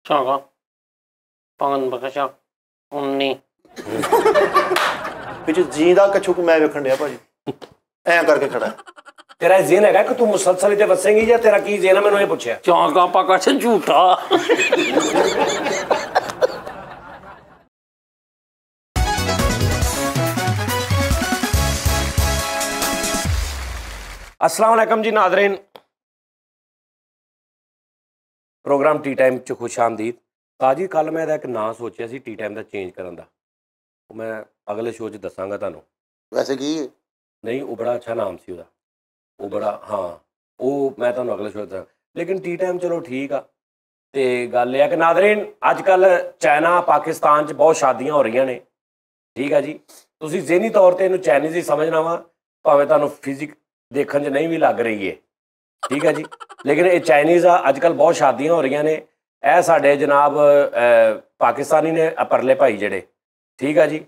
ਚਾਗਾ ਪਾਗਨ ਬਖਸ਼ਾ 19 ਵਿੱਚ ਜੀ ਦਾ ਕਛੁਕ ਮੈਂ ਵੇਖਣ ਡਿਆ ਭਾਜੀ ਐਂ ਕਰਕੇ ਖੜਾ तेरा जेन है कि तू मुसलसल इतने वसेंगी या तेरा की जेन है मैंने ये पूछा ਚਾਗਾ ਪਕਸ਼ ਝੂਠਾ अस्सलाम वालेकुम जी नादरीन प्रोग्राम टी टाइम च खुश आमदीद ताजी कल मैं एक नाम सोचा सी टी टाइम का चेंज करने का मैं अगले शो च दसांगा तुहानू वैसे की नहीं वो बड़ा अच्छा नाम सी वो बड़ा हाँ वो मैं तुहानू अगले शो दसां लेकिन टी टाइम चलो ठीक आ ते गल यह कि नादरीन अजकल चाइना पाकिस्तान च बहुत शादियां हो रही ने ठीक है जी तुसीं ज़हनी तौर पर इन्हूं चाइनीज़ ही समझना वा भावें तुहानू फिजिक देखने च नहीं भी लग रही है ठीक है जी लेकिन ये चाइनीज़ आ अजकल बहुत शादियां हो रही ने यह साढ़े जनाब पाकिस्तानी ने परले भाई जड़े ठीक है जी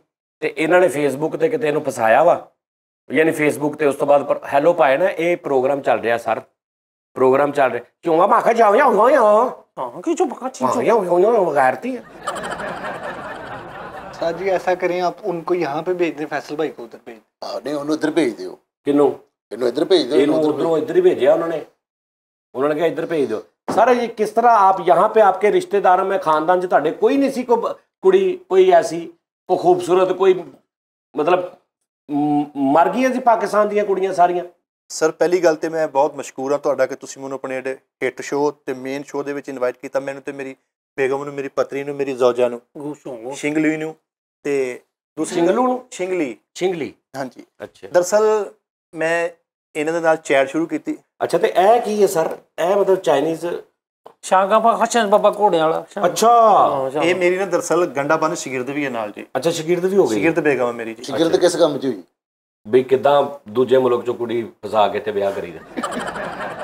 तो इन्होंने फेसबुक से कितने इन्हूं फसाया वा यानी फेसबुक से उस तो बाद हैलो पाए ना ये प्रोग्राम चल रहा सर प्रोग्राम चल रहा क्यों मैं आखा जाओ गैरती है सर जी ऐसा करें आप उनको यहाँ पे भेज दें फैसल भाई को उधर भेज नहीं उन्होंने इधर भेज दो किनू इन्हों इधर भेज दो उधरों इधर ही भेजा उन्होंने कहा इधर भेज दो सर ये किस तरह आप यहाँ पे आपके रिश्तेदारों में खानदान च कोई नहीं सी को कुड़ी कोई ऐसी को खूबसूरत कोई मतलब मर गई सी पाकिस्तान दी कुड़ियां सारियां सर पहली गल तो मैं बहुत मशहूर हाँ तुहाडा कि तुसीं मैनूं अपने हिट शो ते मेन शो दे विच इनवाइट किया मैनूं ते मेरी बेगम नूं मेरी पत्नी नूं मेरी जौजा नूं शिंगली नूं ते दूसरी शिंगलू नूं शिंगली हाँ जी अच्छा दरअसल मैं इन्हां दे नाल चैट शुरू की अच्छा तो यह की है सर यह मतलब चाइनीज़ ਚਾਗਾ ਪਕਸ਼ ਬਾਬਾ ਘੋੜੇ ਵਾਲਾ अच्छा ये मेरी ना दरअसल गंडा बंद शिगिरद भी है नाल जी अच्छा शिगिरद भी हो गई शिगिरद बेगम है मेरी जी शिगिरद किस काम च हुई भी किदां दूजे मुल्क चों कुड़ी फसा के ते ब्याह करीदा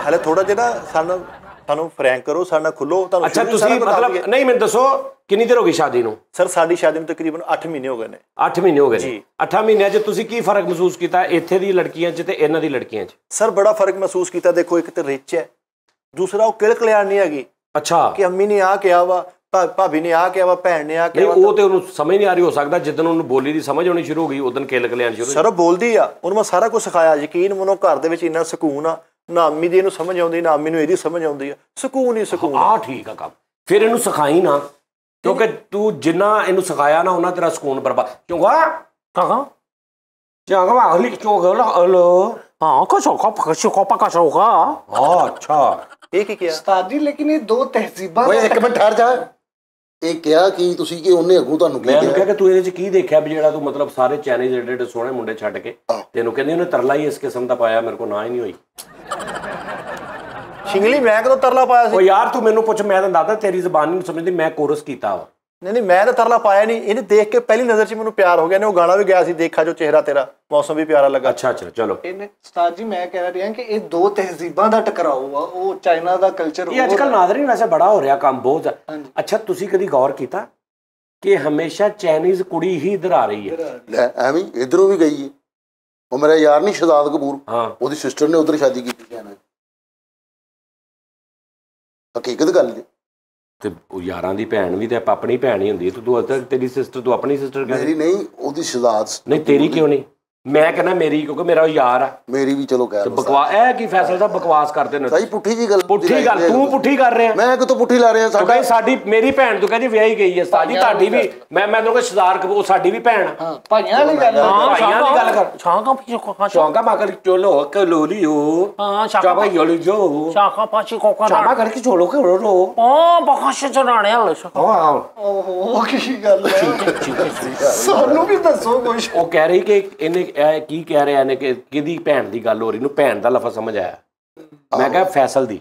हाले थोड़ा जिहा सानू फ्रैंक करो साडे नाल खुलो तुहानू अच्छा तुसीं मतलब नहीं मैं दसो कितनी देर हो गई शादी नूं सर साडी शादी नूं तकरीबन 8 महीने हो गए ने 8 महीने हो गए जी 8 महीनों च तुसीं की फर्क महसूस किया इत्थे दी लड़कियां च ते इन्हां दी लड़कियां च सर बड़ा फर्क महसूस किया देखो एक तो रिच है दूसरा वो किल कल्याण नहीं हैगी अच्छा कि अम्मी ने आ किया वा भाभी ने आ किया वा भैन ने आ किया नहीं वो तो उन्होंने समझ नहीं आ रही हो सकता जिदन उन्होंने बोली दी समझ होनी शुरू हो गई उदन किल कल्याण शुरू सर बोलदी आ उन्होंने मैं सारा कुछ सिखाया यकीन मनो घर दे विच इन्ना सकून आ ना अम्मी दी इहनूं समझ आउंदी ना अम्मी नूं इहदी समझ आउंदी आ सकून ही सकून आ ठीक है काम फिर इहनूं सिखाई ना क्योंकि तू जिन्ना इहनूं सिखाया ना उन्ना तेरा सकून बर्बाद क्योंकि ਕਾਗਾ चांगा अगली चोगा हेलो ਹਾਂ ਕਸ਼ੋਕਾ ਪਕਸ਼ੋਕਾ ਪਕਸ਼ੋਕਾ अच्छा ये की किया उस्ताद जी लेकिन ये दो तहजीबां ਓਏ ਇੱਕ ਮਿੰਟ ਠਹਿਰ ਜਾ ਇਹ ਕਿਹਾ ਕਿ ਤੁਸੀਂ ਕਿ ਉਹਨੇ ਅੱਗੋਂ ਤੁਹਾਨੂੰ ਕੀ मैं ਕਿਹਾ कहा कि तू ਇਹਦੇ ਚ ਕੀ ਦੇਖਿਆ ਵੀ ਜਿਹੜਾ ਤੂੰ ਮਤਲਬ ਸਾਰੇ ਚਾਈਨੀਜ਼ ਏਡੇ ਏਡੇ ਸੋਹਣੇ ਮੁੰਡੇ ਛੱਡ ਕੇ ਤੈਨੂੰ ਕਹਿੰਦੀ ਉਹਨੇ ਤਰਲਾ ਹੀ ਇਸ ਕਿਸਮ ਦਾ ਪਾਇਆ ਮੇਰੇ ਕੋਲ ਨਾ ਹੀ ਨਹੀਂ ਹੋਈ शिंगली मैं कदों तरला पाया ਉਹ सी ਯਾਰ ਤੂੰ ਮੈਨੂੰ ਪੁੱਛ ਮੈਂ ਤਾਂ ਦੱਸਦਾ ਤੇਰੀ ਜ਼ਬਾਨ ਨਹੀਂ ਸਮਝਦੀ ਮੈਂ ਕੋਰਸ ਕੀਤਾ ਵਾ नहीं मैं तो तरला पाया नहीं इन्हें देख के पहली नजर च मैनूं प्यार हो गया ने वो गाना भी गया सी देखा जो चेहरा तेरा मौसम भी प्यारा लगा अच्छा अच्छा चलो इन्हें उस्ताद जी मैं कह रहा कि ये दो तहजीबां दा टकराव हुआ वो चाइना दा कल्चर ये आजकल नाज़रीन वैसे बड़ा हो रहा काम बहुत अच्छा तुसी कभी गौर किया कि हमेशा चाइनीज कुड़ी ही इधर आ रही है ਲੈ ਐਵੇਂ ਇਧਰੋਂ ਵੀ ਗਈ ਹੈ ਉਹ ਮੇਰਾ ਯਾਰ ਨਹੀਂ ਸ਼ਹਜ਼ਾਦ ਕਪੂਰ हाँ ਉਹਦੀ ਸਿਸਟਰ ਨੇ ਉਧਰ ਸ਼ਾਦੀ ਕੀਤੀ ਜਾਣਾ ਹਕੀਕਤ ਗੱਲ ਜੀ ਤੇ ਉਹ ਯਾਰਾਂ ਦੀ ਭੈਣ ਵੀ ਤੇ ਆਪਣੀ ਭੈਣ ਹੀ ਹੁੰਦੀ ਤੂੰ ਅੱਜ ਤੱਕ ਤੇਰੀ ਸਿਸਟਰ ਤੂੰ ਆਪਣੀ ਸਿਸਟਰ ਮੇਰੀ ਨਹੀਂ ਉਹਦੀ ਸ਼ਹਜ਼ਾਦ ਨਹੀਂ ਤੇਰੀ ਕਿਉਂ ਨਹੀਂ ਮੈਂ ਕਹਿੰਦਾ ਮੇਰੀ ਕਿਉਂਕਿ ਮੇਰਾ ਉਹ ਯਾਰ ਆ ਮੇਰੀ ਵੀ ਚਲੋ ਕਹਿ ਲਓ ਬਕਵਾਸ ਇਹ ਕੀ ਫੈਸਲਾ ਸਾਹਿਬ ਬਕਵਾਸ ਕਰਦੇ ਨੇ ਸਾਈ ਪੁੱਠੀ ਜੀ ਗੱਲ ਪੁੱਠੀ ਗੱਲ ਤੂੰ ਪੁੱਠੀ ਕਰ ਰਿਹਾ ਮੈਂ ਕਿਤੋਂ ਪੁੱਠੀ ਲਾ ਰਿਹਾ ਸਾਡਾ ਸਾਡੀ ਮੇਰੀ ਭੈਣ ਤੂੰ ਕਹਿੰਦੀ ਵਿਆਹੀ ਗਈ ਹੈ ਸਾਡੀ ਤੁਹਾਡੀ ਵੀ ਮੈਂ ਤੈਨੂੰ ਕਹਾਂ ਸ਼ਜ਼ਾਰ ਕਪੂਰ ਸਾਡੀ ਵੀ ਭੈਣ हाँ भाइयां वाली गल ਹਾਂ ਭਾਈਆਂ ਦੀ ਗੱਲ ਕਰ ਚਾਗਾ ਪਕਸ਼ੋਕਾ ਚੌਂਕਾ ਮਾਕਰ ਚੋਲੋ ਕਲੋਲੀਓ ਹਾਂ ਚਾਬਾ ਯੋਲੀਓ ਚਾਗਾ ਪਕਸ਼ੋਕਾ ਚਾਬਾ ਕਰਕੇ ਚੋਲੋ ਕੇ ਰੋ ਓ ਪਕਸ਼ ਚਰਾਣੇ ਵਾਲੇ ਹਾਂ ओहो की गल है सानू भी दसो कुछ ਉਹ ਕਹਿ ਰਹੀ ਕਿ ਇਹਨੇ ਕੀ ਕਹਿ ਰਿਹਾ ਨੇ ਕਿ ਕਿਹਦੀ ਭੈਣ ਦੀ ਗੱਲ ਹੋ ਰਹੀ ਨੂੰ ਭੈਣ ਦਾ ਲਫ਼ਜ਼ ਸਮਝ ਆਇਆ ਮੈਂ ਕਿਹਾ ਫੈਸਲ ਦੀ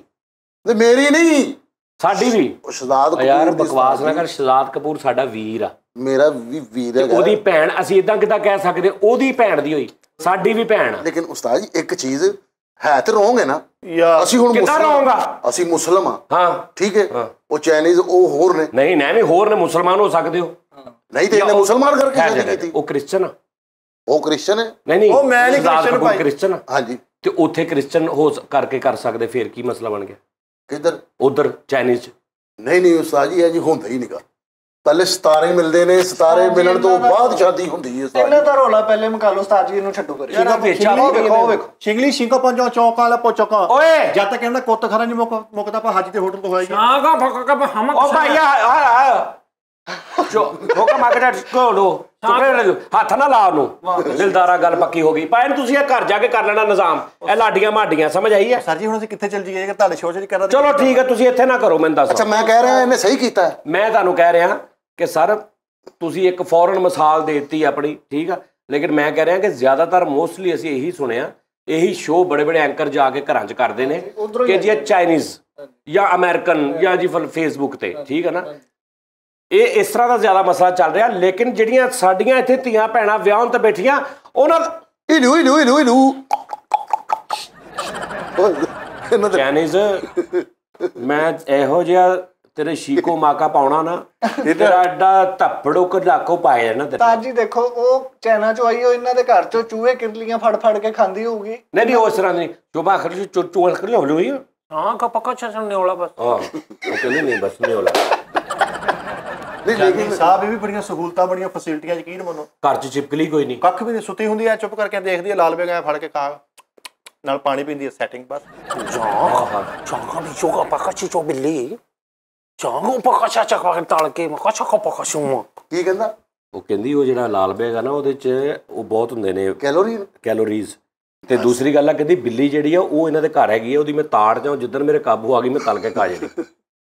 ਤੇ ਮੇਰੀ ਨਹੀਂ ਸਾਡੀ ਵੀ ਸ਼ਹਜ਼ਾਦ ਕਪੂਰ ਯਾਰ ਬਕਵਾਸ ਨਾ ਕਰ ਸ਼ਹਜ਼ਾਦ ਕਪੂਰ ਸਾਡਾ ਵੀਰ ਆ ਮੇਰਾ ਵੀ ਵੀਰ ਹੈ ਉਹਦੀ ਭੈਣ ਅਸੀਂ ਇਦਾਂ ਕਿਦਾਂ ਕਹਿ ਸਕਦੇ ਉਹਦੀ ਭੈਣ ਦੀ ਹੋਈ ਸਾਡੀ ਵੀ ਭੈਣ ਆ ਲੇਕਿਨ ਉਸਤਾਦ ਜੀ ਇੱਕ ਚੀਜ਼ ਹੈ ਤੇ ਰੋਂਗ ਹੈ ਨਾ यार ਅਸੀਂ ਹੁਣ ਕਿੱਦਾਂ ਰਹੂੰਗਾ ਅਸੀਂ ਮੁਸਲਮ ਆ ਹਾਂ ਠੀਕ ਹੈ ਉਹ ਚਾਈਨੀਜ਼ ਉਹ ਹੋਰ ਨੇ ਨਹੀਂ ਨਹੀਂ ਹੋਰ ਨੇ ਮੁਸਲਮਾਨ ਹੋ ਸਕਦੇ ਹੋ ਨਹੀਂ ਤੇ ਇਹਨੇ ਮੁਸਲਮਾਨ ਕਰਕੇ ਸ਼ਾਦੀ ਕੀਤੀ ਉਹ ਕ੍ਰਿਸਚਨ ਆ ਉਹ ਕ੍ਰਿਸਚਨ ਹੈ ਨਹੀਂ ਨਹੀਂ ਉਹ ਮੈਂ ਨਹੀਂ ਕ੍ਰਿਸਚਨ ਭਾਈ ਕ੍ਰਿਸਚਨ ਆ ਹਾਂਜੀ ਤੇ ਉੱਥੇ ਕ੍ਰਿਸਚਨ ਹੋ ਕਰਕੇ ਕਰ ਸਕਦੇ ਫਿਰ ਕੀ ਮਸਲਾ ਬਣ ਗਿਆ ਕਿੱਧਰ ਉਧਰ ਚਾਈਨੀਜ਼ ਨਹੀਂ ਨਹੀਂ ਉਸਤਾਦ ਜੀ, ਇਹ ਜੀ ਹੁੰਦਾ ਹੀ ਨਹੀਂਗਾ। ਪਹਿਲੇ ਸਿਤਾਰੇ ਮਿਲਦੇ ਨੇ, ਸਿਤਾਰੇ ਮਿਲਣ ਤੋਂ ਬਾਅਦ ਸ਼ਾਦੀ ਹੁੰਦੀ ਹੈ ਉਸਤਾਦ ਇਹਨਾਂ ਜੀ। ਦਾ ਰੋਲਾ ਪਹਿਲੇ ਮੁਕਾ ਲਓ ਉਸਤਾਦ ਜੀ, ਇਹਨੂੰ ਛੱਡੋ ਕਰੇ। ਉਹ ਵੇਖੋ ਸ਼ਿੰਗਲੀ ਸਿੰਘਾ ਪੰਜਾਂ ਚੌਕਾਂ ਵਾਲਾ ਪੋਚਕਾਂ ਓਏ ਜਦ ਤੱਕ ਇਹਨਾਂ ਕੁੱਤ ਖਰਾ ਨਹੀਂ ਮੁੱਕਦਾ ਆਪਾਂ ਹਾਜੀ ਤੇ ਹੋਟਲ ਤੋਂ ਹੋਏਗੀ। ਚਾਗਾ ਪਕਾ ਹਮ ਓ ਭਾਈਆ ਠੋਕਾ ਮਾਰ ਕੇ ਕੋਲੋ ਹੱਥ ਨਾ ਲਾ ਉਹਨੂੰ। ਦਿਲਦਾਰਾ ਗੱਲ ਪੱਕੀ ਹੋ ਗਈ। ਪਾਇਨ ਤੁਸੀਂ ਇਹ ਘਰ ਜਾ ਕੇ ਕਰ ਲੈਣਾ ਨਿਜ਼ਾਮ। ਇਹ ਲਾਡੀਆਂ ਮਾਡੀਆਂ ਸਮਝ ਆਈ ਹੈ? ਸਰ ਜੀ ਹੁਣ ਅਸੀਂ ਕਿੱਥੇ ਚੱਲ ਜਾਈਏ? ਤੁਹਾਡੇ ਸ਼ੋਅ 'ਚ ਕਰਨਾ। ਚਲੋ ਠੀਕ ਹੈ, ਤੁਸੀਂ ਇੱਥੇ ਨਾ ਕਰੋ, ਮੈਨੂੰ ਦੱਸੋ। ਅੱਛਾ ਮੈਂ ਕਹਿ ਰਿਹਾ ਇਹਨੇ ਸਹੀ ਕੀਤਾ। ਮੈਂ ਤੁਹਾਨੂੰ ਕਹਿ ਰਿਹਾ ਕਿ ਸਰ ਤੁਸੀਂ ਇੱਕ ਫੌਰਨ ਮਿਸਾਲ ਦੇ ਦਿੱਤੀ ਆਪਣੀ, ਠੀਕ ਆ, ਲੇਕਿਨ ਮੈਂ ਕਹਿ ਰਿਹਾ ਕਿ ਜ਼ਿਆਦਾਤਰ ਮੋਸਟਲੀ ਅਸੀਂ ਇਹੀ ਸੁਣਿਆ, ਇਹੀ ਸ਼ੋਅ ਬੜੇ ਬੜੇ ਐਂਕਰ ਜਾ ਕੇ ਘਰਾਂ 'ਚ ਕਰਦੇ ਨੇ ਕਿ ਜੀ ਚਾਈਨੀਜ਼ ਜਾਂ ਅਮਰੀਕਨ ਜਾਂ ਜੀ ਫੇਸਬੁੱਕ ਤੇ, ਠੀਕ ਹੈ ਨਾ। ਇਹ ਇਸ ਤਰ੍ਹਾਂ ਦਾ ਜ਼ਿਆਦਾ ਮਸਲਾ ਚੱਲ ਰਿਹਾ। ਲੇਕਿਨ ਜਿਹੜੀਆਂ ਸਾਡੀਆਂ ਇੱਥੇ ਧੀਆਂ ਭੈਣਾਂ ਵਿਆਹਣ ਤੇ ਬੈਠੀਆਂ, ਉਹਨਾਂ ਚਾਈਨੀਜ਼ ਮੈਂ ਇਹੋ ਜਿਹਾ ਤੇਰੇ ਸ਼ੀਕੋ ਮਾਕਾ ਪਾਉਣਾ ਨਾ, ਤੇਰਾ ਐਡਾ ਧੱਪੜੋ ਕਢਾਕੋ ਪਾਇਆ ਨਾ ਤੇਰੇ। ਉਸਤਾਦ ਜੀ ਦੇਖੋ, ਉਹ ਚਾਈਨਾ ਚੋਂ ਆਈ, ਉਹ ਇਹਨਾਂ ਦੇ ਘਰ ਚੋਂ ਚੂਹੇ ਕਿਰਲੀਆਂ ਫੜ ਕੇ ਖਾਂਦੀ ਹੋਊਗੀ। ਨਹੀਂ ਉਸ ਤਰ੍ਹਾਂ ਨਹੀਂ, ਚੋਬਾ ਖੜੀ ਚੂਆ ਕਰ ਲਿਓ ਲੋਈ। ਚਾਗਾ ਪਕਾ ਛੱਡਣੇ ਵਾਲਾ ਬਸ। ਉਹ ਕਹਿੰਦੇ ਨਹੀਂ ਬਸ ਨਹੀਂ ਹੋਲਾ। ਨਹੀਂ ਲੇਕਿਨ ਸਾਹਿਬ ਇਹ ਵੀ ਬੜੀਆਂ ਸਹੂਲਤਾਂ, ਬੜੀਆਂ ਫੈਸਿਲਿਟੀਆਂ, ਯਕੀਨ ਮੰਨੋ। ਘਰ 'ਚ ਚਿਪਕਲੀ ਕੋਈ ਨਹੀਂ, ਕੱਖ ਵੀ ਨਹੀਂ, ਸੁੱਤੀ ਹੁੰਦੀ ਐ ਚੁੱਪ ਕਰਕੇ ਦੇਖਦੀ ਐ, ਲਾਲ ਬੇਗ ਐ ਫੜ ਕੇ ਖਾ ਨਾਲ ਪਾਣੀ ਪੀਂਦੀ ਐ, ਸੈਟਿੰਗ ਬਸ। ਚਾਗਾ ਵੀ ਚੋਗਾ ਪਕਾ ਚੋ ਬਿੱਲੀ ਚਾਗਾ ਪਕਾ ਚਾਚਾ ਤਲ ਕੇ ਮਕਾ ਚਾਗਾ ਪਕਾ ਸ਼ੂ। ਕੀ ਕਹਿੰਦਾ? ਉਹ ਕਹਿੰਦੀ ਉਹ ਜਿਹੜਾ ਲਾਲ ਬੈਗ ਆ ਨਾ, ਉਹਦੇ 'ਚ ਉਹ ਬਹੁਤ ਹੁੰਦੇ ਨੇ ਕੈਲੋਰੀਜ਼। ਤੇ ਦੂਸਰੀ ਗੱਲ ਆ, ਕਹਿੰਦੀ ਬਿੱਲੀ ਜਿਹੜੀ ਆ ਉਹ ਇਹਨਾਂ ਦੇ ਘਰ ਹੈਗੀ ਆ, ਉਹਦੀ ਮੈਂ ਤਾੜ ਜਾਉਂ, ਜਿੱਦਣ ਮੇਰੇ ਕਾਬੂ ਆ ਗਈ ਮੈਂ ਤਲ ਕੇ ਖਾ ਜਿਹੜੀ।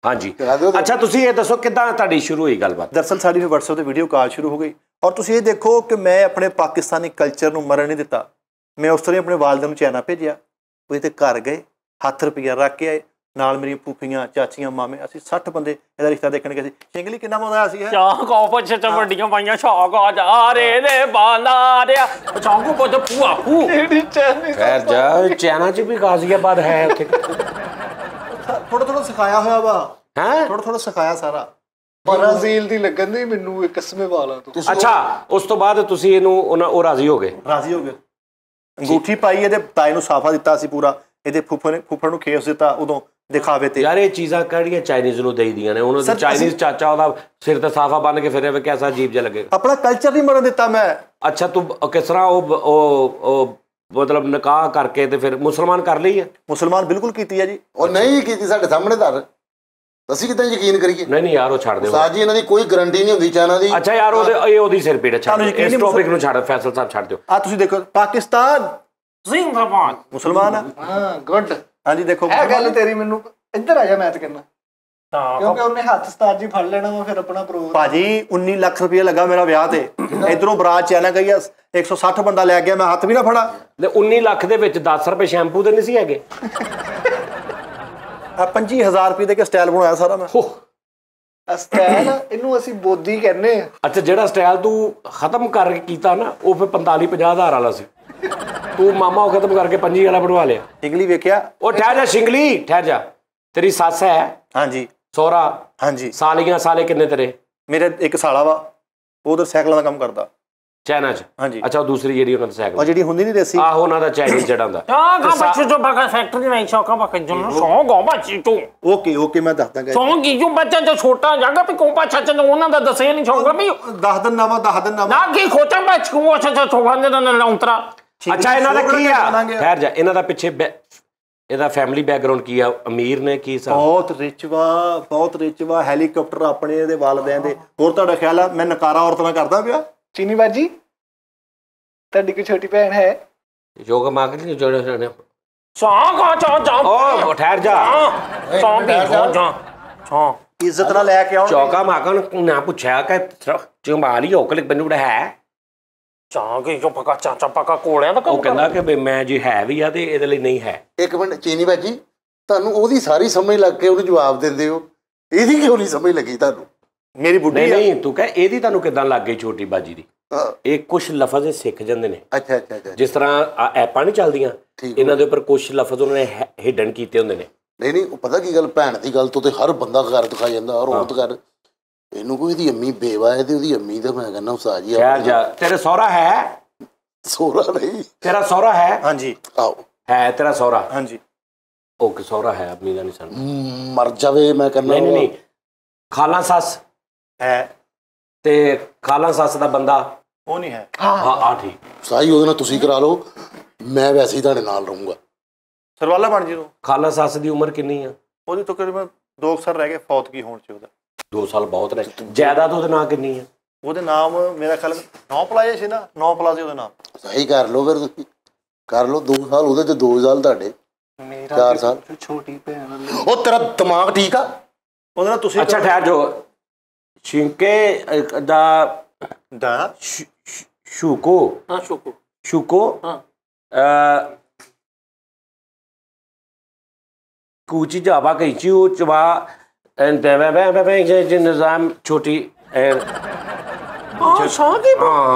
ਹਾਂਜੀ ਅੱਛਾ, ਤੁਸੀਂ ਇਹ ਦੱਸੋ ਕਿੱਦਾਂ ਤੁਹਾਡੀ ਸ਼ੁਰੂ ਹੋਈ ਗੱਲਬਾਤ? ਦਰਅਸਲ ਸਾਡੀ ਫਿਰ WhatsApp ਤੇ ਵੀਡੀਓ ਕਾਲ ਸ਼ੁਰੂ ਹੋ ਗਈ। ਔਰ ਤੁਸੀਂ ਇਹ ਦੇਖੋ ਕਿ ਮੈਂ ਆਪਣੇ ਪਾਕਿਸਤਾਨੀ ਕਲਚਰ ਨੂੰ ਮਰਨ ਨਹੀਂ ਦਿੱਤਾ। ਮੈਂ ਉਸ ਤਰ੍ਹਾਂ ਆਪਣੇ ਵਾਲਿਦਾਂ ਨੂੰ ਚਾਈਨਾ ਭੇਜਿਆ, ਉਹ ਤੇ ਘਰ ਗਏ, ਹੱਥ ਰੁਪਈਆ ਰੱਖ ਕੇ ਆਏ, ਨਾਲ ਮੇਰੀਆਂ ਫੂਫੀਆਂ ਚਾਚੀਆਂ ਮਾਮੇ, ਅਸੀਂ 60 ਬੰਦੇ ਇਹਦਾ ਰਿਸ਼ਤਾ ਦੇਖਣ ਗਏ ਸੀ। ਸ਼ਿੰਗਲੀ ਕਿੰਨਾ ਮਜ਼ਾ ਸੀ। ਚਾਗਾ ਪੁੱਛ ਵੱਡੀਆਂ ਪਾਈਆਂ ਚਾਗਾ ਜਾ ਰੇ ਨੇ ਬਾਨਾ ਰਿਆ ਚਾਗਾ ਪੁੱਛ ਪੂਆ ਪੂ। ਖੈਰ ਜਾ, ਚਾਈਨਾ 'ਚ ਵੀ ਗਾਜ਼ੀਆਬਾਦ ਹੈ ਉੱਥੇ। ਥੋੜਾ ਸਿਖਾਇਆ ਹੋਇਆ ਵਾ, ਹੈ ਥੋੜਾ ਸਿਖਾਇਆ ਸਾਰਾ। ਬ੍ਰਾਜ਼ੀਲ ਦੀ ਲੱਗਣ ਦੀ ਮੈਨੂੰ ਕਸਮੇ ਵਾਲਾ ਤੋਂ। ਅੱਛਾ, ਉਸ ਤੋਂ ਬਾਅਦ ਤੁਸੀਂ ਇਹਨੂੰ ਉਹ ਰਾਜ਼ੀ ਹੋ ਗਏ? ਰਾਜ਼ੀ ਹੋ ਗਏ। ਅੰਗੂਠੀ ਪਾਈ, ਇਹਦੇ ਤਾਏ ਨੂੰ ਸਾਫਾ ਦਿੱਤਾ ਸੀ ਪੂਰਾ, ਇਹਦੇ ਫੁੱਫੜ ਨੂੰ ਖੇਸ ਦਿੱਤਾ ਉਦੋਂ ਦਿਖਾਵੇ ਤੇ। ਯਾਰ ਇਹ ਚੀਜ਼ਾਂ ਕਿਹੜੀਆਂ ਚਾਈਨੀਜ਼ ਨੂੰ ਦੇਈਦੀਆਂ ਨੇ? ਉਹਨਾਂ ਦਾ ਚਾਈਨੀਜ਼ ਚਾਚਾ ਉਹਦਾ ਸਿਰ ਤੇ ਸਾਫਾ ਬੰਨ ਕੇ ਫਿਰਿਆ ਵੇ, ਕਿਹਦਾ ਅਜੀਬ ਜਿਹਾ ਲੱਗੇ। ਆਪਣਾ ਕਲਚਰ ਨਹੀਂ ਮਰਨ ਦਿੱਤਾ ਮੈਂ। ਅੱਛਾ, ਤੂੰ ਕਿਸ ਤਰ੍ਹਾਂ ਉਹ ਮਤਲਬ ਨਿਕਾਹ ਕਰਕੇ ਤੇ ਫਿਰ ਮੁਸਲਮਾਨ ਕਰ ਲਈ ਹੈ? ਮੁਸਲਮਾਨ ਬਿਲਕੁਲ ਕੀਤੀ ਹੈ ਜੀ। ਉਹ ਨਹੀਂ ਕੀਤੀ, ਸਾਡੇ ਸਾਹਮਣੇ ਧਰ, ਅਸੀਂ ਕਿੱਦਾਂ ਯਕੀਨ ਕਰੀਏ? ਨਹੀਂ ਯਾਰ ਉਹ ਛੱਡ ਦਿਓ ਉਸਤਾਦ ਜੀ, ਇਹਨਾਂ ਦੀ ਕੋਈ ਗਰੰਟੀ ਨਹੀਂ ਹੁੰਦੀ ਚਾਈਨਾ ਦੀ। ਅੱਛਾ ਯਾਰ ਉਹਦੀ ਸਿਰ ਪੀੜ ਛੱਡ, ਇਸ ਟੌਪਿਕ ਨੂੰ ਛੱਡ, ਫੈਸਲ ਸਾਹਿਬ ਛੱਡ ਦਿਓ। ਆ ਤੁਸੀਂ ਦੇਖੋ, ਪਾਕਿਸਤਾਨ ਜ਼ਿੰਦਾਬਾਦ ਮੁਸਲਮਾਨ ਆ। ਹਾਂ ਗੁੱਡ। ਹਾਂਜੀ ਦੇਖੋ, ਇਹ ਗੱਲ ਤੇਰੀ ਮੈਨੂੰ ਇੱਧਰ ਆ ਜਾ ਮੈਥ ਕਰਨਾ, ਕਿਉਂਕਿ ਉਹਨੇ ਹੱਥ ਉਸਤਾਦ ਜੀ ਫੜ ਲੈਣਾ ਵਾ, ਫਿਰ ਆਪਣਾ ਪ੍ਰੋਗਰਾਮ। ਭਾਜੀ 19 ਲੱਖ ਰੁਪਏ ਲੱਗਾ ਮੇਰਾ ਵਿਆਹ ਤੇ। ਇਧਰੋਂ ਬਰਾਤ ਚਾਈਨਾ ਗਈ ਆ, 160 ਬੰਦਾ ਲੈ ਗਿਆ, ਮੈਂ ਹੱਥ ਵੀ ਨਾ ਫੜਾ। 19 ਲੱਖ ਦੇ ਵਿੱਚ 10 ਰੁਪਏ ਸ਼ੈਂਪੂ ਦੇ ਨਹੀਂ ਸੀ ਹੈਗੇ? 25,000 ਰੁਪਏ ਦੇ ਕੇ ਸਟਾਈਲ ਬਣਾਇਆ ਸਾਰਾ ਮੈਂ। ਸਟਾਈਲ ਇਹਨੂੰ ਅਸੀਂ ਬੋਦੀ ਕਹਿੰਦੇ ਆ। ਅੱਛਾ, ਜਿਹੜਾ ਸਟਾਈਲ ਤੂੰ ਖਤਮ ਕਰਕੇ ਕੀਤਾ ਨਾ, ਉਹ ਫਿਰ 45-50 ਹਜ਼ਾਰ ਵਾਲਾ ਸੀ। ਤੂੰ ਮਾਮਾ ਉਹ ਖਤਮ ਕਰਕੇ 25 ਵਾਲਾ ਬਣਵਾ ਲਿਆ। ਸ਼ਿੰਗਲੀ ਵੇਖਿਆ? ਉਹ ਠਹਿਰ ਜਾ ਸ਼ਿੰਗਲੀ, ਠਹਿਰ ਜਾ। ਤੇਰੀ ਸੱਸ ਹੈ? ਹਾਂਜੀ। ਸਹੁਰਾ? ਹਾਂਜੀ। ਸਾਲੀਆਂ ਸਾਲੇ ਕਿੰਨੇ ਤੇਰੇ? ਮੇਰੇ ਇੱਕ ਸਾਲਾ ਵਾ, ਉਹ ਉਧਰ ਸਾਈਕਲਾਂ ਦਾ ਕੰਮ ਕਰਦਾ ਚਾਈਨਾ 'ਚ। ਹਾਂਜੀ। ਅੱਛਾ, ਉਹ ਦੂਸਰੀ ਜਿਹੜੀ ਉਹਨਾਂ ਦਾ ਸਾਈਕਲ, ਉਹ ਜਿਹੜੀ ਹੁੰਦੀ ਨਹੀਂ ਦੇਸੀ, ਆਹੋ ਉਹਨਾਂ ਦਾ ਚਾਈਨੀਜ਼ ਜਿਹੜਾ ਹੁੰਦਾ। ਚਾਗਾ ਬੱਚੇ ਜੋ ਪਕਾ ਫੈਕਟਰੀ ਨਹੀਂ ਚਾਗਾ ਪਕਾ ਜਨ ਚਾਗਾ ਬੱਚੀ ਤੂੰ। ਓਕੇ ਮੈਂ ਦੱਸ ਦਾਂਗਾ। ਚਾਗੀ ਜੋ ਬੱਚਾ ਜੋ ਛੋਟਾ ਜਾਗਾ ਵੀ ਕੋਪਾ ਛੱਚ ਨੇ ਉਹਨਾਂ ਦਾ ਦੱਸਿਆ ਨਹੀਂ ਚਾਗਾ ਵੀ ਦੱਸ ਦਿਨ ਨਾ ਕੀ ਖੋਟਾ ਬੱਚ ਕੋ ਅੱਛਾ ਛੋੜਨ ਦੇ ਨਾ ਉਤਰਾ। ਅੱਛਾ, ਇਹਨਾਂ ਦਾ ਕੀ ਆ? ਠਹਿਰ ਜਾ, ਇਹਨਾਂ ਦਾ ਪਿੱਛੇ ਇਹਦਾ ਫੈਮਿਲੀ ਬੈਕਗ੍ਰਾਉਂਡ ਕੀ ਆ? ਅਮੀਰ ਨੇ ਕੀ ਸਾ? ਬਹੁਤ ਰਿਚ ਵਾ, ਹੈਲੀਕਾਪਟਰ ਆਪਣੇ ਇਹਦੇ ਵਾਲਦਿਆਂ ਦੇ। ਹੋਰ ਤੁਹਾਡਾ ਖਿਆਲ ਆ ਮੈਂ ਨਕਾਰਾ ਔਰਤ ਨਾਲ ਕਰਦਾ ਪਿਆ? ਚੀਨੀ ਬਾਜੀ, ਤੁਹਾਡੀ ਕੋਈ ਛੋਟੀ ਭੈਣ ਹੈ? ਯੋਗਾ ਮਾਰਕੀਟ ਨਹੀਂ ਜੋੜੇ ਚਾਗਾ ਚਾ ਉਹ ਠਹਿਰ ਜਾ। ਇੱਜ਼ਤ ਨਾਲ ਲੈ ਕੇ ਆਉਣ। ਚੌਕਾ ਮਾਕਨ ਨਾ ਪੁੱਛਿਆ ਕਿ ਚੰਬਾਲੀ ਹੋਕਲਿਕ ਬਨੂੜਾ ਹੈ? ਚਾਗੇ ਜੋ ਪਕਾ ਚਾਚਾ ਪਕਾ ਕੋਲਿਆਂ ਦਾ ਕੰਮ। ਉਹ ਕਹਿੰਦਾ ਕਿ ਮੈਂ ਜੇ ਹੈ ਵੀ ਆ ਤੇ ਇਹਦੇ ਲਈ ਨਹੀਂ ਹੈ। ਇੱਕ ਮਿੰਟ ਚੀਨੀ ਬਾਜੀ, ਤੁਹਾਨੂੰ ਉਹਦੀ ਸਾਰੀ ਸਮਝ ਲੱਗ ਕੇ ਉਹਨੂੰ ਜਵਾਬ ਦਿੰਦੇ ਹੋ, ਇਹਦੀ ਕਿਉਂ ਨਹੀਂ ਸਮਝ ਲੱਗੀ ਤੁਹਾਨੂੰ? ਮੇਰੀ ਬੁੱਢੀ ਨਹੀਂ ਤੂੰ ਕਹਿ ਇਹਦੀ ਤੁਹਾਨੂੰ ਕਿੱਦਾਂ ਲੱਗ ਗਈ ਛੋਟੀ ਬਾਜੀ ਦੀ? ਇਹ ਕੁਝ ਲਫ਼ਜ਼ ਸਿੱਖ ਜਾਂਦੇ ਨੇ। ਅੱਛਾ। ਜਿਸ ਤਰ੍ਹਾਂ ਐਪਾਂ ਨਹੀਂ ਚੱਲਦੀਆਂ, ਇਹਨਾਂ ਦੇ ਉੱਪਰ ਕੁਝ ਲਫ਼ਜ਼ ਉਹਨਾਂ ਨੇ ਹਿਡਨ ਕੀਤੇ ਹੁੰਦੇ ਨੇ। ਨਹੀਂ ਉਹ ਪਤਾ ਕੀ ਗੱਲ, ਭੈਣ ਦੀ ਗੱਲ ਤੋਂ ਤੇ ਹਰ ਬੰਦਾ ਕਰ ਦਿਖਾ ਜਾਂਦਾ, ਔਰਤ ਕਰ। ਇਹਨੂੰ ਕੋਈ ਇਹਦੀ ਅੰਮੀ ਬੇਵਾ ਹੈ ਤੇ ਉਹਦੀ ਅੰਮੀ ਤਾਂ ਮੈਂ ਕਹਿੰਦਾ ਉਸਤਾਦ ਜੀ ਖੈਰ ਜਾ। ਤੇਰੇ ਸਹੁਰਾ ਹੈ? ਸਹੁਰਾ ਨਹੀਂ। ਤੇਰਾ ਸਹੁਰਾ ਹੈ? ਹਾਂਜੀ। ਆਓ ਹੈ ਤੇਰਾ ਸਹੁਰਾ? ਹਾਂਜੀ। ਉਹ ਕਿ ਸਹੁਰਾ ਹੈ, ਅੰਮੀ ਦਾ ਨਹੀਂ ਸਾਨੂੰ ਮਰ ਜਾਵੇ ਮੈਂ ਕਹਿੰਦਾ। ਨਹੀਂ ਖਾਲਾ ਸੱਸ ਹੈ ਤੇ ਖਾਲਾ ਸੱਸ ਦਾ ਬੰਦਾ ਉਹ ਨਹੀਂ ਹੈ। ਹਾਂ ਆ ਠੀਕ ਸਾਈ ਉਹਦੇ ਨਾਲ ਤੁਸੀਂ ਕਰਾ ਲਓ, ਮੈਂ ਵੈਸੇ ਹੀ ਤੁਹਾਡੇ ਨਾਲ ਰਹੂੰਗਾ। ਸਰਵਾਲਾ ਬਣ ਜੀ ਨੂੰ। ਖਾਲਾ ਸੱਸ ਦੀ ਉਮਰ ਕਿੰਨੀ ਆ? ਉਹਦੀ ਤਕਰੀਬਨ 2 ਸਾਲ ਰਹਿ ਗਏ ਫੌਤਗੀ ਹੋਣ 'ਚ। ਉਹਦਾ 2 ਸਾਲ ਬਹੁਤ ਨੇ। ਜਾਇਦਾਦ ਉਹਦੇ ਨਾਂ ਕਿੰਨੀ ਆ? ਉਹਦੇ ਨਾਮ ਮੇਰਾ ਖਿਆਲ 9 ਪਲਾਜ਼ੇ ਸੀ ਨਾ, 9 ਪਲਾਜ਼ੇ ਉਹਦੇ ਨਾਮ। ਸਹੀ ਕਰ ਲਓ ਫਿਰ, ਤੁਸੀਂ ਕਰ ਲਓ। 2 ਸਾਲ ਉਹਦੇ ਤੇ 2 ਸਾਲ ਤੁਹਾਡੇ, 4 ਸਾਲ। ਛੋਟੀ ਭੈਣ ਉਹ ਤੇਰਾ ਦਿਮਾਗ ਠੀਕ ਆ? ਉਹਦੇ ਨਾਲ ਤੁਸੀਂ ਅੱਛਾ ਠਹਿਰ ਜੋ ਸ਼ਿੰਕੇ ਦਾ ਸ਼ੂਕੋ ਸ਼ੂਕੋ ਕੁਚੀ ਜਾਵਾ ਕਈ ਚੂ ਚਵਾ ਨਿਜ਼ਾਮ ਛੋਟੀ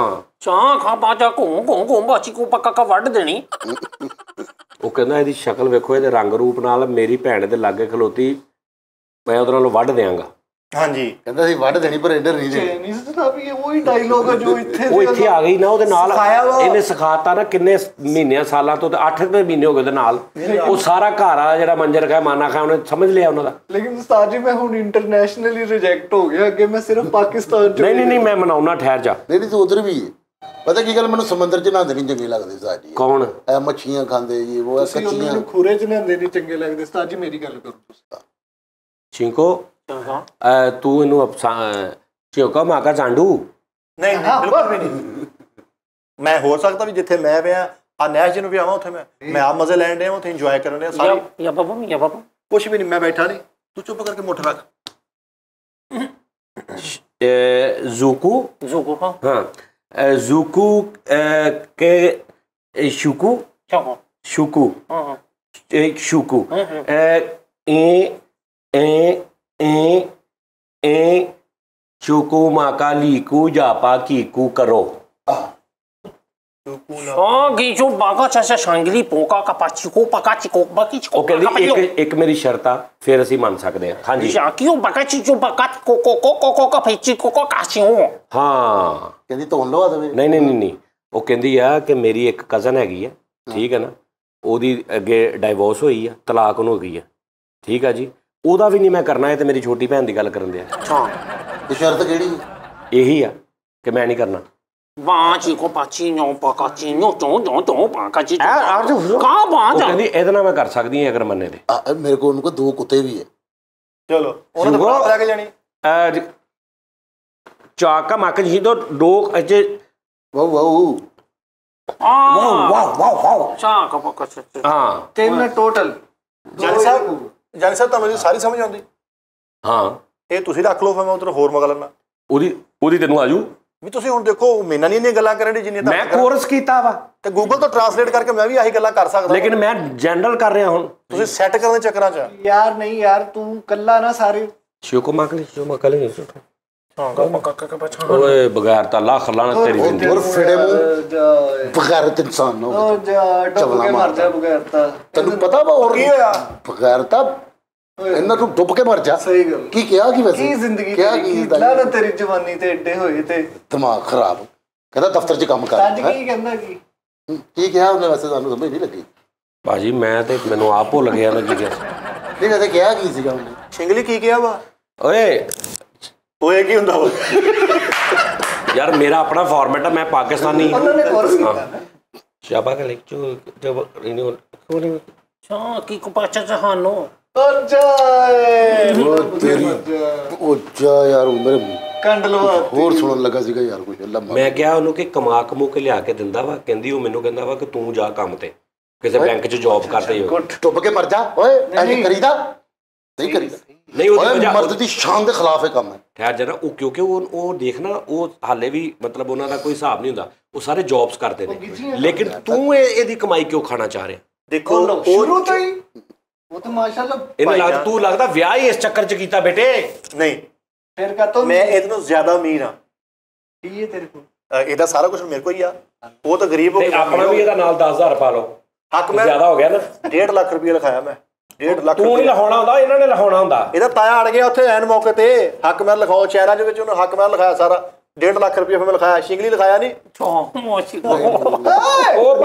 ਵੱਢ ਦੇਣੀ। ਉਹ ਕਹਿੰਦਾ ਇਹਦੀ ਸ਼ਕਲ ਵੇਖੋ, ਇਹਦੇ ਰੰਗ ਰੂਪ ਨਾਲ ਮੇਰੀ ਭੈਣ ਦੇ ਲਾਗੇ ਖਲੋਤੀ, ਮੈਂ ਉਹਦੇ ਨਾਲੋਂ ਵੱਢ ਦਿਆਂਗਾ। ਹਾਂਜੀ ਕਹਿੰਦਾ ਸੀ ਵੱਢ ਦੇਣੀ, ਪਰ ਇੱਧਰ ਨਹੀਂ ਦੇਣੀ। ਉਹੀ ਡਾਇਲੋਗ ਹੈ ਜੋ ਇੱਥੇ ਉਹ ਇੱਥੇ ਆ ਗਈ ਨਾ, ਉਹਦੇ ਨਾਲ ਇਹਨੇ ਸਿਖਾਤਾ ਨਾ ਕਿੰਨੇ ਮਹੀਨਿਆਂ ਸਾਲਾਂ ਤੋਂ, 8 ਮਹੀਨੇ ਹੋ ਗਏ ਉਹਦੇ ਨਾਲ। ਉਹ ਸਾਰਾ ਘਰ ਆ ਜਿਹੜਾ ਮੰਜਰ ਖਾ ਮਾਨਾ ਖਾ ਉਹਨੇ ਸਮਝ ਲਿਆ ਉਹਨਾਂ ਦਾ। ਲੇਕਿਨ ਉਸਤਾਦ ਜੀ ਮੈਂ ਹੁਣ ਇੰਟਰਨੈਸ਼ਨਲੀ ਰਿਜੈਕਟ ਹੋ ਗਿਆ, ਅੱਗੇ ਮੈਂ ਸਿਰਫ ਪਾਕਿਸਤਾਨ ਚ। ਨਹੀਂ ਮੈਂ ਮਨਾਉਣਾ, ਠਹਿਰ ਜਾ। ਨਹੀਂ ਤੂੰ ਉਧਰ ਵੀ ਪਤਾ ਕੀ ਗੱਲ, ਮੈਨੂੰ ਸਮੁੰਦਰ ਚ ਨਹਾਉਂਦੇ ਨਹੀਂ ਚੰਗੇ ਲੱਗਦੇ ਸਾਡੀ। ਕੌਣ? ਇਹ ਮੱਛੀਆਂ ਖਾਂਦੇ ਜੀ, ਉਹ ਕੱਚੀਆਂ ਖੂਰੇ ਚ ਨਹਾਉਂਦੇ ਨਹੀਂ ਚੰਗੇ ਲੱਗਦੇ। ਉਸਤਾਦ ਜੀ ਮੇਰੀ ਗੱਲ ਕਰੋ ਤੁਸੀਂ। ਚਿੰਕੋ ਤੂੰ ਇਹਨੂੰ ਚਿੰਕੋ ਮਾਕਾ ਚਾਂਡੂ ਨਹੀਂ ਬਿਲਕੁਲ ਵੀ ਨਹੀਂ। ਮੈਂ ਹੋ ਸਕਦਾ ਵੀ ਜਿੱਥੇ ਮੈਂ ਪਿਆ ਆ ਨੈਸ਼ ਜੀ ਨੂੰ ਵੀ ਆਵਾਂ, ਉੱਥੇ ਮੈਂ ਆ ਮਜ਼ੇ ਲੈਣ ਡਿਆ, ਉੱਥੇ ਇੰਜੋਏ ਕਰਨ ਡਿਆ ਸਾਰੇ। ਕੁਛ ਵੀ ਨਹੀਂ, ਮੈਂ ਬੈਠਾ ਨਹੀਂ, ਤੂੰ ਚੁੱਪ ਕਰਕੇ ਮੁੱਠ ਰੱਖ। ਜ਼ੂਕੂ ਹਾਂ ਜ਼ੂਕੂ ਕੇ ਸ਼ੂਕੂ ਸ਼ੂਕੂ ਸ਼ੂਕੂ ਸ਼ੂਕੂ ਮਾਕਾ ਲੀਕੂ ਜਾਪਾ ਕੀਕੂ ਕਰੋ। ਉਹ ਕਹਿੰਦੀ ਇੱਕ ਮੇਰੀ ਸ਼ਰਤ ਆ, ਫਿਰ ਅਸੀਂ ਮੰਨ ਸਕਦੇ ਹਾਂ। ਹਾਂਜੀ ਹਾਂ ਕਹਿੰਦੀ ਧੋਣ ਲਵਾ ਦੇਵੇ। ਨਹੀਂ ਉਹ ਕਹਿੰਦੀ ਆ ਕਿ ਮੇਰੀ ਇੱਕ ਕਜ਼ਨ ਹੈਗੀ ਆ, ਠੀਕ ਹੈ ਨਾ, ਉਹਦੀ ਅੱਗੇ ਡਾਈਵੋਰਸ ਹੋਈ ਆ, ਤਲਾਕ ਉਹਨੂੰ ਹੋ ਗਈ ਆ, ਠੀਕ ਆ ਜੀ, ਉਹਦਾ ਵੀ ਨਹੀਂ ਮੈਂ ਕਰਨਾ ਹੈ। ਤੇ ਮੇਰੀ ਛੋਟੀ ਭੈਣ ਦੀ ਗੱਲ ਕਰਨ ਦੇ ਆ। ਸ਼ਰਤ ਕਿਹੜੀ? ਇਹੀ ਆ ਕਿ ਮੈਂ ਨਹੀਂ ਕਰਨਾ। ਕਹਿੰਦੀ ਇਹਦੇ ਨਾਲ ਮੈਂ ਕਰ ਸਕਦੀ ਹਾਂ ਅਗਰ ਮੰਨੇ ਤੇ। ਮੇਰੇ ਕੋਲ 2 ਕੁੱਤੇ ਵੀ ਹੈ। ਚਲੋ ਉਹਨਾਂ ਦਾ ਬਰਾਤ ਲੈ ਕੇ ਜਾਣੀ। ਚਾਕਾ ਮੱਕ ਜੀ ਤੋਂ 2 ਅਜੇ ਵਾਓ ਵਾਓ ਹਾਂ 3 ਟੋਟਲ। ਜਾਨੀ ਸਾਹਿਬ ਤੁਹਾਨੂੰ ਇਹਦੀ ਸਾਰੀ ਸਮਝ ਆਉਂਦੀ? ਹਾਂ ਇਹ ਤੁਸੀਂ ਰੱਖ ਲਓ, ਫਿਰ ਮੈਂ ਉਧਰ ਹੋਰ ਮਗਾ ਲੈਣਾ। ਉਹਦੀ ਤੈਨੂੰ ਆਜੂ ਵੀ ਤੁਸੀਂ ਹੁਣ ਦੇਖੋ ਮੇਰੇ ਨਾਲ ਨਹੀਂ ਇੰਨੀਆਂ ਗੱਲਾਂ ਕਰਨ ਦੀ ਜਿੰਨੀਆਂ ਮੈਂ ਕੋਰਸ ਕੀਤਾ ਵਾ, ਤੇ ਗੂਗਲ ਤੋਂ ਟਰਾਂਸਲੇਟ ਕਰਕੇ ਮੈਂ ਵੀ ਆਹੀ ਗੱਲਾਂ ਕਰ ਸਕਦਾ। ਲੇਕਿਨ ਮੈਂ ਜਨਰਲ ਕਰ ਰਿਹਾ ਹੁਣ। ਤੁਸੀਂ ਸੈੱਟ ਕਰਨ ਦੇ ਚੱਕਰਾਂ 'ਚ ਯਾਰ ਨਹੀਂ ਯਾਰ, ਤੂੰ ਕੱਲਾ ਨਾ ਸਾਰੇ ਸ਼ੋਕੋ ਮਕਲੀ ਓਏ ਬਗੈਰ ਤਾਂ ਲੱਖ ਲਾਣਾ ਤੇਰੀ ਜ਼ਿੰਦਗੀ। ਹੋਰ ਫੜੇ ਮੂੰਹ ਬਗੈਰਤ ਇਨਸਾਨ ਹੋ ਡੁੱਬ ਕੇ ਮਰ ਜਾ ਬਗੈਰ ਤਾਂ। ਤੈਨੂੰ ਪਤਾ ਵਾ ਹੋਰ ਕੀ ਹੋਇਆ? ਬਗੈਰਤਾ ਇਹਨਾਂ ਨੂੰ ਡੁੱਬ ਕੇ ਮਰ ਜਾ। ਸਹੀ ਗੱਲ। ਕੀ ਕਿਹਾ ਕੀ ਵੈਸੇ? ਕੀ ਜ਼ਿੰਦਗੀ ਕੀ ਨਾ ਤੇਰੀ ਜਵਾਨੀ ਤੇ ਏਡੇ ਹੋਏ ਤੇ ਦਿਮਾਗ ਖਰਾਬ। ਕਹਿੰਦਾ ਦਫ਼ਤਰ 'ਚ ਕੰਮ ਕਰ। ਅੱਜ ਕੀ ਕਹਿੰਦਾ ਕੀ ਕਿਹਾ ਉਹਨੇ? ਵੈਸੇ ਸਾਨੂੰ ਸਮਝ ਨਹੀਂ ਲੱਗੀ ਭਾਜੀ, ਮੈਂ ਤੇ ਮੈਨੂੰ ਆਪ ਭੁੱਲ ਗਿਆ ਨਾ ਜੀ। ਨਹੀਂ ਵੈਸੇ ਕਿਹਾ ਕੀ ਸੀਗਾ ਉਹਨੇ? ਛਿੰਗਲੀ ਕੀ ਕਿਹਾ ਵਾ? ਓਏ ਹੋਏ ਕੀ ਹੁੰਦਾ ਵਾ? ਯਾਰ ਮੇਰਾ ਆਪਣਾ ਫਾਰਮੈਟ ਆ, ਮੈਂ ਪਾਕਿਸਤਾਨੀ। ਉਹਨਾਂ ਨੇ ਕੋਰਸ ਕੀਤਾ ਨਾ। ਸ਼ਾਬਾ ਕਾ ਲਿਖ ਚੋ ਜਬ ਇਹਨੂੰ ਕੀ ਕੁਪਾਚਾ ਜਹਾਨੋ ਉਹ ਜਾ ਯਾਰ, ਉਹ ਮੇਰੇ ਕੰਡ ਲਵਾ ਹੋਰ ਸੁਣਨ ਲੱਗਾ ਸੀਗਾ ਯਾਰ ਕੁਝ। ਮੈਂ ਕਿਹਾ ਉਹਨੂੰ ਕਿ ਕਮਾ ਕਮੂ ਕੇ ਲਿਆ ਕੇ ਦਿੰਦਾ ਵਾ। ਕਹਿੰਦੀ ਉਹ ਮੈਨੂੰ ਕਹਿੰਦਾ ਵਾ ਕਿ ਤੂੰ ਜਾ ਕੰਮ ਤੇ, ਕਿਸੇ ਬੈਂਕ 'ਚ ਜੌਬ ਕਰਦੇ ਹੋ। ਡੁੱਬ ਕੇ ਮਰ ਜਾ ਓਏ, ਐਵੇਂ ਕਰੀਦਾ ਨਹੀਂ ਕਰੀਦਾ। ਨਹੀਂ ਉਹਦੀ ਮਰਦ ਦੀ ਸ਼ਾਨ ਦੇ ਖਿਲਾਫ ਇਹ ਕੰਮ ਹੈ। ਠਹਿਰ ਜਰਾ, ਉਹ ਕਿਉਂਕਿ ਉਹ ਦੇਖਣਾ, ਉਹ ਹਾਲੇ ਵੀ ਮਤਲਬ ਉਹਨਾਂ ਦਾ ਕੋਈ ਹਿਸਾਬ ਨਹੀਂ ਹੁੰਦਾ, ਉਹ ਸਾਰੇ ਜੌਬਸ ਕਰਦੇ ਨੇ। ਲੇਕਿਨ ਤੂੰ ਇਹਦੀ ਕਮਾਈ ਕਿਉਂ ਖਾਣਾ ਚਾਹ ਰਿਹਾ? ਦੇਖੋ ਸ਼ੁਰੂ ਤੋਂ ਹੀ ਉਹ ਤਾਂ ਮਾਸ਼ਾਅੱਲਾ। ਇਹਨੂੰ ਲੱਗਦਾ ਤੂੰ ਲੱਗਦਾ ਵਿਆਹ ਹੀ ਇਸ ਚੱਕਰ 'ਚ ਕੀਤਾ ਬੇਟੇ। ਨਹੀਂ, ਫਿਰ ਕਾਤੋਂ ਮੈਂ ਇਹਦੇ ਤੋਂ ਜ਼ਿਆਦਾ ਅਮੀਰ ਹਾਂ। ਕੀ ਹੈ ਤੇਰੇ ਕੋਲ? ਇਹਦਾ ਸਾਰਾ ਕੁਝ ਮੇਰੇ ਕੋਲ ਹੀ ਆ। ਉਹ ਤਾਂ ਗਰੀਬ ਹੋ ਤੇ ਆਪਣਾ ਵੀ ਇਹਦਾ ਨਾਲ 10,000 ਪਾ ਲਓ। ਹੱਕ ਮੈਂ ਜ਼ਿਆਦਾ ਹੋ ਗਿਆ ਨਾ। 1.5 ਲੱਖ ਰੁਪਏ ਲਿਖਾਇਆ ਮੈਂ। 1.5 ਲੱਖ ਤੂੰ ਨਹੀਂ ਲਿਖਾਉਣਾ ਹੁੰਦਾ, ਇਹਨਾਂ ਨੇ ਲਿਖਾਉਣਾ ਹੁੰਦਾ। ਇਹਦਾ ਤਾਇਆ ਅੜ ਗਿਆ ਉੱਥੇ ਐਨ ਮੌਕੇ ਤੇ। ਹੱਕ ਮੈਂ ਲਿਖਾਓ ਸ਼ਹਿਰਾਂ ਦੇ ਵਿੱਚ, ਉਹਨੇ ਹੱਕ ਮੈਂ ਲਿਖਾਇਆ ਸਾਰਾ। 1.5 ਲੱਖ ਰੁਪਏ ਫਿਰ ਮੈਂ ਲਿਖਾਇਆ। ਸ਼ਿੰਗਲੀ ਲਿਖਾਇਆ ਨਹੀਂ। ਉਹ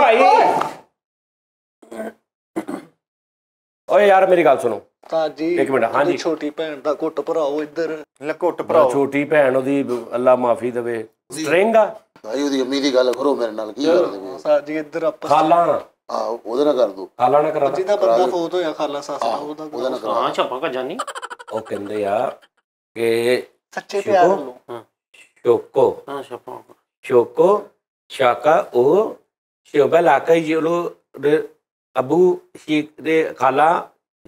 ਭਾਈ ਓਏ ਯਾਰ ਮੇਰੀ ਗੱਲ ਸੁਣੋ ਉਸਤਾਦ ਜੀ, ਇੱਕ ਮਿੰਟ, ਹਾਂਜੀ। ਛੋਟੀ ਭੈਣ ਦਾ ਘੁੱਟ ਭਰਾਓ ਇੱਧਰ। ਲਕੁੱਟ ਭਰਾਓ। ਛੋਟੀ ਭੈਣ ਉਹਦੀ ਅੱਲਾ ਮਾਫੀ ਦੇਵੇ ਸਟ੍ਰਿੰਗ ਆ ਭਾਈ ਉਹਦੀ ਅੰਮੀ ਦੀ ਗੱਲ ਕਰੋ ਮੇਰੇ ਨਾਲ, ਕੀ ਕਰਦੇ ਪਏ? ਉਸਤਾਦ ਜੀ ਇੱਧਰ ਆਪਾਂ ਖਾਲਾ ਆਹੋ ਉਹਦੇ ਨਾਲ ਕਰ ਦੋ। ਖਾਲਾ ਨਾ ਕਰਾ ਲਾ। ਜਿਹਦਾ ਬੰਦਾ ਫੌਤ ਹੋਇਆ ਖਾਲਾ ਸੱਸ ਦਾ, ਉਹਦੇ ਨਾਲ ਕਰਾ। ਹਾਂ ਛਾਪਾ ਕਾ ਜਾਨੀ ਉਹ ਕਹਿੰਦੇ ਆ ਕਿ ਸੱਚੇ ਪਿਆਰ ਵੱਲੋਂ। ਸ਼ੋਕੋ ਹਾਂ ਛਾਪਾ ਸ਼ੋਕੋ ਸ਼ਾਕਾ ਉਹ ਸ਼ੋਭਾ ਲਾਕਾ ਜੀਲੋ ਅਬੂ ਸ਼ੀਕ ਦੇ ਖਾਲਾ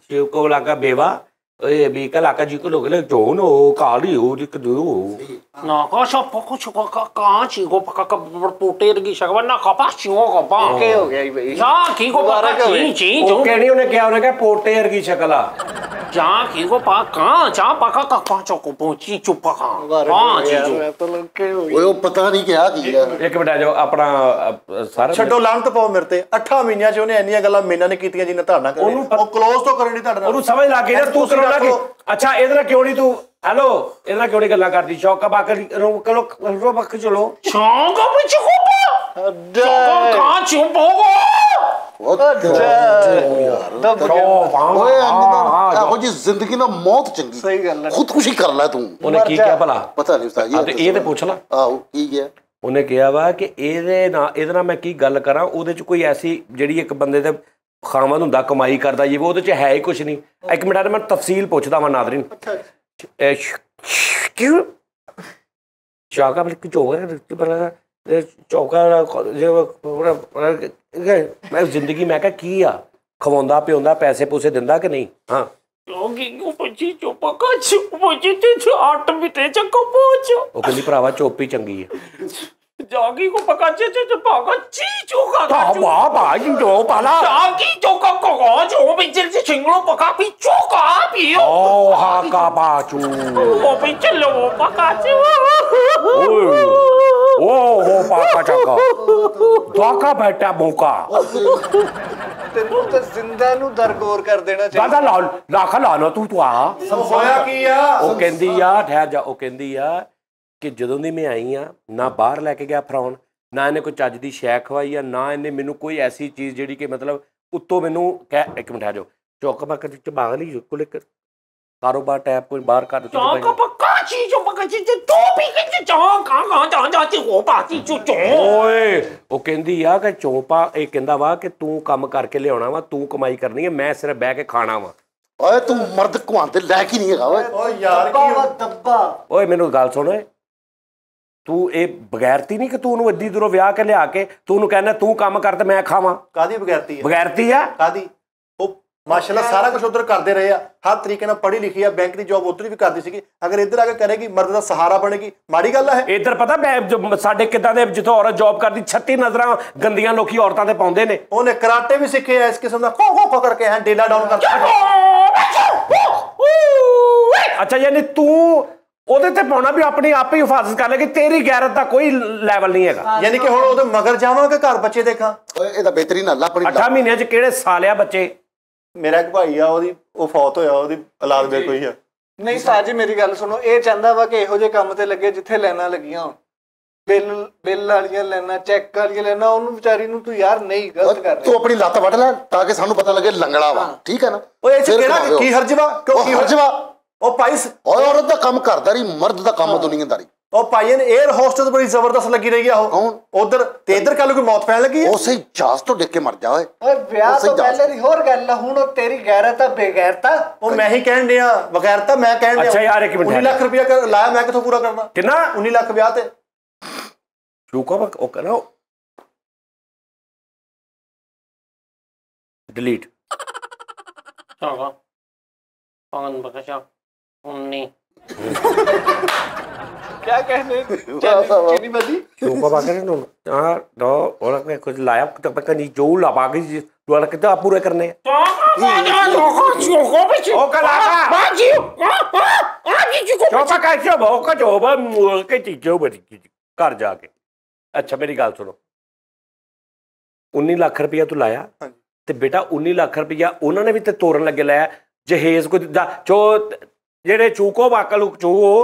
ਸ਼ੋਕੋ ਲਾਕਾ ਬੇਵਾ ਓਏ ਵੀ ਕਾ ਲਾਕਾ ਜੀ ਕੋ ਲੋਗ ਲੈ ਜੋਨ ਉਹ ਕਾਲੀ ਉਹ ਦਿਕ ਦੋ ਨਾ ਕਾ ਛਾਪਾ ਕੋ ਛਕਾ ਕਾ ਚੀ ਕੋ ਪਕਾ ਕਾ ਟੋਟੇ ਰਗੀ ਸ਼ਕਵਾ ਨਾ ਕਾ ਪਾ ਚੀਓ ਕਾ ਪਾ ਕੀ ਹੋ ਗਿਆ ਜੀ ਬਈ? ਜਾ ਕੀ ਕੋ ਪਾ ਚੀ ਚੀ ਜੋ ਉਹ ਕਿਹੜੀ ਉਹਨੇ ਕਿਹਾ, ਉਹਨੇ ਕਿਹਾ ਪੋਟੇ ਵਰਗੀ ਸ਼ਕਲ ਆ। ਜਾ ਕੀ ਕੋ ਪਾ ਕਾ ਜਾ ਪਕਾ ਕਾ ਪਾ ਚੋ ਕੋ ਪੋਚੀ ਚੁਪਾ ਕਾ ਪਾ ਚੀ ਜੋ ਮੈਂ ਤਾਂ ਲੱਗੇ ਹੋਈ। ਓਏ ਉਹ ਪਤਾ ਨਹੀਂ ਕਿਹਾ ਕੀ ਹੈ। ਇੱਕ ਮਿੰਟ ਆ ਜਾਓ ਆਪਣਾ ਸਾਰਾ ਛੱਡੋ ਲਾਹਨਤ ਪਾਓ ਮੇਰੇ ਤੇ। 8 ਮਹੀਨਿਆਂ 'ਚ ਉਹਨੇ ਇੰਨੀਆਂ ਗੱਲਾਂ ਮੇਨਾਂ ਨੇ ਕੀਤੀਆਂ ਜਿੰਨਾ ਤੁਹਾਡਾ ਕਰੇ। ਉਹ ਕਲੋਜ਼ ਤੋਂ ਕਰਨ ਦੀ ਤੁਹਾਡੇ ਨਾਲ। ਉਹਨੂੰ ਸਮਝ ਲੱਗ ਗਈ ਨਾ ਤੂੰ ਕਰਾਉਣਾ ਕਿ ਅੱਛਾ ਇਹਦੇ ਨਾਲ ਕਿਉਂ ਨਹੀਂ ਤੂੰ ਹੈਲੋ ਇਹਦੇ ਨਾਲ ਕਿਉਂ ਨਹੀਂ ਗੱਲਾਂ ਕਰਦੀ? ਸ਼ੌਕਾ ਬਾਕਰ ਰੋ ਬੱਕ ਚਲੋ ਸ਼ੌਂਕਾ ਵਿੱਚ ਕੋ ਪਾ ਸ਼ੌਂਕਾ ਕਾ ਚੀ ਪੋਗੋ ਉਹ ਓਏ ਇਹੋ ਜੀ ਜ਼ਿੰਦਗੀ ਨਾਲ ਮੌਤ ਚੰਗੀ। ਸਹੀ ਗੱਲ ਹੈ। ਖੁਦਕੁਸ਼ੀ ਕਰ ਲੈ ਤੂੰ। ਉਹਨੇ ਕੀ ਕਿਹਾ ਭਲਾ? ਪਤਾ ਨਹੀਂ ਉਸਤਾਦ ਤੇ ਜੀ। ਇਹ ਤੇ ਪੁੱਛ ਲਾ। ਆਹੋ ਕੀ ਗਿਆ? ਉਹਨੇ ਕਿਹਾ ਵਾ ਕਿ ਇਹਦੇ ਨਾਲ ਮੈਂ ਕੀ ਗੱਲ ਕਰਾਂ, ਉਹਦੇ 'ਚ ਕੋਈ ਐਸੀ ਜਿਹੜੀ ਇੱਕ ਬੰਦੇ ਦੇ ਖਾਮਦ ਹੁੰਦਾ ਕਮਾਈ ਕਰਦਾ ਜੀ ਉਹਦੇ 'ਚ ਹੈ ਹੀ ਕੁਛ ਨਹੀਂ। ਇੱਕ ਮਿੰਟ ਮੈਂ ਤਫਸੀਲ ਪੁੱਛਦਾ ਵਾਂ ਨਾਜ਼ਰੀਨ। ਕਿਉਂ ਸ਼ੌਕਾ ਬਲ ਚੋਗਾ ਚੌਕਾ ਮੈਂ ਜ਼ਿੰਦਗੀ ਮੈਂ ਕਿਹਾ ਕੀ ਆ ਖਵਾਉਂਦਾ ਪਿਆਉਂਦਾ ਪੈਸੇ ਪੂਸੇ ਦਿੰਦਾ ਕਿ ਨਹੀਂ? ਹਾਂ ਕਿਉਂਕਿ ਉਹ ਬੱਚੀ ਚੁਪਾ ਕਾ ਚੀ ਬੱਚੀ ਤੇ 8 ਮਿੰਟੇ ਚ ਕੋ ਪਹੁੰਚ ਉਹ ਕਹਿੰਦੀ ਭਰਾਵਾ ਚੋਪੀ ਚੰਗੀ ਹੈ। ਜਾਗੀ ਕੋ ਪਕਾ ਚ ਪਾਗਾ ਚੀ ਚੋਗਾ ਤਾਂ ਵਾਹ ਭਾਈ ਜੋ ਪਾਲਾ ਜਾਗੀ ਚੋਗਾ ਕੋ ਜੋ ਬਿਚਲ ਚ ਛਿੰਗਲੋ ਪਕਾ ਪੀ ਚੋਗਾ ਪੀ ਓ ਹਾ ਕਾ ਬਾਚੂ ਉਹ ਬਿਚਲ ਉਹ ਪਕਾ ਚ ਓ ਹੋ ਪਾਕਾ ਚਾਕਾ ਦਾਕਾ ਬੈਠਾ ਮੋਕਾ ਤੈਨੂੰ ਤਾਂ ਜ਼ਿੰਦਾ ਨੂੰ ਦਰਗੋਰ ਕਰ ਦੇਣਾ ਚਾਹੀਦਾ। ਦਾਦਾ ਲਾਖਾ ਲਾ ਲੋ ਤੂੰ ਆ ਹੋਇਆ ਕੀ ਆ? ਉਹ ਕਹਿੰਦੀ ਆ ਠਹਿਰ ਜਾ। ਉਹ ਕਹਿੰਦੀ ਆ ਕਿ ਜਦੋਂ ਦੀ ਮੈਂ ਆਈ ਆ ਨਾ ਬਾਹਰ ਲੈ ਕੇ ਗਿਆ ਫਰਾਉਣ, ਨਾ ਇਹਨੇ ਕੋਈ ਚੱਜ ਦੀ ਸ਼ੈ ਖਵਾਈ ਆ, ਨਾ ਇਹਨੇ ਮੈਨੂੰ ਕੋਈ ਐਸੀ ਚੀਜ਼ ਜਿਹੜੀ ਕਿ ਮਤਲਬ ਉੱਤੋਂ ਮੈਨੂੰ ਕਹਿ ਇੱਕ ਮਿੰਟ ਆ ਜਾਓ ਚੌਕ ਬਾਕ ਚ ਬਾਗ ਲਈ ਕੋਲੇ ਕਾਰੋਬਾਰ ਟੈਪ ਕੋਈ ਬਾਹਰ ਕਰ ਚੌਕ ਪਕਾ ਚੀ ਜੋ ਪਕਾ ਚੀ ਤੋ ਪੀ ਕੇ ਚੌਕ ਕਾ ਜਾ ਚੀ ਉਹ ਪਾਤੀ ਚੋ ਓਏ ਉਹ ਕਹਿੰਦੀ ਆ ਕਿ ਚੋਪਾ ਇਹ ਕਹਿੰਦਾ ਵਾ ਕਿ ਤੂੰ ਕੰਮ ਕਰਕੇ ਲਿਆਉਣਾ ਵਾ, ਤੂੰ ਕਮਾਈ ਕਰਨੀ ਹੈ, ਮੈਂ ਸਿਰਫ ਬਹਿ ਕੇ ਖਾਣਾ ਵਾ। ਓਏ ਤੂੰ ਮਰਦ ਕੁਆਂਤੇ ਲੈ ਕੇ ਨਹੀਂ ਹੈਗਾ ਓਏ। ਓ ਯਾਰ ਕੀ ਦੱਬਾ ਓਏ ਮੈਨੂੰ ਗੱਲ ਸੁਣ ਓਏ, ਤੂੰ ਇਹ ਬਗੈਰਤੀ ਨਹੀਂ ਕਿ ਤੂੰ ਉਹਨੂੰ ਐਡੀ ਦੂਰੋਂ ਵਿਆਹ ਕੇ ਲਿਆ ਕੇ ਤੂੰ ਉਹਨੂੰ ਕਹਿੰਦਾ ਤੂੰ ਕੰਮ ਕਰ ਤੇ ਮੈਂ ਖਾਵਾਂ? ਕਾਦੀ ਬਗੈਰਤੀ ਹੈ? ਬਗੈਰਤੀ ਆ ਕਾਦੀ? ਉਹ ਮਾਸ਼ਾਅੱਲਾ ਸਾਰਾ ਕੁਝ ਉਧਰ ਕਰਦੇ ਰਹੇ ਆ, ਹਰ ਤਰੀਕੇ ਨਾਲ ਪੜ੍ਹੀ ਲਿਖੀ ਆ, ਬੈਂਕ ਦੀ ਜੌਬ ਉਧਰ ਵੀ ਕਰਦੀ ਸੀਗੀ। ਅਗਰ ਇੱਧਰ ਆ ਕੇ ਕਰੇਗੀ ਮਰਦ ਦਾ ਸਹਾਰਾ ਬਣੇਗੀ, ਮਾੜੀ ਗੱਲ ਹੈ? ਇੱਧਰ ਪਤਾ ਮੈਂ ਸਾਡੇ ਕਿੱਦਾਂ ਦੇ ਜਿੱਥੋਂ ਔਰਤ ਜੌਬ ਕਰਦੀ 36 ਨਜ਼ਰਾਂ ਗੰਦੀਆਂ ਲੋਕੀ ਔਰਤਾਂ ਤੇ ਪਾਉਂਦੇ ਨੇ। ਉਹਨੇ ਕਰਾਟੇ ਵੀ ਸਿੱਖੇ ਆ ਇਸ ਕਿਸਮ ਦਾ, ਖੋ ਕਰਕੇ ਹੈ ਡੇਲਾ ਡਾਊਨ ਕਰਦਾ। ਅੱਛਾ ਯਾਨੀ ਤੂੰ ਉਹਦੇ ਤੇ ਪਾਉਣਾ ਵੀ ਆਪਣੀ ਆਪ ਹੀ ਹਿਫਾਜ਼ਤ ਕਰ ਲੈ ਕਿ ਤੇਰੀ ਗੈਰਤ ਦਾ ਕੋਈ ਲੈਵਲ ਨਹੀਂ ਹੈਗਾ। ਯਾਨੀ ਕਿ ਹੁਣ ਉਹਦੇ ਮਗਰ ਜਾਵਾਂ ਕਿ ਘਰ ਬੱਚੇ ਦੇਖਾਂ? ਓਏ ਇਹਦਾ ਬਿਹਤਰੀਨ ਹੱਲ ਆਪਣੀ 8 ਮਹੀਨਿਆਂ 'ਚ ਕਿਹੜੇ ਸਾਲਿਆ ਬੱਚੇ? ਮੇਰਾ ਇੱਕ ਭਾਈ ਆ, ਉਹ ਫੌਤ ਹੋਇਆ, ਉਹਦੀ ਔਲਾਦ ਮੇਰੇ ਕੋਈ ਆ। ਨਹੀਂ ਉਸਤਾਦ ਜੀ ਮੇਰੀ ਗੱਲ ਸੁਣੋ, ਇਹ ਚਾਹੁੰਦਾ ਵਾ ਕਿ ਇਹੋ ਜਿਹੇ ਕੰਮ ਤੇ ਲੱਗੇ ਜਿੱਥੇ ਲਾਈਨਾਂ ਲੱਗੀਆਂ ਹੋਣ, ਬਿੱਲ ਵਾਲੀਆਂ ਲਾਈਨਾਂ, ਚੈੱਕ ਵਾਲੀਆਂ ਲਾਈਨਾਂ। ਉਹਨੂੰ ਵਿਚਾਰੀ ਨੂੰ ਤੂੰ ਯਾਰ ਨਹੀਂ ਗਲਤ ਕਰ ਤੂੰ ਆਪਣੀ ਲੱਤ ਵੱਢ ਲੈ ਤਾਂ ਕਿ ਸਾਨੂੰ ਪਤਾ ਲੱਗੇ ਲੰਗੜਾ ਵਾ, ਠੀਕ ਹੈ ਨਾ? ਓਏ ਇਹ ਕਿਹੜਾ ਕੀ ਹਰਜਵਾ? ਕਿਉਂ ਕੀ ਹਰਜਵਾ? ਉਹ ਭਾਈ ਓਏ ਔਰਤ ਦਾ ਕੰਮ ਕਰਦਾ ਰਹੀ, ਮਰਦ ਦਾ ਕੰਮ ਦੁਨੀਆਦਾਰੀ। ਉਹ ਭਾਈ ਨੇ 에ਅਰ ਹੋਸਟਸ ਬੜੀ ਜ਼ਬਰਦਸਤ ਲੱਗੀ ਰਹੀ ਆ। ਉਹ ਉਧਰ ਤੇ ਇੱਧਰ ਕੱਲ ਕੋਈ ਮੌਤ ਪੈਣ ਲੱਗੀ। ਉਸੇ ਜਹਾਜ਼ ਤੋਂ ਡਿੱਗ ਕੇ ਮਰ ਜਾ ਓਏ। ਓਏ ਵਿਆਹ ਤੋਂ ਪਹਿਲੇ ਦੀ ਹੋਰ ਗੱਲ ਆ, ਹੁਣ ਤੇਰੀ ਗੈਰਤ ਆ ਬੇਗੈਰਤਾ। ਉਹ ਮੈਂ ਹੀ ਕਹਿਣ ਡਿਆ, ਬਗੈਰਤਾ ਮੈਂ ਕਹਿਣ ਡਿਆ। ਅੱਛਾ ਯਾਰ ਇੱਕ ਮਿੰਟ 19 ਲੱਖ ਰੁਪਇਆ ਲਾਇਆ, ਮੈਂ ਕਿੱਥੋਂ ਪੂਰਾ ਕਰਨਾ? ਕਿੰਨਾ? 19 ਲੱਖ ਵਿਆਹ ਤੇ। ਰੁਕੋ ਉਹ ਕਰੋ ਡਿਲੀਟ। ਚੌਗਾ ਪਾਗਨ ਬਕਸ਼ਾ 19 क्या कहने चीनी बदी ਰੁਕੋ ਬਾਕਰ ਨੂੰ ਆ ਦੋ ਉਹਨਾਂ ਨੇ ਕੁਝ ਲਾਇਆ ਤਾਂ ਪਤਾ ਨਹੀਂ ਜੋ ਲਵਾ ਕੇ ਦੁਆਰਾ ਕਿਤੇ ਪੂਰੇ ਕਰਨੇ ਉਹ ਕਲਾਕਾ ਬਾਜੀ ਚੋਪਾ ਕਾ ਚੋ ਬੋ ਕਾ ਚੋ ਬਾ ਕੇ ਚੀਜ਼ੋ ਬੜੀ ਘਰ ਜਾ ਕੇ। ਅੱਛਾ ਮੇਰੀ ਗੱਲ ਸੁਣੋ, 19 ਲੱਖ ਰੁਪਇਆ ਤੂੰ ਲਾਇਆ ਤੇ ਬੇਟਾ 19 ਲੱਖ ਰੁਪਇਆ ਉਹਨਾਂ ਨੇ ਵੀ ਤੇ ਤੋਰਨ ਲੱਗੇ ਲਾਇਆ ਜਹੇਜ਼ ਕੋਈ ਚੋ ਜਿਹੜੇ ਚੂਕੋ ਬਾਕਲ ਚੂ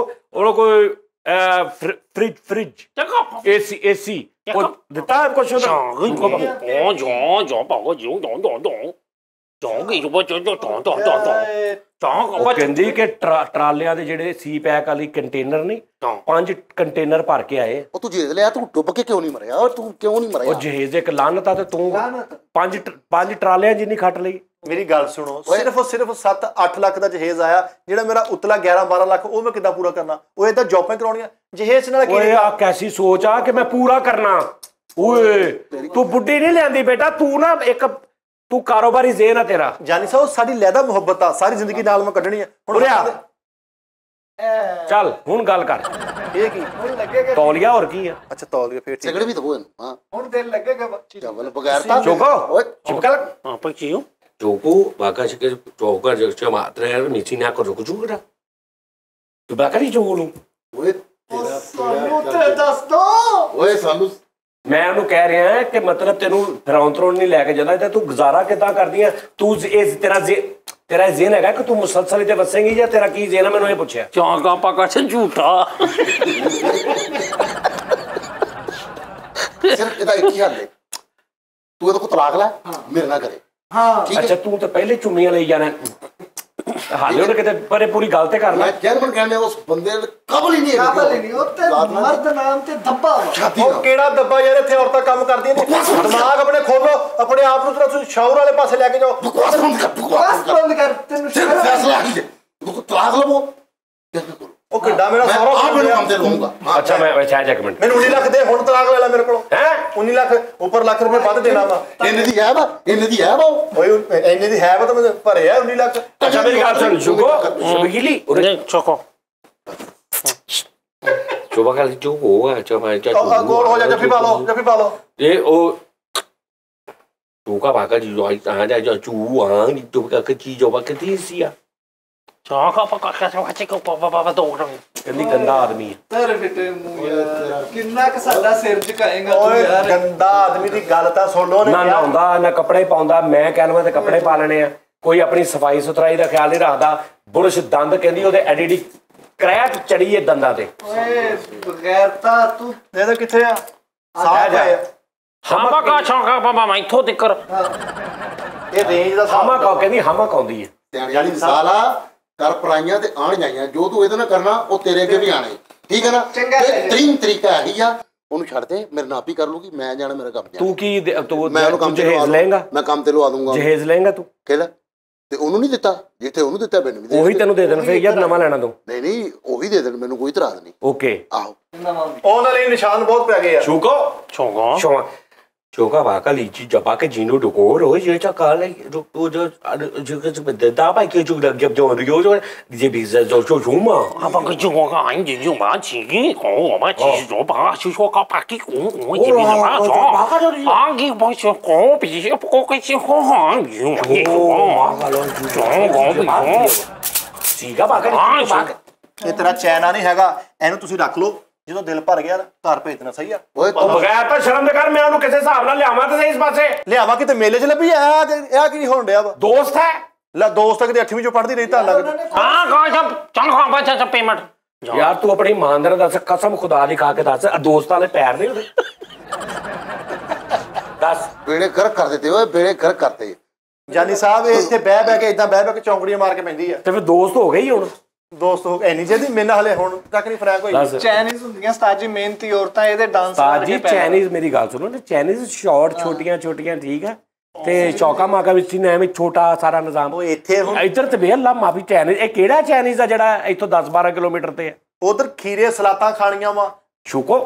ਉਹਨਾਂ ਕੋਈ ਫ੍ਰਿਜ ਏਸੀ ਉਹ ਦਿੱਤਾ ਕੁਛ ਚੌਂਕੀ ਚੁੱਪ ਚੌਂਕ ਉਹ ਕਹਿੰਦੀ ਕਿ ਟਰਾਲਿਆਂ ਦੇ ਜਿਹੜੇ ਸੀ ਪੈਕ ਵਾਲੀ ਕੰਟੇਨਰ ਨਹੀਂ 5 ਕੰਟੇਨਰ ਭਰ ਕੇ ਆਏ। ਉਹ ਤੂੰ ਜੇਦ ਲਿਆ, ਤੂੰ ਡੁੱਬ ਕੇ ਕਿਉਂ ਨਹੀਂ ਮਰਿਆ? ਔਰ ਤੂੰ ਕਿਉਂ ਨਹੀਂ ਮਰਿਆ? ਉਹ ਜਹੇਜ਼ ਇੱਕ ਲਾਨਤ ਆ ਤੇ ਤੂੰ 5 ਟਰਾਲਿਆਂ ਜਿੰਨੀ ਖੱਟ ਲਈ। ਮੇਰੀ ਗੱਲ ਸੁਣੋ, ਸਿਰਫ 7-8 ਲੱਖ ਦਾ ਜਹੇਜ਼ ਆਇਆ, ਜਿਹੜਾ ਮੇਰਾ ਉਤਲਾ 11-12 ਲੱਖ ਉਹ ਮੈਂ ਕਿੱਦਾਂ ਪੂਰਾ ਕਰਨਾ? ਉਹ ਏਦਾਂ ਜੌਬਾਂ ਕਰਾਉਣੀਆਂ ਜਹੇਜ਼ ਨਾਲ। ਓਏ ਆ ਕੈਸੀ ਸੋਚ ਆ ਕਿ ਮੈਂ ਪੂਰਾ ਕਰਨਾ? ਓਏ ਤੂੰ ਬੁੱਢੀ ਨਹੀਂ ਲਿਆਂਦੀ ਬੇਟਾ, ਤੂੰ ਨਾ ਇੱਕ ਤੂੰ ਕਾਰੋਬਾਰੀ ਜ਼ੇਨ ਆ ਤੇਰਾ। ਜਾਨੀ ਸਾਹਿਬ ਸਾਡੀ ਲੈਦਾ ਮੁਹੱਬਤ ਆ, ਸਾਰੀ ਜ਼ਿੰਦਗੀ ਨਾਲ ਮੈਂ ਕੱਢਣੀ ਆ। ਹੁਣ ਚੱਲ ਹੁਣ ਗੱਲ ਕਰ। ਇਹ ਕੀ ਤੌਲੀਆ ਹੋਰ ਕੀ ਆ? ਅੱਛਾ ਤੌਲੀਆ ਫੇਰ ਸਿਗੜ ਵੀ ਦੋ ਹਾਂ ਹੁਣ ਦਿਲ ਲੱਗੇਗਾ ਚਾਵਲ ਬਗੈਰ ਤਾਂ ਚੋਕੋ ਓਏ ਚਿਪਕਲ ਹਾਂ ਪੱਚੀਓ Jogo baka chike joga chama traer ni tina ko jogo joga. Tu baka ni jogo lu. ਓਏ ਸਾਨੂੰ ਤੇ ਦੱਸ ਦੋ। ਓਏ ਸਾਨੂੰ ਮੈਂ ਉਹਨੂੰ ਕਹਿ ਰਿਹਾ ਕਿ ਮਤਲਬ ਤੈਨੂੰ ਫਿਰਾਉਣ ਤਰੋਂ ਨਹੀਂ ਲੈ ਕੇ ਜਾਂਦਾ ਤੇ ਤੂੰ ਗੁਜ਼ਾਰਾ ਕਿੱਦਾਂ ਕਰਦੀ ਆ? ਤੂੰ ਇਸ ਤੇਰਾ ਜ਼ੇਨ ਹੈਗਾ ਕਿ ਤੂੰ ਮੁਸਲਸਲ ਤੇ ਵਸੇਂਗੀ ਜਾਂ ਤੇਰਾ ਕੀ ਜ਼ੇਨ ਆ? ਮੈਨੂੰ ਇਹ ਪੁੱਛਿਆ। ਚੌਂਕਾ ਪੱਕਾ ਝੂਠਾ। ਸਿਰਫ ਇਹਦਾ ਇੱਕ ਹੀ ਹੱਲ ਹੈ, ਤੂੰ ਇਹਦੇ ਕੋਲ ਤਲਾਕ ਲੈ, ਮੇਰੇ ਨਾਲ ਕਰੇ। ਹਾਂ ਅੱਛਾ ਤੂੰ ਤਾਂ ਪਹਿਲੇ ਚੁੰਮੀਆਂ ਲਈ ਜਾਣਾ, ਹਾਲੇ ਉਹਨੇ ਕਿਤੇ ਪਰੇ ਪੂਰੀ ਗੱਲ ਤੇ ਕਰ ਲੈ। ਮੈਂ ਜਰਮਨ ਕਹਿੰਦੇ ਉਸ ਬੰਦੇ ਨੂੰ ਕਬਲ ਹੀ ਨਹੀਂ ਹੈ। ਕਾਬਲ ਹੀ ਨਹੀਂ, ਉਹ ਤੇ ਮਰਦ ਨਾਮ ਤੇ ਦੱਬਾ ਵਾ। ਉਹ ਕਿਹੜਾ ਦੱਬਾ ਯਾਰ? ਇੱਥੇ ਔਰਤਾਂ ਕੰਮ ਕਰਦੀਆਂ ਨੇ। ਦਿਮਾਗ ਆਪਣੇ ਖੋਲੋ, ਆਪਣੇ ਆਪ ਨੂੰ ਤੁਸੀਂ ਸ਼ਾਉਰ ਵਾਲੇ ਪਾਸੇ ਲੈ ਕੇ ਜਾਓ। ਬਕਵਾਸ ਬੰਦ ਕਰ, ਬਸ ਬੰਦ ਕਰ, ਤੈਨੂੰ ਸ਼ਰਮ ਫੈਸਲਾ ਆ ਗਿਆ, ਤੂੰ ਤਲਾਕ ਲਵੋ। ਉਹ ਕਿੱਡਾ ਮੇਰਾ ਸਾਰਾ ਆਪ ਮੈਨੂੰ ਕੰਮ ਤੇ ਲਵਾਂਗਾ। ਅੱਛਾ ਮੈਂ ਅੱਛਾ ਇੱਕ ਮਿੰਟ, ਮੈਨੂੰ 19 ਲੱਖ ਦੇ, ਹੁਣ ਤਲਾਕ ਲੈ ਲੈ ਮੇਰੇ ਕੋਲੋਂ। ਹੈ 19 ਲੱਖ ਉੱਪਰ ਲੱਖ ਰੁਪਏ ਵੱਧ ਦੇਣਾ ਵਾ। ਇਹਨੇ ਦੀ ਹੈ ਵਾ, ਇਹਨੇ ਦੀ ਹੈ ਵਾ। ਓਏ ਇੰਨੇ ਦੀ ਹੈ ਵਾ ਤਾਂ ਮੈਂ ਭਰੇ ਆ 19 ਲੱਖ। ਅੱਛਾ ਮੇਰੀ ਗੱਲ ਸੁਣ ਜੁਗੋ ਸ਼ਬੀਲੀ ਉਰੇ ਚੋਕੋ ਚੋਬਾ ਕਰ ਜੁਗੋ ਆ ਚੋਬਾ ਆ ਗੋਲ ਹੋ ਜਾ, ਜੱਫੀ ਪਾ ਲਓ, ਜੱਫੀ ਪਾ ਲਓ। ਇਹ ਉਹ ਚੂਕਾ ਬਾਕਾ ਜੀ ਰੋਈ ਆ ਜਾ ਜੋ ਚੂ ਆ ਨੀ ਚੂਕਾ ਕਿ ਜੋਬਾ ਕਿ ਸੀ ਆ ਚੌਂਕਾ ਪੱਕਾ ਚਿਕੋ ਪਾਪਾ ਦੋ ਕਹਿੰਦੀ ਗੰਦਾ ਆਦਮੀ ਹੈ। ਤੇਰੇ ਬਿੱਟੇ ਮੂੰਹ ਯਾਰ, ਕਿੰਨਾ ਕ ਸਾਡਾ ਸਿਰ ਝੁਕਾਏਗਾ ਤੂੰ ਓਏ ਯਾਰ? ਗੰਦਾ ਆਦਮੀ ਦੀ ਗੱਲ ਤਾਂ ਸੁਣ ਲਓ। ਨਾ ਨਹਾਉਂਦਾ ਨਾ ਕੱਪੜੇ ਪਾਉਂਦਾ, ਮੈਂ ਕਹਿੰਦਾ ਤੇ ਕੱਪੜੇ ਪਾ ਲੈਣੇ ਆ। ਕੋਈ ਆਪਣੀ ਸਫਾਈ ਸੁਥਰਾਈ ਦਾ ਖਿਆਲ ਨਹੀਂ ਰੱਖਦਾ। ਬੁਰਸ਼ ਦੰਦ ਕਹਿੰਦੀ ਉਹਦੇ ਐਡੀ ਕਰੈਟ ਚੜੀ ਹੈ ਦੰਦਾਂ ਤੇ। ਓਏ ਬਗੈਰ ਤਾਂ ਤੂੰ ਇਹ ਤਾਂ ਕਿੱਥੇ ਆ? ਸਾਹ ਜਾ। ਜਾ ਹਮਾ ਕਾ ਚੌਂਕਾ ਪਾਪਾ ਮੈਂ ਇੱਥੋਂ ਤਿੱਕਰ ਇਹ ਰੇਂਜ ਦਾ ਹਮਾ ਕਾ ਕਹਿੰਦੀ ਹਮਾ ਕਾਉਂਦੀ ਹੈ। ਸਿਆਣੀ ਵਾਲੀ ਮਿਸਾਲ ਆ, ਕਰ ਪਰਾਈਆਂ ਤੇ ਆਣ ਜਾਈਆਂ। ਜੋ ਤੂੰ ਇਹਦੇ ਨਾਲ ਕਰਨਾ ਉਹ ਤੇਰੇ ਅੱਗੇ ਵੀ ਆਣੇ, ਠੀਕ ਹੈ ਨਾ? ਤਰੀਨ ਤਰੀਕਾ ਹੈਗੀ ਆ, ਉਹਨੂੰ ਛੱਡ ਦੇ, ਮੇਰੇ ਨਾਲ ਹੀ ਕਰ ਲੂਗੀ। ਮੈਂ ਜਾਣਾ, ਮੇਰਾ ਕੰਮ ਤੂੰ ਕੀ ਤੂੰ ਮੈਂ ਉਹਨੂੰ ਕੰਮ ਤੇ ਜਹੇਜ਼ ਲਏਗਾ? ਮੈਂ ਕੰਮ ਤੇ ਲਵਾ ਦੂੰਗਾ। ਜਹੇਜ਼ ਲਏਗਾ ਤੂੰ? ਕਹਿ ਤੇ ਉਹਨੂੰ ਨਹੀਂ ਦਿੱਤਾ, ਜਿੱਥੇ ਉਹਨੂੰ ਦਿੱਤਾ ਮੈਨੂੰ ਵੀ ਉਹੀ ਤੈਨੂੰ ਦੇ ਦੇਣ ਫਿਰ ਯਾਰ, ਨਵਾਂ ਲੈਣਾ ਤੂੰ? ਨਹੀਂ ਨਹੀਂ, ਉਹੀ ਦੇ ਦੇਣ, ਮੈਨੂੰ ਕੋਈ ਇਤਰਾਜ਼ ਨਹੀਂ। ਓਕੇ ਆਹੋ ਉਹਨਾਂ ਲਈ ਨਿਸ਼ਾਨ ਬਹੁਤ ਪੈ ਗਏ ਆ। ਚੂਕੋ ਚੌਂਕਾ ਚੋਕਾ ਬਾਕਾ ਲੀਚੀ ਜਪਾ ਕੇ ਜੀਨੋ ਡੁਕੋ ਰੋਜ਼ ਇਹ ਚਾ ਕਾਲ ਉਹ ਜੋ ਦਾ ਬਾਈ ਕੇ ਜੋ ਜਬ ਜੋ ਰਿਓ ਜੋ ਜੇ ਬਿਜ਼ਨਸ ਜੋ ਜੋ ਜੂਮਾ 아빠 그 중국어 아닌지 좀 많지 고마 지도 봐 시쇼가 바뀌 고 이제 아기 뭐죠 고비 고기 호황 ਸੀਗਾ ਬਾਕਾ ਇਹ ਤੇਰਾ ਚੈਨਾ ਨਹੀਂ ਹੈਗਾ, ਇਹਨੂੰ ਤੁਸੀਂ ਰੱਖ ਲਓ। ਜਦੋਂ ਦਿਲ ਭਰ ਗਿਆ ਘਰ ਭੇਜਣਾ, ਸਹੀ ਆ? ਓਏ ਉਹ ਬਗੈਰ ਤਾਂ ਸ਼ਰਮ ਦੇ ਕਰ, ਮੈਂ ਉਹਨੂੰ ਕਿਸੇ ਹਿਸਾਬ ਨਾਲ ਲਿਆਵਾਂ ਤੇ ਸਹੀ ਇਸ ਪਾਸੇ ਲਿਆਵਾ ਕਿਤੇ ਮੇਲੇ 'ਚ ਲੱਭੀ ਆ? ਇਹ ਕੀ ਹੋਣ ਡਿਆ ਵਾ? ਦੋਸਤ ਹੈ। ਲੈ ਦੋਸਤ ਕਿਤੇ 8ਵੀਂ 'ਚੋਂ ਪੜ੍ਹਦੀ ਰਹੀ ਤਾਂ ਲੱਗਦਾ। हाँ कहाँ चौंका बच्चा पेमेंट ਯਾਰ ਤੂੰ ਆਪਣੀ ਇਮਾਨਦਾਰ ਦੱਸ, ਕਸਮ ਖੁਦਾ ਦੀ ਖਾ ਕੇ ਦੱਸ, ਦੋਸਤਾਂ ਦੇ ਪੈਰ ਨਹੀਂ ਉਹਦੇ? ਦੱਸ। ਬੇੜੇ ਗਰਕ ਕਰ ਦਿੱਤੇ, ਓਏ ਬੇੜੇ ਗਰਕ ਕਰਤੇ। ਜਾਨੀ ਸਾਹਿਬ ਇਹ ਇੱਥੇ ਬਹਿ ਕੇ ਇਦਾਂ ਬਹਿ ਕੇ ਚੌਂਕੜੀਆਂ ਮਾਰ ਕੇ ਪੈਂਦੀ ਆ। ਤੇ ਫਿਰ ਦੋਸਤ ਹੋ ਗਈ ਹੁਣ? ਦੋਸਤ ਹੋ ਐਨੀ ਜਿਹਦੀ ਮੇਰੇ ਹਲੇ ਹੁਣ ਤੱਕ ਨਹੀਂ ਫਰੈਂਕ ਹੋਈ। ਚਾਈਨੀਜ਼ ਹੁੰਦੀਆਂ ਸਤਾਜੀ ਮਿਹਨਤੀ ਔਰਤਾਂ, ਇਹਦੇ ਡਾਂਸ ਸਾਜੀ ਚਾਈਨੀਜ਼, ਮੇਰੀ ਗੱਲ ਸੁਣੋ, ਚਾਈਨੀਜ਼ ਸ਼ਾਰਟ ਛੋਟੀਆਂ ਛੋਟੀਆਂ ਠੀਕ ਆ, ਤੇ ਚੌਕਾ ਮਾਕਾ ਵਿੱਚ ਨੇ ਐਵੇਂ ਛੋਟਾ ਸਾਰਾ ਨਿਜ਼ਾਮ। ਉਹ ਇੱਥੇ ਹੁਣ ਇੱਧਰ ਤੇ ਵੇਖ ਲਾ ਮਾਫੀ ਚਾਈਨੀਜ਼। ਇਹ ਕਿਹੜਾ ਚਾਈਨੀਜ਼ ਆ ਜਿਹੜਾ ਇੱਥੋਂ 10-12 ਕਿਲੋਮੀਟਰ ਤੇ ਆ? ਉਧਰ ਖੀਰੇ ਸਲਾਤਾਂ ਖਾਣੀਆਂ ਵਾ। ਛੁਕੋ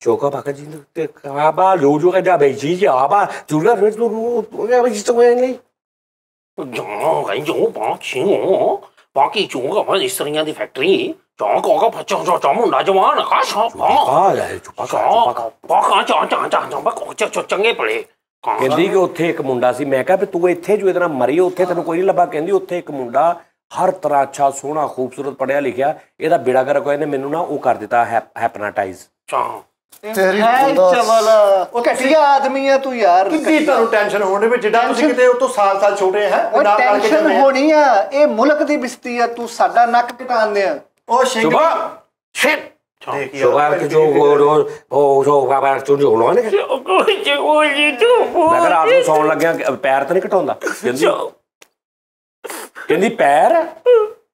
ਚੌਕਾ ਬਾਕਾ ਜੀ ਤੇ ਆਬਾ ਲੋਜੋ ਕਾ ਜਾ ਬੇਜੀ ਜੀ ਆਬਾ ਜੁਰਾ ਰੇਟ ਨੂੰ ਉਹ ਇਹ ਜਿਸ ਤੋਂ ਨਹੀਂ 야 이거 봐 ਬਾਕੀ ਚੂਗਾ ਮੈਂ ਇਸਤਰੀਆਂ ਦੀ ਫੈਕਟਰੀ ਚੌਂਕਾ ਬੱਚਾ ਚੌਂ ਨਾ ਜਵਾਨ ਕਾਸ਼ਾ ਆ ਲੈ ਚੁਪਾ ਬਾਕਾ ਚਾਂ ਬਾਕਾ ਚੰਗੇ ਪੜੇ ਕਹਿੰਦੀ ਕਿ ਉੱਥੇ ਇੱਕ ਮੁੰਡਾ ਸੀ। ਮੈਂ ਕਿਹਾ ਵੀ ਤੂੰ ਇੱਥੇ ਜੋ ਇਹਦੇ ਨਾਲ ਮਰੀ ਉੱਥੇ ਤੈਨੂੰ ਕੋਈ ਨਹੀਂ ਲੱਭਾ? ਕਹਿੰਦੀ ਉੱਥੇ ਇੱਕ ਮੁੰਡਾ ਹਰ ਤਰ੍ਹਾਂ ਅੱਛਾ ਸੋਹਣਾ ਖੂਬਸੂਰਤ ਪੜਿਆ ਲਿਖਿਆ, ਇਹਦਾ ਬੇੜਾ ਗਰਕ ਹੋਇਆ ਨੇ, ਮੈਨੂੰ ਨਾ ਉਹ ਕਰ ਦਿੱਤਾ ਹੈਪਨਾਟਾਈਜ਼। ਤੇਰੀ ਚਵਲ ਉਹ ਘਟੀਆ ਆਦਮੀ ਆ ਤੂੰ ਯਾਰ। ਕਿੰਨੀ ਤੁਹਾਨੂੰ ਟੈਨਸ਼ਨ ਹੋਣ ਦੇ ਵਿੱਚ, ਜਿੱਦਾਂ ਤੁਸੀਂ ਕਿਤੇ ਉਹ ਤੋਂ ਸਾਲ ਛੋਟੇ ਹੈ। ਉਹ ਟੈਨਸ਼ਨ ਹੋਣੀ ਆ, ਇਹ ਮੁਲਕ ਦੀ ਬਿਸਤੀ ਆ, ਤੂੰ ਸਾਡਾ ਨੱਕ ਕਟਾਉਂਦੇ ਆ। ਉਹ ਸ਼ਿੰਗ ਸ਼ਿਟ ਦੇਖੀ ਸ਼ੋਭਾ ਕਿ ਜੋ ਉਹ ਸ਼ੋਭਾ ਬਾਹਰ ਚੋਂ ਜੋ ਹੋਣਾ ਨੇ ਮੈਂ ਕਿਹਾ ਰਾਤ ਨੂੰ ਸੌਣ ਲੱਗਿਆ ਪੈਰ ਤਾਂ ਨਹੀਂ ਘਟਾਉਂਦਾ ਕਹਿੰਦੀ ਪੈਰ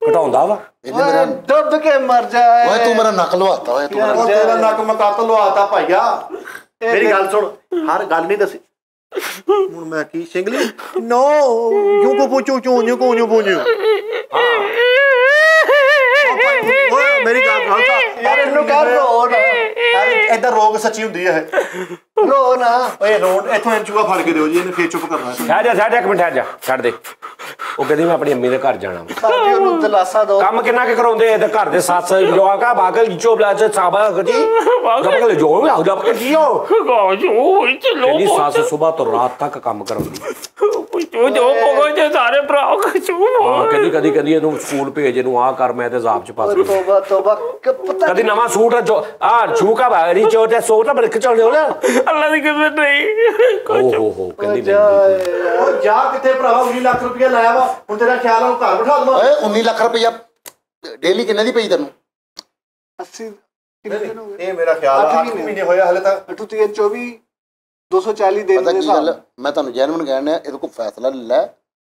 ਘਟਾਉਂਦਾ ਵਾ ਓਏ ਡੁੱਬ ਕੇ ਮਰ ਜਾ ਓਏ ਤੂੰ ਮੇਰਾ ਨੱਕ ਲਵਾਤਾ ਓਏ ਤੂੰ ਮੇਰਾ ਤੇਰਾ ਨੱਕ ਮਕਾਤ ਲਵਾਤਾ ਭਾਈਆ ਮੇਰੀ ਗੱਲ ਸੁਣ ਹਰ ਗੱਲ ਨਹੀਂ ਦੱਸੀ ਹੁਣ ਮੈਂ ਕੀ ਸਿੰਗਲੀ ਨੋ ਯੂ ਕੋ ਪੁੱਛੋ ਚੋ ਨਿਓ ਕੋ ਨਿਓ ਪੁੱਛੋ ਓਏ ਮੇਰੀ ਗੱਲ ਸੁਣ ਯਾਰ ਇਹਨੂੰ ਕਰ ਰੋ ਨਾ ਐਦਾਂ ਰੋਗ ਸੱਚੀ ਹੁੰਦੀ ਹੈ ਇਹ ਰੋ ਨਾ ਓਏ ਰੋਣ ਇੱਥੋਂ ਚੂਹਾ ਫੜ ਕੇ ਦਿਓ ਜੀ ਇਹਨੇ ਫੇਰ ਚੁੱਪ ਕਰਨਾ ਠਹਿਰ ਜਾ ਇੱਕ ਮਿੰਟ ਠਹਿਰ ਜਾ ਛੱਡ ਦੇ ਉਹ ਕਹਿੰਦੀ ਮੈਂ ਆਪਣੀ ਅੰਮੀ ਦੇ ਘਰ ਜਾਣਾ ਸਾਡੀ ਉਹਨੂੰ ਦਿਲਾਸਾ ਦੋ ਕੰਮ ਕਿੰਨਾ ਕਿ ਕਰਾਉਂਦੇ ਇਹਦੇ ਘਰ ਦੇ ਸੱਸ ਜਵਾਕਾ ਬਾਗਲ ਚੋਬਲਾ ਚ ਸਾਬਾ ਗਜੀ ਜਬਕਲ ਜੋ ਆਉ ਜਬ ਕੇ ਜੀਓ ਕਹਿੰਦੀ ਸੱਸ ਸਵੇਰ ਤੋਂ ਰਾਤ ਤੱਕ ਕੰਮ ਕਰਾਉਂਦੀ ਹਾਂ ਕਦੀ ਇਹਨੂੰ ਸਕੂਲ ਭੇਜ ਇਹਨੂੰ ਆਹ ਕਰ ਮੈਂ ਤੇ ਜ਼ਾਬ ਚ ਪਾਸ ਤੋਬਾ ਤੋਬਾ ਕਦੀ ਨਵਾਂ ਸੂਟ ਜੋ ਆ ਛੂਕਾ ਬਾਰੀ ਚੋਟੇ ਸੋਟਾ ਬਰਕ ਚੱਲਦੇ ਹੋ ਨਾ ਅੱਲਾ ਦੀ ਕਿਸਮਤ ਨਹੀਂ ਓ ਕਹਿੰਦੀ ਉਹ ਜਾ ਕਿੱਥੇ ਭਰਾਵਾ 19 ਲੱਖ ਰੁਪਇਆ ਲਾਇਆ ਵਾ ਹੁਣ ਤੇਰਾ ਖਿਆਲ ਆ ਉਹ ਘਰ ਬਿਠਾ ਦਵਾਂ ਓਏ 19 ਲੱਖ ਰੁਪਇਆ ਡੇਲੀ ਕਿੰਨੇ ਦੀ ਪਈ ਤੈਨੂੰ 80 ਕਿੰਨੇ ਦਿਨ ਹੋ ਗਏ ਇਹ ਮੇਰਾ ਖਿਆਲ ਆ 8 ਮਹੀਨੇ ਹੋਇਆ ਹਲੇ ਤੱਕ ਅਟੂ ਤੇ 24 240 ਦਿਨ ਪਤਾ ਦੇ ਕੀ ਗੱਲ ਮੈਂ ਤੁਹਾਨੂੰ ਜੈਨੂਨ ਕਹਿਣ ਡਿਆ ਇਹਦੇ ਕੋਲ ਫੈਸਲਾ ਲੈ ਲੈ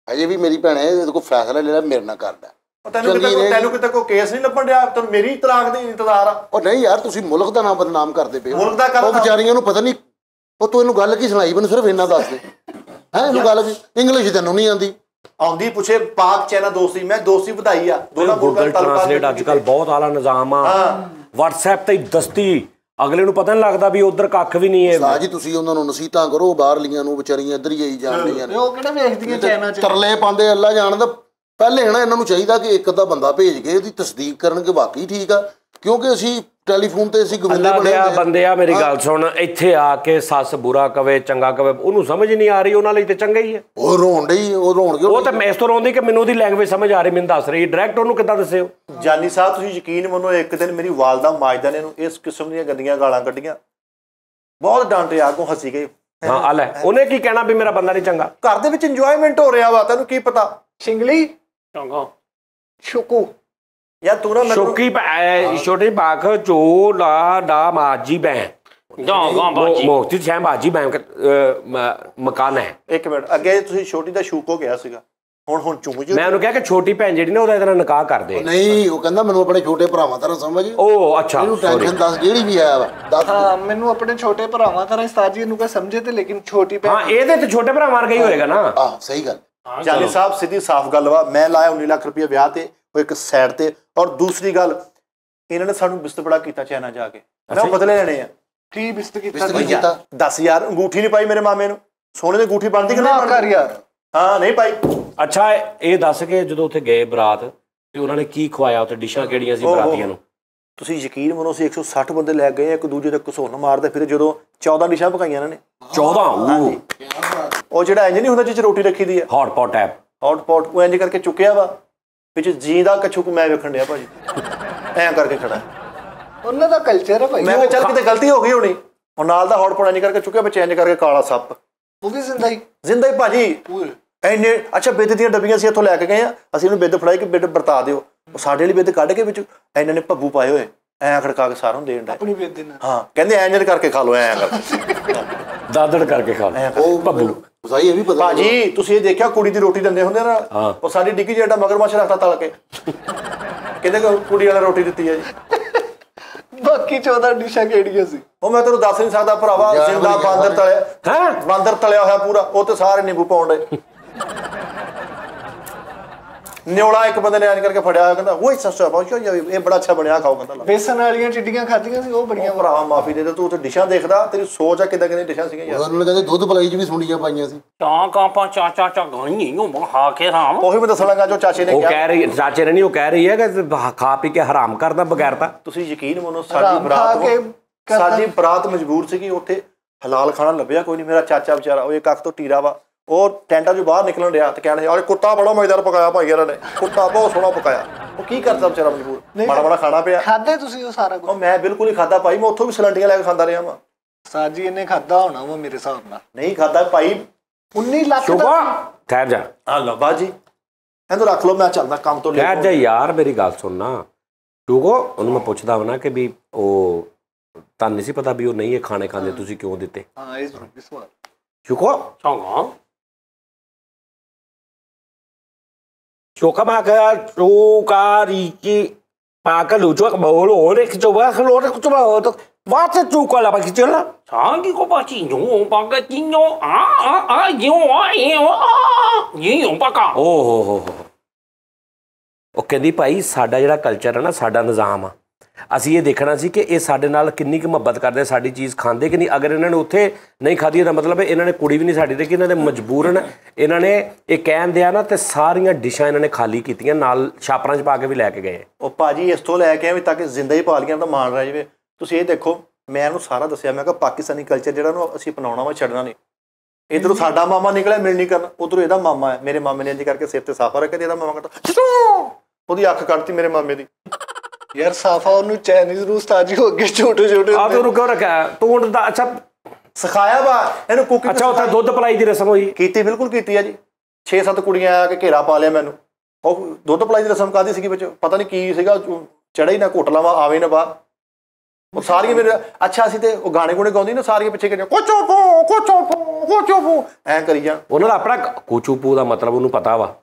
ਅਜੇ ਵੀ ਮੇਰੀ ਭੈਣੇ ਇਹਦੇ ਕੋਲ ਫੈਸਲਾ ਲੈ ਲੈ ਮੇਰੇ ਨਾਲ ਕਰ ਲੈ ਤੈਨੂੰ ਕਿਤੇ ਕੋਈ ਕੇਸ ਨਹੀਂ ਲੱਭਣ ਡਿਆ ਤੈਨੂੰ ਮੇਰੀ ਤਲਾਕ ਦੀ ਇੰਤਜ਼ਾਰ ਆ ਉਹ ਨਹੀਂ ਯਾਰ ਤੁਸੀਂ ਮੁਲਕ ਦਾ ਨਾਮ ਬਦਨਾਮ ਕਰਦੇ ਪਏ ਮੁਲਕ ਦਾ ਉਹ ਵਿਚਾਰੀਆਂ ਨੂੰ ਪਤਾ ਨਹੀਂ ਉਹ ਤੂੰ ਇਹਨੂੰ ਗੱਲ ਕੀ ਸੁਣਾਈ ਮੈਨੂੰ ਸਿਰਫ ਇੰਨਾ ਦੱਸ ਦੇ ਹੈ ਇਹਨੂੰ ਗੱਲ ਕੀ ਇੰਗਲਿਸ਼ ਤੈਨੂੰ ਨਹੀਂ ਆਉਂਦੀ ਆਉਂਦੀ ਪੁੱਛੇ ਪਾਕ ਚਾਈਨਾ ਦੋਸਤੀ ਮੈਂ ਦੋਸਤੀ ਵਧਾਈ ਆ ਦੋਨਾਂ ਗੂਗਲ ਟ੍ਰਾਂਸਲੇਟ ਅੱਜ ਕੱਲ ਬਹੁਤ ਆਲਾ ਨਿਜ਼ਾਮ ਆ WhatsApp ਤੇ ਦਸਤੀ ਅਗਲੇ ਨੂੰ ਪਤਾ ਨਹੀਂ ਲੱਗਦਾ ਵੀ ਉਧਰ ਕੱਖ ਵੀ ਨਹੀਂ ਹੈ ਸਾਹ ਜੀ ਤੁਸੀਂ ਉਹਨਾਂ ਨੂੰ ਨਸੀਹਤਾਂ ਕਰੋ ਬਾਹਰਲੀਆਂ ਨੂੰ ਵਿਚਾਰੀਆਂ ਇੱਧਰ ਹੀ ਆਈ ਜਾਂਦੀਆਂ ਨੇ ਉਹ ਕਿਹੜਾ ਵੇਖਦੀਆਂ ਚਾਈਨਾ ਚ ਤਰਲੇ ਪਾਉਂਦੇ ਅੱਲਾ ਜਾਣਦਾ ਪਹਿਲੇ ਨਾ ਇਹਨਾਂ ਨੂੰ ਚਾਹੀਦਾ ਕਿ ਇੱਕ ਅੱਧਾ ਬੰਦਾ ਭੇਜ ਕੇ ਉਹਦੀ ਤਸਦੀਕ ਕਰਨ ਕਿ ਵਾਕਈ ਠੀਕ ਆ ਕਿਉਂਕਿ ਅਸੀਂ ਟੈਲੀਫੋਨ ਤੇ ਅਸੀਂ ਗਵਿੰਦੇ ਬਣੇ ਹੁੰਦੇ ਬੰਦੇ ਮੇਰੀ ਗੱਲ ਸੁਣ ਇੱਥੇ ਆ ਕੇ ਸੱਸ ਬੁਰਾ ਕਵੇ ਚੰਗਾ ਕਵੇ ਉਹਨੂੰ ਸਮਝ ਨਹੀਂ ਆ ਰਹੀ ਉਹਨਾਂ ਲਈ ਤੇ ਚੰਗਾ ਹੀ ਹੈ ਉਹ ਰੋਣ ਡਈ ਉਹ ਰੋਣਗੇ ਉਹ ਤਾਂ ਮੈਂ ਇਸ ਤੋਂ ਰੋਂਦੀ ਕਿ ਮੈਨੂੰ ਉਹਦੀ ਲੈਂਗੁਏਜ ਸਮਝ ਆ ਰਹੀ ਮੈਨੂੰ ਦੱਸ ਰਹੀ ਡਾਇਰੈਕਟ ਉਹਨੂੰ ਕਿੱਦਾਂ ਦੱਸਿਓ ਜਾਨੀ ਸਾਹਿਬ ਤੁਸੀਂ ਯਕੀਨ ਮੰਨੋ ਇੱਕ ਦਿਨ ਮੇਰੀ ਵਾਲਦਾ ਮਾਜਦਾ ਨੇ ਇਹਨੂੰ ਇਸ ਕਿਸਮ ਦੀਆਂ ਗੰਦੀਆਂ ਗਾਲਾਂ ਕੱਢੀਆਂ ਬਹੁਤ ਡਾਂਟਿਆ ਅੱਗੋਂ ਹੱਸੀ ਗਈ ਹਾਂ ਆ ਲੈ ਉਹਨੇ ਕੀ ਕਹਿਣਾ ਵੀ ਮੇਰਾ ਬੰਦਾ ਨਹੀਂ ਚੰਗਾ ਘਰ ਦੇ ਵਿੱਚ ਇੰਜੋਇਮੈਂਟ ਹੋ ਰਿਹਾ ਵਾ ਤੈਨੂੰ ਕੀ ਪਤਾ ਸਿੰਗਲੀ ਚੰਗਾ ਸ਼ੁਕੂ ਯਾਰ ਤੂੰ ਨਾ ਸ਼ੋਕੀ ਛੋਟੇ ਬਾਖ ਚੋ ਲਾ ਦਾ ਮਾਜੀ ਬੈ ਗਾ ਬਾਜੀ ਮੋਤੀ ਛੇ ਬਾਜੀ ਬੈ ਮਕਾਨ ਹੈ ਇੱਕ ਮਿੰਟ ਅੱਗੇ ਤੁਸੀਂ ਛੋਟੀ ਦਾ ਸ਼ੂਕ ਹੋ ਗਿਆ ਸੀਗਾ ਹੁਣ ਚੁੰਮ ਜੀ ਮੈਂ ਉਹਨੂੰ ਕਿਹਾ ਕਿ ਛੋਟੀ ਭੈਣ ਜਿਹੜੀ ਨਾ ਉਹਦਾ ਇਹਦੇ ਨਾਲ ਨਿਕਾਹ ਕਰ ਦੇ ਨਹੀਂ ਉਹ ਕਹਿੰਦਾ ਮੈਨੂੰ ਆਪਣੇ ਛੋਟੇ ਭਰਾਵਾਂ ਤਰ੍ਹਾਂ ਸਮਝ ਉਹ ਅੱਛਾ ਇਹਨੂੰ ਟੈਨਸ਼ਨ ਦੱਸ ਜਿਹੜੀ ਵੀ ਆਇਆ ਵਾ ਦੱਸ ਹਾਂ ਮੈਨੂੰ ਆਪਣੇ ਛੋਟੇ ਭਰਾਵਾਂ ਤਰ੍ਹਾਂ ਉਸਤਾਦ ਜੀ ਨੂੰ ਕੋਈ ਸਮਝੇ ਤੇ ਲੇਕਿਨ ਛੋਟੀ ਭੈਣ ਹਾਂ ਇਹਦੇ ਤੇ ਛੋਟੇ ਭਰਾ ਮਾਰ ਗਈ ਹੋਏਗਾ ਨਾ ਆਹ ਸਹੀ ਗੱਲ ਜਾਨੀ ਸਾਹਿਬ ਸਿੱਧੀ ਸਾਫ਼ ਗੱਲ ਵਾ ਮੈਂ ਲਾਇਆ 19 ਲੱਖ ਰੁਪਏ ਵਿਆਹ ਤੇ ਉਹ ਇੱਕ ਸਾਈਡ ਤੇ ਔਰ ਦੂਸਰੀ ਗੱਲ ਇਹਨਾਂ ਨੇ ਸਾਨੂੰ ਬਿਸਤਬੜਾ ਕੀਤਾ ਚਾਈਨਾ ਜਾ ਕੇ ਮੈਂ ਬਦਲੇ ਲੈਣੇ ਆ ਕੀ ਬਿਸਤ ਕੀਤਾ ਕੀਤਾ 10000 ਅੰਗੂਠੀ ਨਹੀਂ ਪਾਈ ਮੇਰੇ ਮਾਮੇ ਨੂੰ ਸੋਨੇ ਦੀ ਅੰਗੂਠੀ ਬਣਦੀ ਕਿ ਨਾ ਨਹੀਂ ਕਰ ਯਾਰ ਹਾਂ ਨਹੀਂ ਪਾਈ ਅੱਛਾ ਇਹ ਦੱਸ ਕੇ ਜਦੋਂ ਉੱਥੇ ਗਏ ਬਰਾਤ ਤੇ ਉਹਨਾਂ ਨੇ ਕੀ ਖਵਾਇਆ ਉੱਥੇ ਡਿਸ਼ਾਂ ਕਿਹੜੀਆਂ ਸੀ ਬਰਾਤੀਆਂ ਨੂੰ ਤੁਸੀਂ ਯਕੀਨ ਮੰਨੋ ਸੀ 160 ਬੰਦੇ ਲੈ ਗਏ ਇੱਕ ਦੂਜੇ ਦੇ ਘਸੁੰਨ ਮਾਰਦੇ ਫਿਰ ਜਦੋਂ 14 ਡਿਸ਼ਾਂ ਪਕਾਈਆਂ ਇਹਨਾਂ ਨੇ 14 ਉਹ ਜਿਹੜਾ ਇੰਜ ਨਹੀਂ ਹੁੰਦਾ ਜਿਹ ਚ ਰੋਟੀ ਰੱਖੀ ਦੀ ਹੈ hot pot app hot pot ਉਹ ਇੰਜ ਕਰਕੇ ਚੁੱਕਿਆ ਵਾ ਵਿੱਚ ਜੀ ਦਾ ਕੱਛੂ ਮੈਂ ਵੇਖਣ ਡਿਆ ਭਾਜੀ ਐਂ ਕਰਕੇ ਖੜਾ ਉਹਨਾਂ ਦਾ ਕਲਚਰ ਹੈ ਭਾਈ ਮੈਂ ਕਿਹਾ ਚੱਲ ਕਿਤੇ ਗਲਤੀ ਹੋ ਗਈ ਹੋਣੀ ਉਹ ਨਾਲ ਦਾ ਹੌਟ ਪੌਟ ਇੰਜ ਕਰਕੇ ਚੁੱਕਿਆ ਵਿੱਚ ਇੰਜ ਕਰਕੇ ਕਾਲਾ ਸੱਪ ਉਹ ਵੀ ਜ਼ਿੰਦਾ ਹੀ ਭਾਜੀ ਇੰਨੇ ਅੱਛਾ ਬਿੱਦ ਦੀਆਂ ਡੱਬੀਆਂ ਸੀ ਇੱਥੋਂ ਲੈ ਕੇ ਗਏ ਆ ਅਸੀਂ ਇਹਨੂੰ ਬਿੱਦ ਫੜਾਈ ਕਿ ਬਿੱਦ ਵਰਤਾ ਦਿਓ ਉਹ ਸਾਡੇ ਵਾਲੀ ਬਿੱਦ ਕੱਢ ਕੇ ਵਿੱਚ ਇਹਨਾਂ ਨੇ ਭੱਬੂ ਪਾਏ ਹੋਏ ਐਂ ਖੜਕਾ ਕੇ ਸਾਰਿਆਂ ਨੂੰ ਦੇਣ ਦਾ ਆਪਣੀ ਬੇਦ ਨਾਲ ਹਾਂ ਕਹਿੰਦੇ ਐਂ ਕਰਕੇ ਖਾ ਲਓ ਐਂ ਕਰਕੇ ਦਾਦੜ ਕਰਕੇ ਖਾ ਲਓ ਉਹ ਭੱਬੂ ਸਹੀ ਇਹ ਵੀ ਪਤਾ ਭਾਜੀ ਤੁਸੀਂ ਇਹ ਦੇਖਿਆ ਕੁੜੀ ਦੀ ਰੋਟੀ ਦਿੰਦੇ ਹੁੰਦੇ ਨਾ ਉਹ ਸਾਡੀ ਡਿੱਗੀ ਜਿਹੜਾ ਮਗਰਮੱਛ ਰੱਖਤਾ ਤਲ ਕੇ ਕਹਿੰਦੇ ਕੁੜੀ ਵਾਲਾ ਰੋਟੀ ਦਿੱਤੀ ਹੈ ਜੀ ਬਾਕੀ 14 ਡਿਸ਼ਾਂ ਕਿਹੜੀਆਂ ਸੀ ਉਹ ਮੈਂ ਤੈਨੂੰ ਦੱਸ ਨਹੀਂ ਸਕਦਾ ਭਰਾਵਾ ਜ਼ਿੰਦਾ ਬਾਂਦਰ ਤਲਿਆ ਬਾਂਦਰ ਤਲਿਆ ਹੋਇਆ ਪੂਰਾ ਉਹ ਤੇ ਸਾਰੇ ਨਿੰਬੂ ਪਾਉਂਦੇ ਨਿਓਲਾ ਇੱਕ ਬੰਦੇ ਨੇ ਐਨ ਕਰਕੇ ਫੜਿਆ ਹੋਇਆ ਕਹਿੰਦਾ ਉਹ ਸੱਚਾ ਬਹੁਤ ਇਹ ਬੜਾ ਅੱਛਾ ਬਣਿਆ ਖਾਓ ਕਹਿੰਦਾ ਬੇਸਨ ਵਾਲੀਆਂ ਚਿੱਡੀਆਂ ਖਾਧੀਆਂ ਸੀ ਉਹ ਬੜੀਆਂ ਭਰਾਵਾ ਮਾਫੀ ਦੇ ਦੇ ਤੂੰ ਉੱਥੇ ਡਿਸ਼ਾਂ ਦੇਖਦਾ ਤੇਰੀ ਸੋਚ ਆ ਕਿੱਦਾਂ ਕਿੰਨੀ ਡਿਸ਼ਾਂ ਸੀਗੀਆਂ ਯਾਰ ਉਹਨਾਂ ਨੇ ਕਹਿੰਦੇ ਦੁੱਧ ਪਲਾਈ ਚ ਵੀ ਸੁੰਡੀਆਂ ਪਾਈਆਂ ਸੀ ਤਾਂ ਕਾਪਾ ਚਾਚਾ ਗਾਣੀ ਉਹ ਹਾ ਕੇ ਰਾਮ ਉਹੀ ਮੈਂ ਦੱਸਣ ਲੱਗਾ ਜੋ ਚਾਚੇ ਨੇ ਉਹ ਕਿਹਾ ਕਹਿ ਰਹੀ ਚਾਚੇ ਨੇ ਨਹੀਂ ਉਹ ਕਹਿ ਰਹੀ ਹੈ ਕਿ ਖਾ ਪੀ ਕੇ ਹਰਾਮ ਕਰਦਾ ਬਗੈਰ ਤਾਂ ਤੁਸੀਂ ਯਕੀਨ ਮੰਨੋ ਸਾਡੀ ਬਰਾਤ ਮਜਬੂਰ ਸੀਗੀ ਉੱਥੇ ਹਲਾਲ ਖਾਣਾ ਲੱਭਿਆ ਕੋਈ ਨਹੀਂ ਮੇਰਾ ਚਾਚਾ ਵਿਚਾਰਾ ਉਹ ਇੱਕ ਅੱਖ ਤੋਂ ਟੀਰਾ ਵਾ ਉਹ ਟੈਂਟਾਂ ਚੋਂ ਬਾਹਰ ਨਿਕਲਣ ਡਿਆ ਤੇ ਕਹਿਣ ਔਰ ਕੁੱਤਾ ਬੜਾ ਮਜ਼ੇਦਾਰ ਪਕਾਇਆ ਭਾਈ ਇਹਨਾਂ ਨੇ ਕੁੱਤਾ ਬਹੁਤ ਸੋਹਣਾ ਪਕਾਇਆ ਉਹ ਕੀ ਕਰਦਾ ਵਿਚਾਰਾ ਮਜਬੂਰ ਮਾੜਾ ਮਾੜਾ ਖਾਣਾ ਪਿਆ ਖਾਦੇ ਤੁਸੀਂ ਉਹ ਸਾਰਾ ਕੁਝ ਉਹ ਮੈਂ ਬਿਲਕੁਲ ਹੀ ਖਾਦਾ ਭਾਈ ਮੈਂ ਉੱਥੋਂ ਵੀ ਸਿਲੰਡੀਆਂ ਲੈ ਕੇ ਖਾਂਦਾ ਰਿਹਾ ਵਾਂ ਉਸਤਾਦ ਜੀ ਇਹਨੇ ਖਾਦਾ ਹੋਣਾ ਵਾ ਮੇਰੇ ਹਿਸਾਬ ਨਾਲ ਨਹੀਂ ਖਾਦਾ ਭਾਈ 19 ਲੱਖ ਸ਼ੁਭਾ ਠਹਿਰ ਜਾ ਹਾਂ ਲਓ ਬਾਜੀ ਇਹਨੂੰ ਰੱਖ ਲਓ ਮੈਂ ਚੱਲਦਾ ਕੰਮ ਤੋਂ ਠਹਿਰ ਜਾ ਯਾਰ ਮੇਰੀ ਗੱਲ ਸੁਣਨਾ ਕਿਉਂਕਿ ਉਹਨੂੰ ਮੈਂ ਪੁੱਛਦਾ ਵਾ ਨਾ ਕਿ ਵੀ ਉਹ ਤੁਹਾਨੂੰ ਨਹੀਂ ਸੀ ਪਤਾ ਵੀ ਉਹ ਨਹੀਂ ਇਹ ਖਾਣੇ ਖਾਂਦੇ, ਤੁਸੀਂ ਕਿਉਂ ਦਿੱਤੇ? ਹਾਂ ਇਸ ਸਵਾਲ ਕਿਉਂਕਿ Chong Chuột ba cái chú ca đi chi ba cái lũ chuột bự lỗ đấy cái chú ba cái lỗ đấy chú ba vá cái chú coi là bà cái chứ là Chong có ba chỉ dùng ba cái chỉ nhung dùng ba cả. ਓਹ ਉਹ ਕਹਿੰਦੀ ਭਾਈ ਸਾਡਾ ਜਿਹੜਾ culture ਹੈ ਨਾ, ਸਾਡਾ ਨਿਜ਼ਾਮ ਆ, ਅਸੀਂ ਇਹ ਦੇਖਣਾ ਸੀ ਕਿ ਇਹ ਸਾਡੇ ਨਾਲ ਕਿੰਨੀ ਕੁ ਮੁਹੱਬਤ ਕਰਦੇ, ਸਾਡੀ ਚੀਜ਼ ਖਾਂਦੇ ਕਿ ਨਹੀਂ। ਅਗਰ ਇਹਨਾਂ ਨੇ ਉੱਥੇ ਨਹੀਂ ਖਾਧੀ ਇਹਦਾ ਮਤਲਬ ਹੈ ਇਹਨਾਂ ਨੇ ਕੁੜੀ ਵੀ ਨਹੀਂ ਸਾਡੀ ਤੇ ਕਿ ਇਹਨਾਂ ਦੇ ਮਜਬੂਰਨ ਇਹਨਾਂ ਨੇ ਇਹ ਕਹਿੰਦੇ ਆ ਨਾ, ਤੇ ਸਾਰੀਆਂ ਡਿਸ਼ਾਂ ਇਹਨਾਂ ਨੇ ਖਾਲੀ ਕੀਤੀਆਂ, ਨਾਲ ਛਾਪਰਾਂ 'ਚ ਪਾ ਕੇ ਵੀ ਲੈ ਕੇ ਗਏ। ਉਹ ਭਾਜੀ ਇਸ ਤੋਂ ਲੈ ਕੇ ਆਏ ਵੀ ਤਾਂ ਕਿ ਜ਼ਿੰਦਾ ਹੀ ਪਾਲੀਆਂ ਦਾ ਮਾਣ ਰਹਿ ਜਾਵੇ। ਤੁਸੀਂ ਇਹ ਦੇਖੋ, ਮੈਂ ਇਹਨੂੰ ਸਾਰਾ ਦੱਸਿਆ, ਮੈਂ ਕਿਹਾ ਪਾਕਿਸਤਾਨੀ ਕਲਚਰ ਜਿਹੜਾ ਨੂੰ ਅਸੀਂ ਅਪਣਾਉਣਾ ਵਾ, ਛੱਡਣਾ ਨਹੀਂ। ਇੱਧਰੋਂ ਸਾਡਾ ਮਾਮਾ ਨਿਕਲਿਆ ਮਿਲ ਨਹੀਂ ਕਰਨਾ, ਉੱਧਰੋਂ ਇਹਦਾ ਮਾਮਾ ਹੈ। ਮੇਰੇ ਮਾਮੇ ਨੇ ਇੰਝ ਕਰਕੇ ਸਿਰ ਤੇ ਸਾਫਾ ਰੱਖਿਆ, ਇਹਦਾ ਮਾਮਾ ਕਹਿੰਦਾ ਉਹਦੀ ਅੱਖ ਕੱਢਤੀ ਮੇਰੇ ਮਾਮੇ ਦੀ। ਯਾਰ ਸਾਫਾ ਉਹਨੂੰ ਚਾਈਨੀਜ਼ ਨੂੰ ਉਸਤਾਦ ਹੋ ਅੱਗੇ ਛੋਟੇ ਛੋਟੇ ਆ ਤੂੰ ਕਿਉਂ ਰੱਖਿਆ ਤੂੰ ਦਾ? ਅੱਛਾ ਸਿਖਾਇਆ ਵਾ ਇਹਨੂੰ ਕੁਕਿੰਗ। ਅੱਛਾ ਉੱਥੇ ਦੁੱਧ ਪਲਾਈ ਦੀ ਰਸਮ ਹੋਈ? ਕੀਤੀ, ਬਿਲਕੁਲ ਕੀਤੀ ਆ ਜੀ। 6-7 ਕੁੜੀਆਂ ਆ ਕੇ ਘੇਰਾ ਪਾ ਲਿਆ ਮੈਨੂੰ। ਉਹ ਦੁੱਧ ਪਲਾਈ ਦੀ ਰਸਮ ਕਾਹਦੀ ਸੀਗੀ ਵਿੱਚ, ਪਤਾ ਨਹੀਂ ਕੀ ਸੀਗਾ, ਚੜ੍ਹੇ ਹੀ ਨਾ ਘੁੱਟ ਲਾਵਾਂ ਆਵੇ ਨਾ ਬਾਹਰ। ਉਹ ਸਾਰੀਆਂ ਮੇਰੇ ਅੱਛਾ ਸੀ ਤੇ ਉਹ ਗਾਣੇ ਗੁਣੇ ਗਾਉਂਦੀ ਨਾ, ਸਾਰੀਆਂ ਪਿੱਛੇ ਕਹਿੰਦੀਆਂ ਕੋਚੋ ਪੋ ਕੋਚੋ ਪੋ ਕੋਚੋ ਪੋ ਐਂ ਕਰੀ ਜਾਣ। ਉਹਨਾਂ ਦਾ ਆਪਣਾ ਕੋਚੂਪੂ ਦਾ ਮਤਲਬ ਉਹਨੂੰ ਪਤਾ ਵਾ,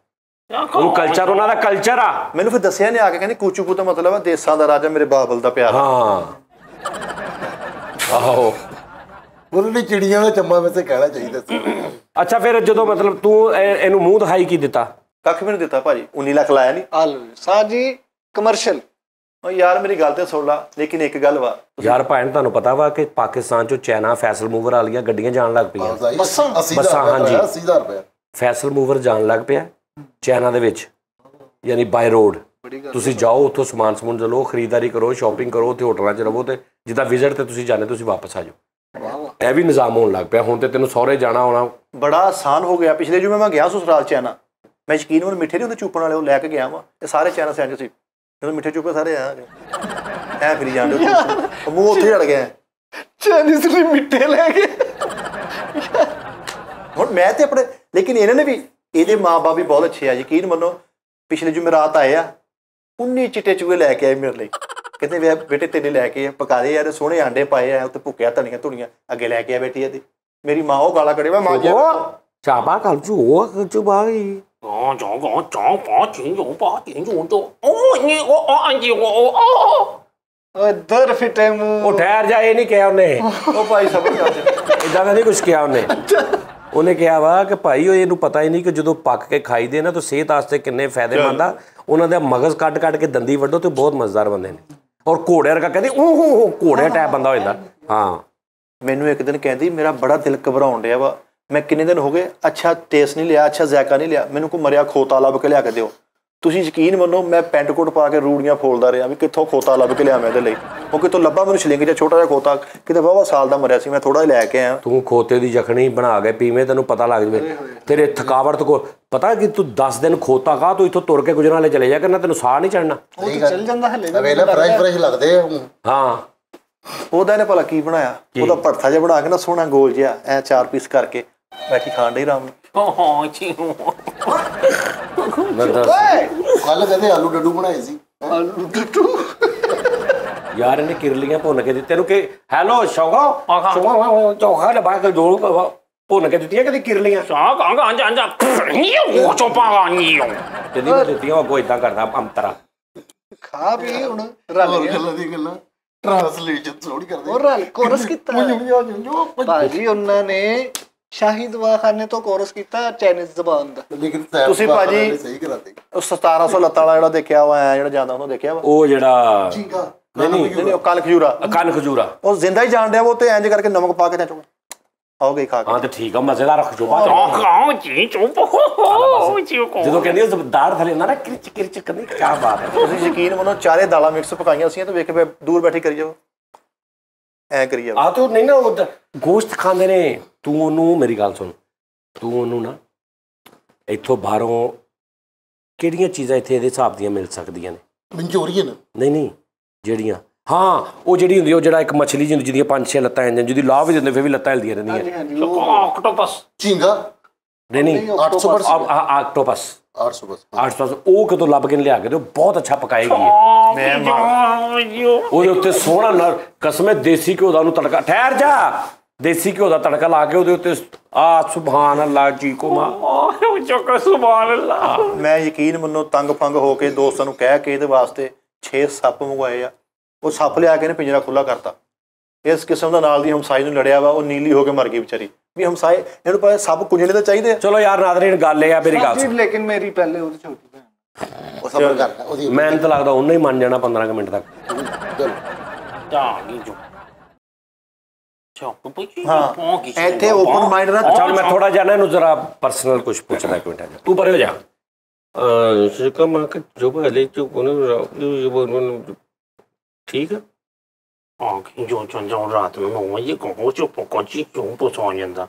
ਉਹਨੂੰ ਕਲਚਰ, ਉਹਨਾਂ ਦਾ ਕਲਚਰ ਆ। ਮੈਨੂੰ ਫਿਰ ਦੱਸਿਆ ਨੇ ਆ ਕੇ, ਕਹਿੰਦੀ ਕੋਚੂਪੂ ਦਾ ਮਤਲਬ ਆ ਦੇਸਾਂ ਦਾ ਰਾਜਾ, ਮੇਰੇ ਬਾਬਲ ਦਾ ਪਿਆਰ। ਹਾਂ ਆਹੋ ਬੋਲਣੀ ਚਿੜੀਆਂ ਦਾ ਚੰਮਾ ਵੈਸੇ ਕਹਿਣਾ ਚਾਹੀਦਾ ਸੀ। ਅੱਛਾ ਫਿਰ ਜਦੋਂ ਮਤਲਬ ਤੂੰ ਇਹਨੂੰ ਮੂੰਹ ਦਿਖਾਈ ਕੀ ਦਿੱਤਾ? ਕੱਖ ਵੀ ਨਹੀਂ ਦਿੱਤਾ ਭਾਜੀ। 19 ਲੱਖ ਲਾਇਆ ਨਹੀਂ। ਆਲੂ ਸਾਜੀ ਕਮਰਸ਼ੀਅਲ। ਉਹ ਯਾਰ ਮੇਰੀ ਗੱਲ ਤੇ ਸੁਣ ਲਾ, ਲੇਕਿਨ ਇੱਕ ਗੱਲ ਵਾ ਯਾਰ ਭੈਣ ਤੁਹਾਨੂੰ ਪਤਾ ਵਾ ਕਿ ਪਾਕਿਸਤਾਨ ਚੋਂ ਚਾਈਨਾ ਫੈਸਲ ਮੂਵਰ ਵਾਲੀਆਂ ਗੱਡੀਆਂ ਜਾਣ ਲੱਗ ਪਈਆਂ। ਬੱਸਾਂ 80,000 ਰੁਪਏ ਫੈਸਲ ਮੂਵਰ ਜਾਣ ਲੱਗ ਪਿਆ ਚਾਈਨਾ ਦੇ ਵਿੱਚ, ਯਾਨੀ ਬਾਈ ਰੋਡ। ਤੁਸੀਂ ਜਾਓ ਉੱਥੋਂ ਸਮਾਨ ਸਮੂਨ ਲਓ, ਖਰੀਦਦਾਰੀ ਕਰੋ, ਸ਼ਾਪਿੰਗ ਕਰੋ, ਉੱਥੇ ਹੋਟਲਾਂ 'ਚ ਰਹੋ, ਤੇ ਜਿੱਦਾਂ ਵਿਜ਼ਿਟ ਤੇ ਤੁਸੀਂ ਜਾਂਦੇ ਤੁਸੀਂ ਵਾਪਸ ਆ ਜਾਓ। ਇਹ ਵੀ ਨਿਜ਼ਾਮ ਹੋਣ ਲੱਗ ਪਿਆ ਹੁਣ ਤੇ ਤੈਨੂੰ ਸਹੁਰੇ ਜਾਣਾ ਹੋਣਾ ਬੜਾ ਆਸਾਨ ਹੋ ਗਿਆ। ਪਿਛਲੇ ਜੁਮੇ ਮੈਂ ਗਿਆ ਸਸੁਰਾਲ ਚਾਈਨਾ, ਮੈਂ ਯਕੀਨ ਹੁਣ ਮਿੱਠੇ ਨਹੀਂ ਹੁੰਦੇ ਚੂਪਣ ਵਾਲੇ, ਉਹ ਲੈ ਕੇ ਗਿਆ ਵਾ। ਇਹ ਸਾਰੇ ਚਾਈਨਾ ਸੈਂਡ ਸੀ, ਜਦੋਂ ਮਿੱਠੇ ਚੂਪੇ ਸਾਰੇ ਆ ਐ ਫਿਰੀ ਜਾਂਦੇ, ਮੂੰਹ ਉੱਥੇ ਹੜ ਗਿਆ। ਚਾਈਨੀਜ਼ ਨੇ ਮਿੱਠੇ ਲੈ ਕੇ ਹੁਣ ਮੈਂ ਤੇ ਆਪਣੇ, ਲੇਕਿਨ ਇਹਨਾਂ ਨੇ ਵੀ, ਇਹਦੇ ਮਾਂ-ਬਾਪ ਵੀ ਬਹੁਤ ਅੱਛੇ ਆ, ਯਕੀਨ ਮੰਨੋ। ਪਿਛਲੇ ਜੁਮੇਰਾਤ ਆਏ ਆ, 19 ਚਿੱਟੇ ਚੂਹੇ ਲੈ ਕੇ ਆਏ ਮੇਰੇ ਲਈ। ਕਹਿੰਦੇ ਵੇ ਬੇਟੇ ਤੇਰੇ ਲੈ ਕੇ ਪਕਾ ਦੇ ਯਾਰ, ਸੋਹਣੇ ਆਂਡੇ ਪਾਏ ਆ ਉੱਤੇ, ਭੁੱਕਿਆ ਧਨੀਆਂ ਧੁਨੀਆਂ ਅੱਗੇ ਲੈ ਕੇ ਆ ਬੇਟੀ ਇਹਦੀ। ਮੇਰੀ ਮਾਂ ਉਹ ਗਾਲਾਂ ਕੱਢੇ, ਮੈਂ ਮਾਂ ਜੀ ਚਾਬਾ ਕਰ ਜੂ ਬਾਈ ਦਰ ਫਿੱਟੇ ਮੂੰਹ। ਉਹ ਠਹਿਰ ਜਾ, ਇਹ ਨਹੀਂ ਕਿਹਾ ਉਹਨੇ। ਉਹ ਭਾਈ ਸਬਰ ਕਰ ਇਦਾਂ ਦਾ ਨਹੀਂ ਕੁਛ ਕਿਹਾ ਉਹਨੇ। ਉਹਨੇ ਕਿਹਾ ਵਾ ਕਿ ਭਾਈ ਉਹ ਇਹਨੂੰ ਪਤਾ ਹੀ ਨਹੀਂ ਕਿ ਜਦੋਂ ਪੱਕ ਕੇ ਖਾਈਦੇ ਨਾ ਤਾਂ ਸਿਹਤ ਵਾਸਤੇ ਕਿੰਨੇ ਫਾਇਦੇਮੰਦ ਆ। ਉਹਨਾਂ ਦਾ ਮਗਜ਼ ਕੱਢ ਕੇ ਦੰਦੀ ਵੱਢੋ ਤੇ ਬਹੁਤ ਮਜ਼ੇਦਾਰ ਬੰਦੇ ਨੇ। ਔਰ ਘੋੜੇ ਵਰਗਾ ਕਹਿੰਦੇ ਉਹ ਘੋੜੇ ਟਾਈਪ ਬੰਦਾ ਹੋ ਜਾਂਦਾ। ਹਾਂ ਮੈਨੂੰ ਇੱਕ ਦਿਨ ਕਹਿੰਦੀ ਮੇਰਾ ਬੜਾ ਦਿਲ ਘਬਰਾਉਣ ਡਿਆ ਵਾ, ਮੈਂ ਕਿੰਨੇ ਦਿਨ ਹੋ ਗਏ ਅੱਛਾ ਟੇਸਟ ਨਹੀਂ ਲਿਆ, ਅੱਛਾ ਜ਼ਾਇਕਾ ਨਹੀਂ ਲਿਆ, ਮੈਨੂੰ ਕੋਈ ਮਰਿਆ ਖੋਤਾ ਲੱਭ ਕੇ ਲਿਆ ਕੇ ਦਿਓ। ਤੁਸੀਂ ਯਕੀਨ ਮੰਨੋ ਮੈਂ ਪੈਂਟ ਕੋਟ ਪਾ ਕੇ ਰੂੜੀਆਂ ਫੋਲਦਾ ਰਿਹਾ ਵੀ ਕਿੱਥੋਂ ਖੋਤਾ ਲੱਭ ਕੇ ਲਿਆ ਮੈਂ ਇਹਦੇ ਲਈ। ਉਹ ਕਿਤੋਂ ਲੱਭਾ ਮੈਨੂੰ ਛਲਿੰਗ ਜਿਹਾ ਛੋਟਾ ਜਿਹਾ ਖੋਤਾ, ਕਿਤੇ ਵਾਹਵਾ ਸਾਲ ਦਾ ਮਰਿਆ ਸੀ, ਮੈਂ ਥੋੜਾ ਜਿਹਾ ਲੈ ਕੇ ਆਇਆ। ਤੂੰ ਖੋਤੇ ਦੀ ਯਖਣੀ ਬਣਾ ਕੇ ਪੀਵੇਂ, ਤੈਨੂੰ ਪਤਾ ਲੱਗ ਜਾਵੇ ਤੇਰੇ ਥਕਾਵਟ ਤੋਂ। ਪਤਾ ਕਿ ਤੂੰ 10 ਦਿਨ ਖੋਤਾ ਖਾ, ਤੂੰ ਇੱਥੋਂ ਤੁਰ ਕੇ ਗੁਜਰਨ ਵਾਲੇ ਚਲੇ ਜਾ ਕਰਨਾ, ਤੈਨੂੰ ਸਾਹ ਨਹੀਂ ਚੜਨਾ। ਉਹ ਤਾਂ ਚੱਲ ਜਾਂਦਾ ਹਲੇ ਵੇਲੇ ਫਰੈਸ਼ ਲੱਗਦੇ ਆ। ਹਾਂ ਉਹਦਾ ਇਹਨੇ ਭਲਾ ਕੀ ਬਣਾਇਆ, ਉਹਦਾ ਭਰਥਾ ਜਿਹਾ ਬਣਾ ਕੇ ਨਾ ਸੋਹਣਾ ਗੋਲ ਜਿਹਾ ਐ 4 ਪੀਸ ਕਰਕੇ ਬੈਠੀ ਖਾਣ ਡਈ ਆਰਾਮ ਨਾਲ। ਕੱਲ ਕਹਿੰਦੇ ਆਲੂ ਡੱਡੂ ਬਣਾਏ ਸੀ। ਆਲੂ ਡੱਡੂ ਯਾਰ ਇਹਨੇ ਕਿਰਲੀਆਂ ਭੁੰਨ ਕੇ ਦਿੱਤੇ ਨੂੰ ਕਿ ਹੈਲੋ ਸ਼ੌਗਾ ਚੌਖਾ ਲਬਾ ਕੇ ਜੋੜ ਭੁੰਨ ਕੇ ਦਿੱਤੀਆਂ ਕਦੀ ਕਿਰਲੀਆਂ। ਜਦੀ ਮੈਂ ਦਿੱਤੀਆਂ ਉਹ ਅੱਗੋਂ ਏਦਾਂ ਕਰਦਾ ਅੰਤਰਾ ਖਾ ਵੀ ਹੁਣ ਰਲ ਗਿਆ। ਗੱਲਾਂ ਦੀ ਗੱਲਾਂ ਟ੍ਰਾਂਸਲੇਸ਼ਨ ਥੋੜੀ ਕਰਦੇ। ਉਹ ਰਲ ਕੋਰਸ ਕੀਤਾ ਭਾਜੀ ਉਹਨਾਂ ਨੇ। ਸ਼ਾਹੀ ਦਵਾਖਾਨੇ ਤੋਂ ਕੋਰਸ ਕੀਤਾ ਚਾਈਨੀਜ਼ ਜ਼ਬਾਨ ਦਾ। ਲੇਕਿਨ ਤੁਸੀਂ ਭਾਜੀ ਸਹੀ ਕਰਾਤੇ। 1700 ਲੱਤਾਂ ਵਾਲਾ ਜਿਹੜਾ ਦੇਖਿਆ ਵਾ ਐ ਜਿਹੜਾ ਜਾਂਦਾ ਉਹਨੂੰ ਦੇਖਿਆ ਵਾ? ਉਹ ਜਿਹੜਾ ਚੀਕਾ ਨਹੀਂ ਉਹ ਕੰਨ ਖਜੂਰਾ, ਕੰਨ ਖਜੂਰਾ ਉਹ ਜ਼ਿੰਦਾ ਹੀ ਜਾਣ ਡਿਆ ਉਹ ਤੇ ਇੰਜ ਕਰਕੇ ਨਮਕ ਪਾ ਕੇ ਨਾ ਚੁੱਕ ਆਓ ਗਈ ਖਾ ਕੇ। ਹਾਂ ਤੇ ਠੀਕ ਆ, ਮਜ਼ੇਦਾਰ ਰੱਖ ਜੋ ਬਾਤ। ਜਦੋਂ ਕਹਿੰਦੀ ਉਹ ਦਾੜ ਥਲੇ ਨਾ ਕਿਰਚ ਕਿਰਚ ਕਰਨੀ, ਕੀ ਬਾਤ ਹੈ। ਤੁਸੀਂ ਯਕੀਨ ਮੰਨੋ ਚਾਰੇ ਦਾਲਾਂ ਮਿਕਸ ਪਕਾਈਆਂ ਸੀ ਤੇ ਵੇਖ ਕੇ ਦੂਰ ਬੈਠੀ ਕਰੀ ਜਾਓ ਐ ਕਰੀ ਜਾਓ। ਆ ਤੂੰ ਨਹੀਂ ਨਾ ਉਹ ਗੋਸ਼ਤ ਖਾਂਦੇ ਨੇ, ਤੂੰ ਉਹਨੂੰ ਮੇਰੀ ਗੱਲ ਸੁਣ, ਤੂੰ ਉਹਨੂੰ ਨਾ ਇੱਥੋਂ ਬਾਹਰੋਂ ਕਿਹੜੀਆਂ ਚੀਜ਼ਾਂ ਇੱਥੇ ਇਹਦੇ ਹਿਸਾਬ ਦੀਆਂ ਮਿਲ ਸਕਦੀਆਂ ਨੇ? ਮਨਚੂਰੀਅਨ ਨਹੀਂ ਜਿਹੜੀਆਂ ਹਾਂ ਉਹ ਜਿਹੜੀ ਹੁੰਦੀ ਉਹ ਜਿਹੜਾ ਇੱਕ ਮਛਲੀ ਜਿਹੀ ਹੁੰਦੀ ਜਿਹਦੀਆਂ 5-6 ਲੱਤਾਂ ਹੁੰਦੀਆਂ, ਜਿਹਦੀ ਲਾਹ ਵੀ ਦਿੰਦੇ ਫਿਰ ਵੀ ਲੱਤਾਂ ਹਿਲਦੀਆਂ ਰਹਿੰਦੀਆਂ। ਆਕਟੋਪਸ ਝੀਂਗਾ ਨਹੀਂ 800 ਆਕਟੋਪਸ 800 800 ਉਹ ਕਦੋਂ ਲੱਭ ਕੇ ਲਿਆ ਕੇ ਤੇ ਬਹੁਤ ਅੱਛਾ ਪਕਾਏਗੀ। ਉਹਦੇ ਉੱਤੇ ਸੋਹਣਾ ਨਾਲ ਕਸਮੇ ਦੇਸੀ ਘਿਓ ਦਾ ਉਹਨੂੰ ਤੜਕਾ, ਠਹਿਰ ਜਾ, ਦੇਸੀ ਘਿਓ ਦਾ ਤੜਕਾ ਲਾ ਕੇ ਉਹਦੇ ਉੱਤੇ ਸੁਭਾਨ ਅੱਲਾਹ ਜੀ ਕੋ ਮਾਂ ਸੁਭਾਨ ਅੱਲਾਹ। ਮੈਂ ਯਕੀਨ ਮੰਨੋ ਤੰਗ ਫੰਗ ਹੋ ਕੇ ਦੋਸਤਾਂ ਨੂੰ ਕਹਿ ਕੇ ਇਹਦੇ ਵਾਸਤੇ 6 ਸੱਪ ਮੰਗਵਾਏ ਆ। ਉਹ ਸੱਪ ਲਿਆ ਕੇ ਇਹਨੇ ਪਿੰਜਰਾ ਖੁੱਲਾ ਕਰਤਾ। ਇਸ ਕਿਸਮ ਦਾ ਨਾਲ ਦੀ ਹਮਸਾਈ ਨੂੰ ਲੜਿਆ ਵਾ, ਉਹ ਨੀਲੀ ਹੋ ਕੇ ਮਰ ਗਈ ਵਿਚਾਰੀ। ਵੀ ਹਮਸਾਏ ਇਹਨੂੰ ਪਤਾ ਸੱਪ ਕੁੰਜਣੇ ਤਾਂ ਚਾਹੀਦੇ ਆ। ਚਲੋ ਯਾਰ ਨਾਜ਼ਰੀਨ ਗੱਲ ਇਹ ਆ, ਮੇਰੀ ਗੱਲ ਸੁਣ, ਲੇਕਿਨ ਮੇਰੀ ਪਹਿਲੇ ਉਹਦੀ ਛੋਟੀ ਭੈਣ ਉਹ ਸਬਰ ਕਰਦਾ ਉਹਦੀ ਮੈਨੂੰ ਤਾਂ ਲੱਗਦਾ ਉਹਨੇ ਹੀ ਮੰਨ ਜਾਣਾ 15 ਕੁ ਮਿੰਟ ਤੱਕ। ਹਾਂ ਇੱਥੇ ਓਪਨ ਮਾਈਂਡ ਨਾਲ ਚੱਲ ਮੈਂ ਥੋੜਾ ਜਿਹਾ ਨਾ ਇਹਨੂੰ ਜ਼ਰਾ ਪਰਸਨਲ ਕੁਝ ਪੁੱਛਣਾ, ਇੱਕ ਮਿੰਟ ਤੂੰ ਪਰੇ ਹੋ ਜਾ। ਠੀਕ ਆ। ਰਾਤ ਨੂੰ 9 ਵਜੇ ਕਹੋ ਚੁੱਪ ਕੋਚੀ ਚੁੱਪ ਸੌ ਜਾਂਦਾ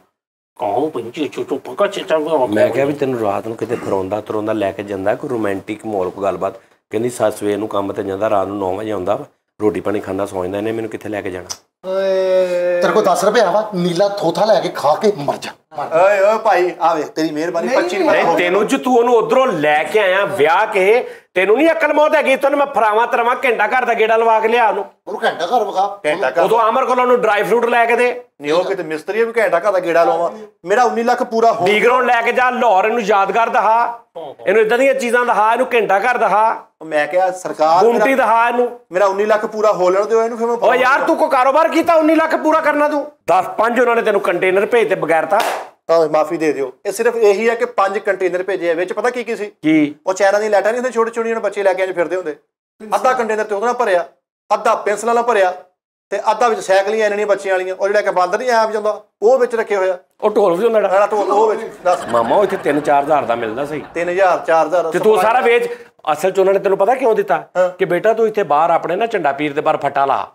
ਕਹੋ ਪੰਜੀ ਚੁੱਪ ਕੋਚੀ ਮੈਂ ਕਿਹਾ ਵੀ ਤੈਨੂੰ ਰਾਤ ਨੂੰ ਕਿਤੇ ਫਿਰਾਉਂਦਾ ਤੁਰਾਉਂਦਾ ਲੈ ਕੇ ਜਾਂਦਾ, ਕੋਈ ਰੋਮਾਂਟਿਕ ਮਾਹੌਲ, ਕੋਈ ਗੱਲਬਾਤ। ਕਹਿੰਦੀ ਸੱਸ ਸਵੇਰ ਨੂੰ ਕੰਮ ਤੇ ਜਾਂਦਾ, ਰਾਤ ਨੂੰ 9 ਵਜੇ ਆਉਂਦਾ, ਰੋਟੀ ਪਾਣੀ ਖਾਂਦਾ ਸੌਂ ਜਾਂਦਾ, ਇਹਨੇ ਮੈਨੂੰ ਕਿੱਥੇ ਲੈ ਕੇ ਜਾਣਾ? ਤੇਰੇ ਕੋਲ 10 ਰੁਪਏ ਵਾ, ਨੀਲਾ ਥੋਥਾ ਲੈ ਕੇ ਖਾ ਕੇ ਮਰ ਜਾ। ਓਏ ਓਏ ਭਾਈ ਆ ਵੇ ਤੇਰੀ ਮਿਹਰਬਾਨੀ 25 ਨਹੀਂ ਤੈਨੂੰ ਜੇ ਤੂੰ ਉਹਨੂੰ ਉਧਰੋਂ ਲੈ ਕੇ ਆਇਆ ਵਿਆਹ ਕੇ, ਤੈਨੂੰ ਨਹੀਂ ਅਕਲ ਮੌਤ ਹੈਗੀ? ਤੈਨੂੰ ਮੈਂ ਫਰਾਵਾਂ ਤਰਵਾਂ ਘੰਟਾ ਘਰ ਦਾ ਗੇੜਾ ਲਵਾ ਕੇ ਲਿਆ ਉਹਨੂੰ। ਉਹਨੂੰ ਘੰਟਾ ਘਰ ਵਿਖਾ, ਘੰਟਾ ਘਰ ਉਦੋਂ ਅਮਰ ਕੋਲ ਉਹਨੂੰ ਡਰਾਈ ਫਰੂਟ ਲੈ ਕੇ ਦੇ। ਨਹੀਂ ਉਹ ਕਿਤੇ ਮਿਸਤਰੀ ਵੀ ਘੰਟਾ ਘਰ ਦਾ ਗੇੜਾ ਲਵਾਂ। ਮੇਰਾ 19 ਲੱਖ ਪੂਰਾ ਹੋ ਡੀਗਰਾਉਂਡ ਲੈ ਕੇ ਜਾ ਲਾਹੌਰ, ਇਹਨੂੰ ਯਾਦਗਾਰ ਦਿਖਾ, ਇਹਨੂੰ ਇਦਾਂ ਦੀਆਂ ਚੀਜ਼ਾਂ ਦਿਖਾ, ਇਹਨੂੰ ਘੰਟਾ ਘਰ ਦਿਖਾ, ਮੈਂ ਕਿਹਾ ਸਰਕਾਰ ਗੁੰਮਟੀ ਦਿਖਾ ਇਹਨੂੰ। ਮੇਰਾ 19 ਲੱਖ ਪੂਰਾ ਹੋ ਲੈਣ ਦਿਓ ਇਹਨੂੰ, ਫਿਰ ਮੈਂ ਓ ਯਾਰ ਤੂੰ ਕੋ ਕਾਰੋਬਾਰ ਕੀਤਾ 19 ਲੱਖ ਪੂਰਾ ਕਰਨਾ? ਤੂੰ 10-5 ਉਹਨਾਂ ਨੇ ਤੈਨੂੰ ਕੰਟੇਨਰ ਭੇਜਤੇ ਬਗੈਰ ਤਾਂ ਮਾਫੀ ਦੇ ਦਿਓ। ਇਹ ਸਿਰਫ ਇਹੀ ਹੈ ਕਿ 5 ਕੰਟੇਨਰ ਭੇਜੇ ਆ। ਵਿੱਚ ਪਤਾ ਕੀ ਸੀ? ਕੀ ਉਹ ਚਾਈਨਾ ਦੀਆਂ ਲਾਈਟਾਂ ਨਹੀਂ ਹੁੰਦੇ ਛੋਟੇ ਛੋਟੇ ਜਿਹੇ ਬੱਚੇ ਲੈ ਕੇ ਆਏ ਫਿਰਦੇ ਹੁੰਦੇ। ਅੱਧਾ ਕੰਟੇਨਰ ਤੇ ਉਹਦੇ ਨਾਲ ਭਰਿਆ, ਅੱਧਾ ਪੈਨਸਲਾਂ ਨਾਲ ਭਰਿਆ, ਤੇ ਅੱਧਾ ਵਿੱਚ ਸਾਈਕਲੀਆਂ ਇਹਨਾਂ ਬੱਚਿਆਂ ਵਾਲੀਆਂ, ਉਹ ਜਿਹੜਾ ਕਿ ਬਾਂਦਰ ਨਹੀਂ ਆਪ ਜਾਂਦਾ ਉਹ ਵਿੱਚ ਰੱਖੇ ਹੋਇਆ। ਉਹ ਢੋਲ ਵੀ ਹੁੰਦਾ ਢੋਲ ਉਹ ਵਿੱਚ ਦੱਸ ਮਾਮਾ, ਉਹ ਇੱਥੇ 3-4 ਹਜ਼ਾਰ ਦਾ ਮਿਲਦਾ ਸਹੀ। 3000 4000 ਤੇ ਤੂੰ ਸਾਰਾ ਵੇਚ। ਅਸਲ ਚ ਉਹਨਾਂ ਨੇ ਤੈਨੂੰ ਪਤਾ ਕਿਉਂ ਦਿੱਤਾ? ਕਿ ਬੇਟਾ ਤੂੰ ਇੱਥੇ ਬਾਹਰ ਆਪਣੇ ਨਾ ਝੰਡਾ ਪੀਰ ਦੇ ਬਾਹਰ ਫੱਟਾ ਲਾ।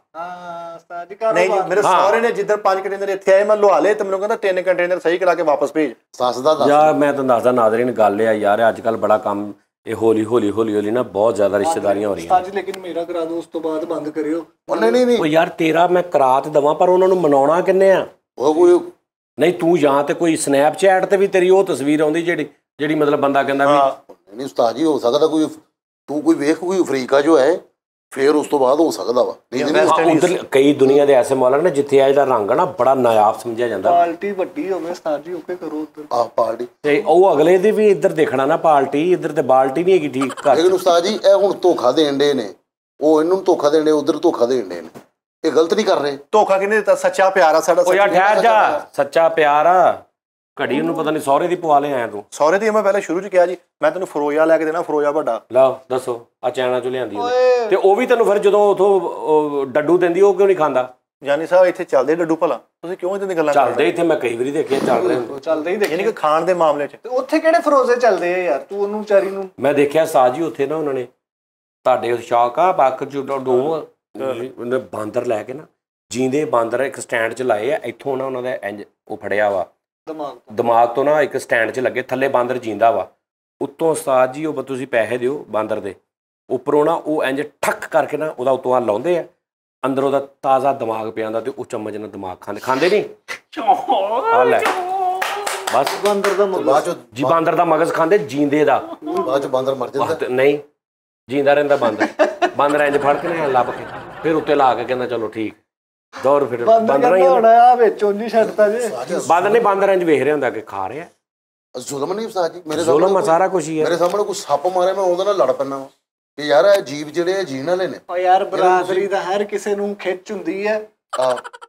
ਨਹੀਂ ਮੇਰੇ ਸਹੁਰੇ ਨੇ ਜਿੱਧਰ 5 ਕੰਟੇਨਰ ਇੱਥੇ ਆਏ ਮੈਂ ਲੁਹਾ ਲਏ, ਤੇ ਮੈਨੂੰ ਕਹਿੰਦਾ 3 ਕੰਟੇਨਰ ਸਹੀ ਕਰਾ ਕੇ ਵਾਪਸ ਭੇਜ। ਸੱਸ ਦਾ ਦੱਸ ਯਾਰ ਮੈਂ ਤੁਹਾਨੂੰ ਦੱਸਦਾ ਨਾਜ਼ਰੀਨ, ਗੱਲ ਇਹ ਆ ਯਾਰ, ਅੱਜ ਕੱਲ ਬੜਾ ਕੰਮ ਇਹ ਹੌਲੀ ਨਾ ਬਹੁਤ ਜ਼ਿਆਦਾ ਰਿਸ਼ਤੇਦਾਰੀਆਂ ਹੋ ਰਹੀਆਂ। ਲੇਕਿਨ ਮੇਰਾ ਕਰਾ ਦੋ, ਉਸ ਤੋਂ ਬਾਅਦ ਬੰਦ ਕਰਿਓ। ਨਹੀਂ ਉਹ ਯਾਰ ਤੇਰਾ ਮੈਂ ਕਰਾ ਤੇ ਦਵਾਂ, ਪਰ ਉਹਨਾਂ ਨੂੰ ਮਨਾਉਣਾ ਕਿੰਨੇ ਆ? ਉਹ ਕੋਈ ਨਹੀਂ ਤੂੰ ਜਾਂ ਤੇ ਕੋਈ ਸਨੈਪਚੈਟ ਤੇ ਵੀ ਤੇਰੀ ਉਹ ਤਸਵੀਰ ਆਉਂਦੀ ਜਿਹੜੀ ਮਤਲਬ ਬੰਦਾ ਕਹਿੰਦਾ ਵੀ ਨਹੀਂ ਉਸਤਾਦ ਜੀ, ਹੋ ਸਕਦਾ ਕੋਈ ਤੂੰ ਕੋਈ ਵੇਖ ਕੋਈ ਅਫਰੀਕਾ ਜੋ ਹੈ, ਫਿਰ ਉਸ ਤੋਂ ਬਾਅਦ ਹੋ ਸਕਦਾ ਵਾ। ਉਧਰ ਕਈ ਦੁਨੀਆ ਦੇ ਐਸੇ ਮੌਲਕ ਨੇ ਜਿੱਥੇ ਆ ਜਿਹੜਾ ਰੰਗ ਨਾ ਬੜਾ ਨਾਯਾਬ ਸਮਝਿਆ ਜਾਂਦਾ। ਪਾਰਟੀ ਵੱਡੀ ਹੋਵੇ ਉਸਤਾਦ ਜੀ, ਓਕੇ ਕਰੋ ਉਧਰ ਆਹ ਪਾਰਟੀ, ਤੇ ਉਹ ਅਗਲੇ ਦੀ ਵੀ ਇੱਧਰ ਦੇਖਣਾ ਨਾ ਪਾਰਟੀ, ਇੱਧਰ ਤੇ ਬਾਲਟੀ ਨਹੀਂ ਹੈਗੀ ਠੀਕ ਕਰ। ਲੇਕਿਨ ਉਸਤਾਦ ਜੀ ਇਹ ਹੁਣ ਧੋਖਾ ਦੇਣ ਦੇ ਨੇ, ਉਹ ਇਹਨੂੰ ਧੋਖਾ ਦੇਣ ਦੇ, ਉਧਰ ਧੋਖਾ ਦੇਣ ਦੇ ਨੇ, ਇਹ ਗਲਤ ਨਹੀਂ ਕਰ ਰਹੇ। ਧੋਖਾ ਕਿਹਨੇ ਦਿੱਤਾ? ਸੱਚਾ ਪਿਆਰ ਆ ਸਾਡਾ। ਉਹ ਯਾਰ ਠਹਿਰ ਜਾ, ਸੱਚਾ ਪਿਆਰ ਆ ਘੜੀ ਉਹਨੂੰ ਪਤਾ ਨਹੀਂ ਸਹੁਰੇ ਦੀ ਪਵਾ ਲੈ ਆਇਆ ਤੂੰ। ਸਹੁਰੇ ਦੀ ਮੈਂ ਪਹਿਲਾਂ ਸ਼ੁਰੂ ਚ ਕਿਹਾ ਜੀ, ਮੈਂ ਤੈਨੂੰ ਫਰੋਜਾ ਲੈ ਕੇ ਦੇਣਾ, ਫਰੋਜਾ ਵੱਡਾ। ਲਓ ਦੱਸੋ ਆ ਚੈਨਾ ਚੋਂ ਲਿਆਂਦੀ ਉਹਨੇ, ਤੇ ਉਹ ਵੀ ਤੈਨੂੰ ਫਿਰ ਜਦੋਂ ਉਥੋਂ ਡੱਡੂ ਦਿੰਦੀ ਉਹ ਕਿਉਂ ਨਹੀਂ ਖਾਂਦਾ? ਜਾਨੀ ਸਾਹਿਬ ਇੱਥੇ ਚੱਲਦੇ ਡੱਡੂ ਭਲਾ, ਤੁਸੀਂ ਕਿਉਂ ਇਦਾਂ ਦੀ ਗੱਲਾਂ ਚੱਲਦੇ ਇੱਥੇ ਮੈਂ ਕਈ ਵਾਰੀ ਦੇਖੇ ਚੱਲਦੇ ਹੀ ਦੇਖੇ, ਯਾਨੀ ਕਿ ਖਾਣ ਦੇ ਮਾਮਲੇ ਚ। ਉੱਥੇ ਕਿਹੜੇ ਫਰੋਜ਼ੇ ਚੱਲਦੇ ਆ ਯਾਰ? ਤੂੰ ਉਹਨੂੰ ਵਿਚਾਰੀ ਨੂੰ ਮੈਂ ਦੇਖਿਆ ਸਾਜੀ ਉੱਥੇ ਨਾ ਉਹਨਾਂ ਨੇ ਤੁਹਾਡੇ ਸ਼ੌਕ ਆ ਬੱਕ ਚੂਡੋ ਬਾਂਦਰ ਲੈ ਕੇ ਨਾ, ਜੀਂਦੇ ਬਾਂਦਰ ਇੱਕ ਸਟੈਂਡ 'ਚ ਲਾਏ ਆ, ਇੱਥੋਂ ਨਾ ਉਹਨਾਂ ਦਾ ਇੰਜ ਉਹ ਫੜਿਆ ਵਾ ਦਿਮਾਗ ਤੋਂ ਨਾ ਇੱਕ ਸਟੈਂਡ 'ਚ ਲੱਗੇ, ਥੱਲੇ ਬਾਂਦਰ ਜੀਂਦਾ ਵਾ, ਉੱਤੋਂ ਉਸਤਾਦ ਜੀ ਉਹ ਤੁਸੀਂ ਪੈਸੇ ਦਿਓ ਬਾਂਦਰ ਦੇ, ਉੱਪਰੋਂ ਨਾ ਉਹ ਇੰਜ ਠੱਕ ਕਰਕੇ ਨਾ ਉਹਦਾ ਉੱਤੋਂ ਆ ਲਾਉਂਦੇ ਆ, ਅੰਦਰ ਉਹਦਾ ਤਾਜ਼ਾ ਦਿਮਾਗ ਪਿਆ ਹੁੰਦਾ, ਤੇ ਉਹ ਚਮਚ ਨਾਲ ਦਿਮਾਗ ਖਾਂਦੇ ਨਹੀਂ ਆ ਲੈ ਬਸ ਬਾਂਦਰ ਦਾ ਮਗਜ਼ ਜੀ, ਬਾਂਦਰ ਦਾ ਮਗਜ਼ ਖਾਂਦੇ ਜੀਂਦੇ ਦਾ, ਬਾਅਦ ਚ ਬਾਂਦਰ ਮਰ ਜਾਂਦਾ। ਨਹੀਂ ਜੀਂਦਾ ਰਹਿੰਦਾ ਬਾਂਦਰ ਇੰਜ ਫੜ ਕੇ ਨਾ ਲੱਭ ਕੇ ਫਿਰ ਉੱਤੇ ਲਾ ਕੇ ਕਹਿੰਦਾ ਚਲੋ ਠੀਕ ਦੌਰ, ਫਿਰ ਬਾਂਦਰ ਬਾਂਦਰ ਇੰਜ ਵੇਖ ਰਿਹਾ ਹੁੰਦਾ ਕਿ ਖਾ ਰਿਹਾ। ਜ਼ੁਲਮ ਨਹੀਂ ਉਸਤਾਦ ਜੀ, ਮੇਰੇ ਜ਼ੁਲਮ ਸਾਰਾ ਕੁਝ ਹੀ ਹੈ। ਮੇਰੇ ਸਾਹਮਣੇ ਕੋਈ ਸੱਪ ਮਾਰੇ ਮੈਂ ਉਹਦੇ ਨਾਲ ਲੜ ਪੈਣਾ ਵਾ ਕਿ ਯਾਰ ਇਹ ਜੀਵ ਜਿਹੜੇ ਜੀਣ ਵਾਲੇ ਨੇ। ਓ ਯਾਰ ਬਰਾਦਰੀ ਦਾ ਹਰ ਕਿਸੇ ਨੂੰ ਖਿੱਚ ਹੁੰਦੀ ਹੈ।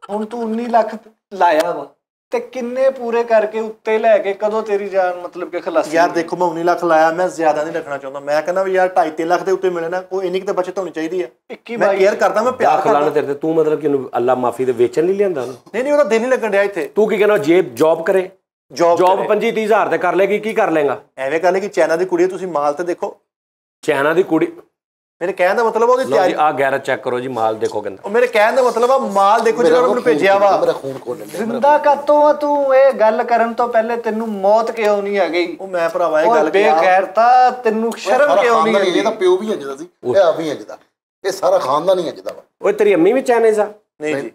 ਹੁਣ ਤੂੰ 19 ਲੱਖ ਲਾਇਆ ਵਾ, ਤੇ ਕਿੰਨੇ ਪੂਰੇ ਕਰਕੇ ਉੱਤੇ ਲੈ ਕੇ ਕਦੋਂ ਤੇਰੀ ਜਾਨ ਮਤਲਬ ਕਿ ਖਲਾਸੀ? ਯਾਰ ਦੇਖੋ ਮੈਂ 19 ਲੱਖ ਲਾਇਆ, ਮੈਂ ਜ਼ਿਆਦਾ ਨਹੀਂ ਰੱਖਣਾ ਚਾਹੁੰਦਾ। ਮੈਂ ਕਹਿੰਦਾ ਵੀ ਯਾਰ 2.5-3 ਲੱਖ ਦੇ ਉੱਤੇ ਮਿਲੇ ਨਾ, ਕੋਈ ਇੰਨੀ ਕਿ ਤਾਂ ਬਚਤ ਹੋਣੀ ਚਾਹੀਦੀ ਹੈ। ਮੈਂ ਕੇਅਰ ਕਰਦਾ, ਮੈਂ ਪਿਆਰ ਕਰਦਾ ਤੇਰੇ ਤੇ। ਤੂੰ ਮਤਲਬ ਕਿ ਉਹਨੂੰ ਅੱਲਾ ਮਾਫੀ ਦੇ ਵੇਚਣ ਨਹੀਂ ਲਿਆਂਦਾ? ਨਹੀਂ ਉਹਦਾ ਦਿਨ ਨਹੀਂ ਲੱਗਣ ਡਿਆ ਇੱਥੇ। ਤੂੰ ਕੀ ਕਹਿੰਦਾ ਜੇਬ ਜੌਬ ਕਰੇ, ਜੌਬ 25-30 ਹਜ਼ਾਰ ਤੇ ਕਰ ਲੇਗੀ, ਕੀ ਕਰ ਲੇਗਾ? ਐਵੇਂ ਕਰ ਲੇਗੀ। ਚਾਈਨਾ ਦੀ ਕੁੜੀ ਤੁਸੀਂ ਮਾਲ ਤੇ ਦੇਖੋ, ਚਾਈਨਾ ਦੀ ਕੁੜੀ, ਮੇਰੇ ਕਹਿਣ ਦਾ ਮਤਲਬ ਉਹਦੀ ਤਿਆਰੀ ਆ ਗੈਰਤ ਚੈੱਕ ਕਰੋ ਜੀ, ਮਾਲ ਦੇਖੋ ਕਹਿੰਦਾ। ਉਹ ਮੇਰੇ ਕਹਿਣ ਦਾ ਮਤਲਬ ਆ ਮਾਲ ਦੇਖੋ ਜਿਹੜਾ ਉਹਨੂੰ ਭੇਜਿਆ ਵਾ। ਮੇਰਾ ਖੂਨ ਖੋਲ ਲੈਂਦਾ। ਜ਼ਿੰਦਾ ਕਾਤੋਂ ਆ ਤੂੰ? ਇਹ ਗੱਲ ਕਰਨ ਤੋਂ ਪਹਿਲੇ ਤੈਨੂੰ ਮੌਤ ਕਿਉਂ ਨਹੀਂ ਆ ਗਈ? ਉਹ ਮੈਂ ਭਰਾਵਾ ਇਹ ਗੱਲ ਬੇਗੈਰਤਾ, ਤੈਨੂੰ ਸ਼ਰਮ ਕਿਉਂ ਨਹੀਂ ਆਈ? ਇਹਦਾ ਪਿਓ ਵੀ ਅੰਜਦਾ ਸੀ, ਇਹ ਆਪ ਵੀ ਅੰਜਦਾ, ਇਹ ਸਾਰਾ ਖਾਨਦਾਨ ਹੀ ਅੰਜਦਾ ਵਾ। ਓਏ ਤੇਰੀ ਅੰਮੀ ਵੀ ਚਾਈਨੀਜ਼ ਆ? ਨਹੀਂ ਜੀ।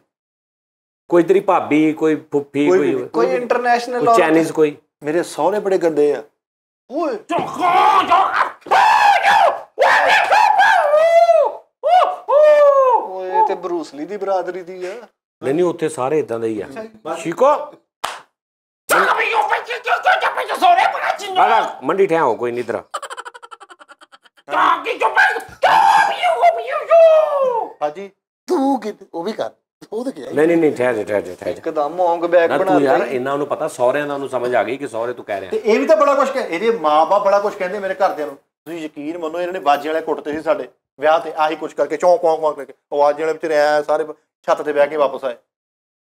ਕੋਈ ਤੇਰੀ ਭਾਬੀ, ਕੋਈ ਫੁੱਫੀ, ਕੋਈ ਇੰਟਰਨੈਸ਼ਨਲ ਚਾਈਨੀਜ਼? ਕੋਈ ਮੇਰੇ ਸਹੁਰੇ ਬੜੇ ਗੰਦੇ ਆ। ਓਏ ਤੇ ਬਰੂਸਲੀ ਦੀ ਬਰਾਦਰੀ ਦੀ ਆ। ਨਹੀਂ ਉੱਥੇ ਸਾਰੇ ਇਦਾਂ ਦੇ ਹੀ ਆ। ਸ਼ੀਕੋ ਮੰਡੀ ਠਹਿਓ ਕੋਈ ਨਹੀਂ ਇਧਰ। ਹਾਜੀ ਤੂੰ ਕਿ ਉਹ ਵੀ ਕਰ ਉਹ ਤੇ ਗਿਆ ਨਹੀਂ ਠਹਿਰ ਇੱਕਦਮ ਮੌਂਗ ਬੈਗ ਨਾ ਬਣਾ ਤੂੰ ਯਾਰ ਤਾ। ਇਹਨਾਂ ਨੂੰ ਪਤਾ ਸਹੁਰਿਆਂ ਦਾ ਉਹਨੂੰ ਸਮਝ ਆ ਗਈ ਕਿ ਸਹੁਰੇ ਤੂੰ ਕਹਿ ਰਿਹਾ। ਤੇ ਇਹ ਵੀ ਤਾਂ ਬੜਾ ਕੁਝ ਇਹਦੇ ਮਾਂ-ਬਾਪ ਬੜਾ ਕੁਝ ਕਹਿੰਦੇ ਮੇਰੇ ਘਰਦਿਆਂ ਨੂੰ। ਤੁਸੀਂ ਯਕੀਨ ਮੰਨੋ ਇਹਨਾਂ ਨੇ ਬਾਜੇ ਵਾਲੇ ਕੁੱਟਦੇ ਸੀ ਸਾਡੇ ਵਿਆਹ ਤੇ ਆਹੀ ਕੁਝ ਕਰਕੇ ਚੌਂਕ ਕਰਕੇ ਉਹ ਬਾਜੇ ਵਾਲੇ ਵਿੱਚ ਰਿਆ ਸਾਰੇ ਛੱਤ ਤੇ ਬਹਿ ਕੇ ਵਾਪਸ ਆਏ।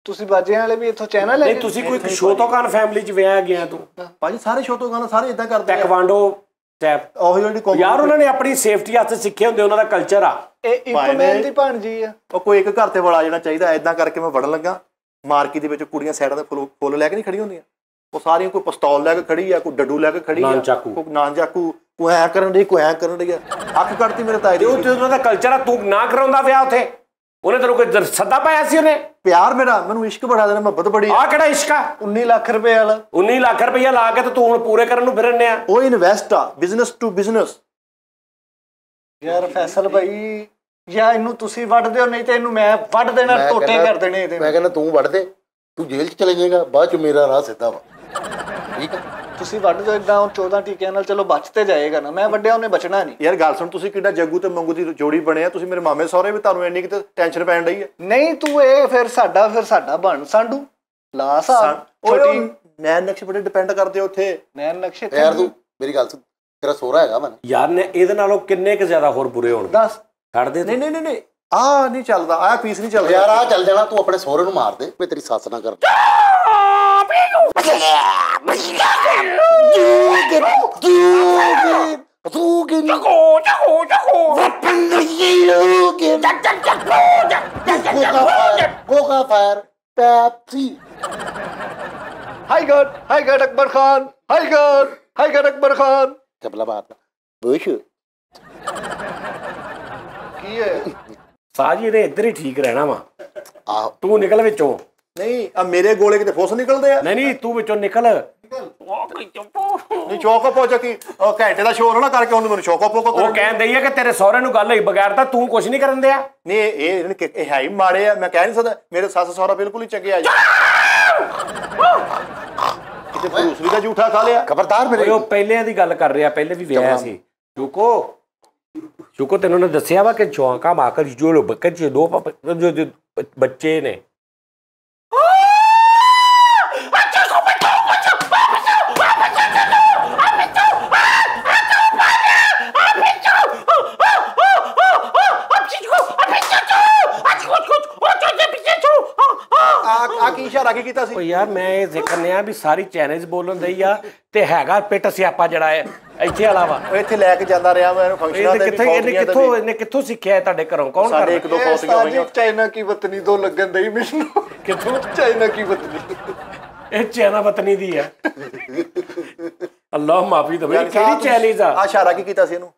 ਤੁਸੀਂ ਬਾਜਿਆਂ ਵਾਲੇ ਵੀ ਇੱਥੋਂ ਚੈਨਾ ਲੈ ਨਹੀਂ ਤੁਸੀਂ ਕੋਈ ਸ਼ੋਤੋਕਾਨ ਫੈਮਿਲੀ ਚ ਵਿਆਹ ਗਿਆ ਤੂੰ? ਭਾਜੀ ਸਾਰੇ ਸ਼ੋਤੋਕਾਨ ਸਾਰੇ ਇਦਾਂ ਕਰਦੇ ਆ। ਟੈਕਵਾਂਡੋ ਟੈਪ ਉਹੀ ਜਿਹੜੀ ਯਾਰ ਉਹਨਾਂ ਨੇ ਆਪਣੀ ਸੇਫਟੀ ਵਾਸਤੇ ਸਿੱਖੇ ਹੁੰਦੇ, ਉਹਨਾਂ ਦਾ ਕਲਚਰ ਆ। ਇਹ ਇਕਮੈਨ ਦੀ ਭਾਣਜੀ ਆ। ਉਹ ਕੋਈ ਇੱਕ ਘਰ ਤੇ ਵੜਾ ਜਾਣਾ ਚਾਹੀਦਾ। ਇਦਾਂ ਕਰਕੇ ਮੈਂ ਵੜਨ ਲੱਗਾ ਮਾਰਕੀਟ ਦੇ ਵਿੱਚ ਕੁੜੀਆਂ ਸਾਈਡਾਂ ਤੇ ਫੁੱਲ ਲੈ ਕੇ ਨਹੀਂ ਖੜੀਆਂ ਹੁੰਦੀਆਂ, ਉਹ ਸਾਰੀਆਂ ਕੋਈ ਪਿਸਤੌਲ ਲੈ ਕੇ ਖੜੀ ਆ, ਕੋਈ ਡੱਡੂ ਲੈ ਕੇ ਖੜੀ ਆ, ਕੋਈ ਨਾਨ ਚਾਕੂ, ਕੋਈ ਐਂ ਕਰਨ ਡਈ ਕੋਈ ਐਂ ਕਰਨ ਡਈ ਆ। ਅੱਖ ਕੱਢਤੀ ਮੇਰੇ ਤਾਏ ਦੀ। ਉਹ ਉਹਨਾਂ ਦਾ ਕਲਚਰ ਆ, ਤੂੰ ਨਾ ਕਰਾਉਂਦਾ ਵਿਆਹ ਉੱਥੇ। ਉਹਨੇ ਤੈਨੂੰ ਕੋਈ ਸੱਦਾ ਪਾਇਆ ਸੀ? ਉਹਨੇ ਪਿਆਰ ਮੇਰਾ ਮੈਨੂੰ ਇਸ਼ਕ ਬੜਾ ਦੇਣਾ, ਮੁਹੱਬਤ ਬੜੀ। ਆਹ ਕਿਹੜਾ ਇਸ਼ਕ ਆ? 19 ਲੱਖ ਰੁਪਏ ਵਾਲਾ। 19 ਲੱਖ ਰੁਪਈਆ ਲਾ ਕੇ ਤੇ ਤੂੰ ਹੁਣ ਪੂਰੇ ਕਰਨ ਨੂੰ ਫਿਰਨੇ ਆ। ਉਹ ਇਨਵੈਸਟ ਆ, ਬਿਜ਼ਨਸ ਟੂ ਬਿਜ਼ਨਸ। ਯਾਰ ਫੈਸਲ ਭਾਈ ਜਾਂ ਇਹਨੂੰ ਤੁਸੀਂ ਵੱਢ ਦਿਓ, ਨਹੀਂ ਤੇ ਇਹਨੂੰ ਮੈਂ ਵੱਢ ਦੇਣਾ, ਟੋਟੇ ਕਰ ਦੇਣੇ ਇਹਦੇ। ਮੈਂ ਕਹਿੰਦਾ ਤੂੰ ਵੱਢ ਦੇ, ਤੂੰ ਜੇਲ੍ਹ 'ਚ ਚਲੇ ਜਾਏਗਾ, ਬਾਅਦ 'ਚ ਮੇਰਾ ਰਾਹ ਸਿੱਧਾ ਵਾ। ਠੀਕ ਆ ਤੁਸੀਂ ਵੱਢ ਦਿਓ ਇਦਾਂ 14 ਟੀਕਿਆਂ ਨਾਲ, ਚਲੋ ਬਚ ਤੇ ਜਾਏਗਾ ਨਾ। ਮੈਂ ਵੱਢਿਆ ਉਹਨੇ ਬਚਣਾ ਨਹੀਂ। ਯਾਰ ਗੱਲ ਸੁਣ, ਤੁਸੀਂ ਕਿੱਡਾ ਜੱਗੂ ਤੇ ਮੰਗੂ ਦੀ ਜੋੜੀ ਬਣੇ ਆ। ਤੁਸੀਂ ਮੇਰੇ ਮਾਮੇ ਸਹੁਰੇ ਵੀ ਤੁਹਾਨੂੰ ਇੰਨੀ ਕਿਤੇ ਟੈਨਸ਼ਨ ਪੈਣ ਡਈ ਹੈ। ਨਹੀਂ ਤੂੰ ਇਹ ਫਿਰ ਸਾਡਾ ਬਣ ਸਾਂਡੂ ਲਾ ਸਾਹਿਬ। ਛੋਟੀ ਨੈਣ ਨਕਸ਼ੇ ਬੜੇ ਡਿਪੈਂਡ ਕਰਦੇ ਉੱਥੇ। ਨੈਣ ਨਕਸ਼ੇ ਯਾਰ ਤੂੰ ਮੇਰੀ ਗੱਲ ਸੁਣ, ਤੇਰਾ ਸੋਹਰਾ ਹੈਗਾ ਮਨ ਯਾਰ ਨੇ ਇਹਦੇ ਨਾਲੋਂ ਕਿੰਨੇ ਕੁ ਜ਼ਿਆਦਾ ਹੋਰ ਬੁਰੇ ਹੋਣਗੇ। ਦੱਸ ਛੱਡ ਦੇ। ਨਹੀਂ ਆਹ ਨਹੀਂ ਚੱਲਦਾ, ਆਹ ਪੀਸ ਨਹੀਂ ਚੱਲਦਾ ਯਾਰ। ਆ ਚੱਲ ਜਾਣਾ, ਤੂੰ ਆਪਣੇ ਸਹੁਰੇ ਨੂੰ ਮਾਰ ਦੇ, ਮੈਂ ਤੇਰੀ ਸੱਸ ਨਾ ਕਰ। ਹਾਈ ਗॉड ਅਕਬਰ ਖਾਨ, ਹਾਈ ਗॉड ਅਕਬਰ ਖਾਨ। ਚਪਲਾ ਮਾਰਦਾ ਬੁਸ਼ ਕੀ ਹੈ ਸਾਜੀ ਇਹਦੇ ਇੱਧਰ ਹੀ ਠੀਕ ਰਹਿਣਾ ਵਾ। ਆਹੋ ਤੂੰ ਨਿਕਲ ਵਿੱਚੋਂ। ਨਹੀਂ ਆ ਮੇਰੇ ਗੋਲੇ ਕਿਤੇ ਫੁੱਸ ਨਿਕਲਦੇ ਆ। ਨਹੀਂ ਤੂੰ ਵਿੱਚੋਂ ਨਿਕਲ। ਨਹੀਂ ਚੌਕੋ ਪੋ ਚੱਕੀ ਘੰਟੇ ਦਾ ਸ਼ੋਰ ਨਾ ਕਰਕੇ ਉਹਨੂੰ ਮੈਨੂੰ ਚੌਕੋ ਪੋ ਉਹ ਕਹਿੰਦੇ ਆ ਕਿ ਤੇਰੇ ਸਹੁਰੇ ਨੂੰ ਗੱਲ ਹੋਈ ਬਗੈਰ ਤਾਂ ਤੂੰ ਕੁਝ ਨਹੀਂ ਕਰਨ ਦਿਆ। ਨਹੀਂ ਇਹ ਹੈ ਹੀ ਮਾੜੇ ਆ, ਮੈਂ ਕਹਿ ਨਹੀਂ ਸਕਦਾ। ਮੇਰੇ ਸੱਸ ਸਹੁਰਾ ਬਿਲਕੁਲ ਹੀ ਚੰਗੇ ਆ ਜੀ। ਕਿਤੇ ਭਰੂਸਲੀ ਦਾ ਝੂਠਾ ਖਾ ਲਿਆ। ਖਬਰਦਾਰ ਮੇਰੇ। ਉਹ ਪਹਿਲਿਆਂ ਦੀ ਗੱਲ ਕਰ ਰਿਹਾ, ਪਹਿਲੇ ਵੀ ਵਿਆਹ ਸੀ। ਸ਼ੁਕੋ ਤੈਨੂੰ ਨੇ ਦੱਸਿਆ ਵਾ ਕਿ ਚੌਂਕਾ ਮਾਕਰ ਜੋ ਬੱਚੇ ਦੋ ਬੱਚੇ ਨੇ। ਆ ਕੀ ਇਸ਼ਾਰਾ ਕੀ ਕੀਤਾ ਸੀ? ਉਹ ਯਾਰ ਮੈਂ ਇਹ ਦੇਖਣਿਆ ਵੀ ਸਾਰੀ ਚਾਈਨੀਜ਼ ਬੋਲਣ ਦਈ ਆ ਤੇ ਹੈਗਾ ਪਿੱਟ ਸਿਆਪਾ ਜਿਹੜਾ ਹੈ ਇੱਥੇ ਵਾਲਾ ਵਾ। ਉਹ ਇੱਥੇ ਲੈ ਕੇ ਜਾਂਦਾ ਰਿਹਾ ਮੈਂ ਇਹਨੂੰ ਫੰਕਸ਼ਨਾਂ ਤੇ ਵੀ। ਇਹਨੇ ਕਿੱਥੋਂ ਸਿੱਖਿਆ ਤੁਹਾਡੇ ਘਰੋਂ? ਕੌਣ ਸਾਡੇ ਇੱਕ ਦੋ ਫੌਜੀਆਂ ਹੋਈਆਂ। ਚਾਈਨਾ ਕੀ ਵਤਨੀ ਦੋ ਲੱਗਣ ਦਈ ਮੈਨੂੰ। ਕਿੱਥੋਂ? ਚਾਈਨਾ ਕੀ ਵਤਨੀ। ਇਹ ਚਾਈਨਾ ਵਤਨੀ ਦੀ ਆ। ਅੱਲਾਹ ਮਾਫੀ ਦੇਵੇ। ਕਿਹੜੀ ਚਾਈਨੀਜ਼ ਆ? ਇਸ਼ਾਰਾ ਕੀ ਕੀਤਾ ਸੀ ਇਹਨੂੰ?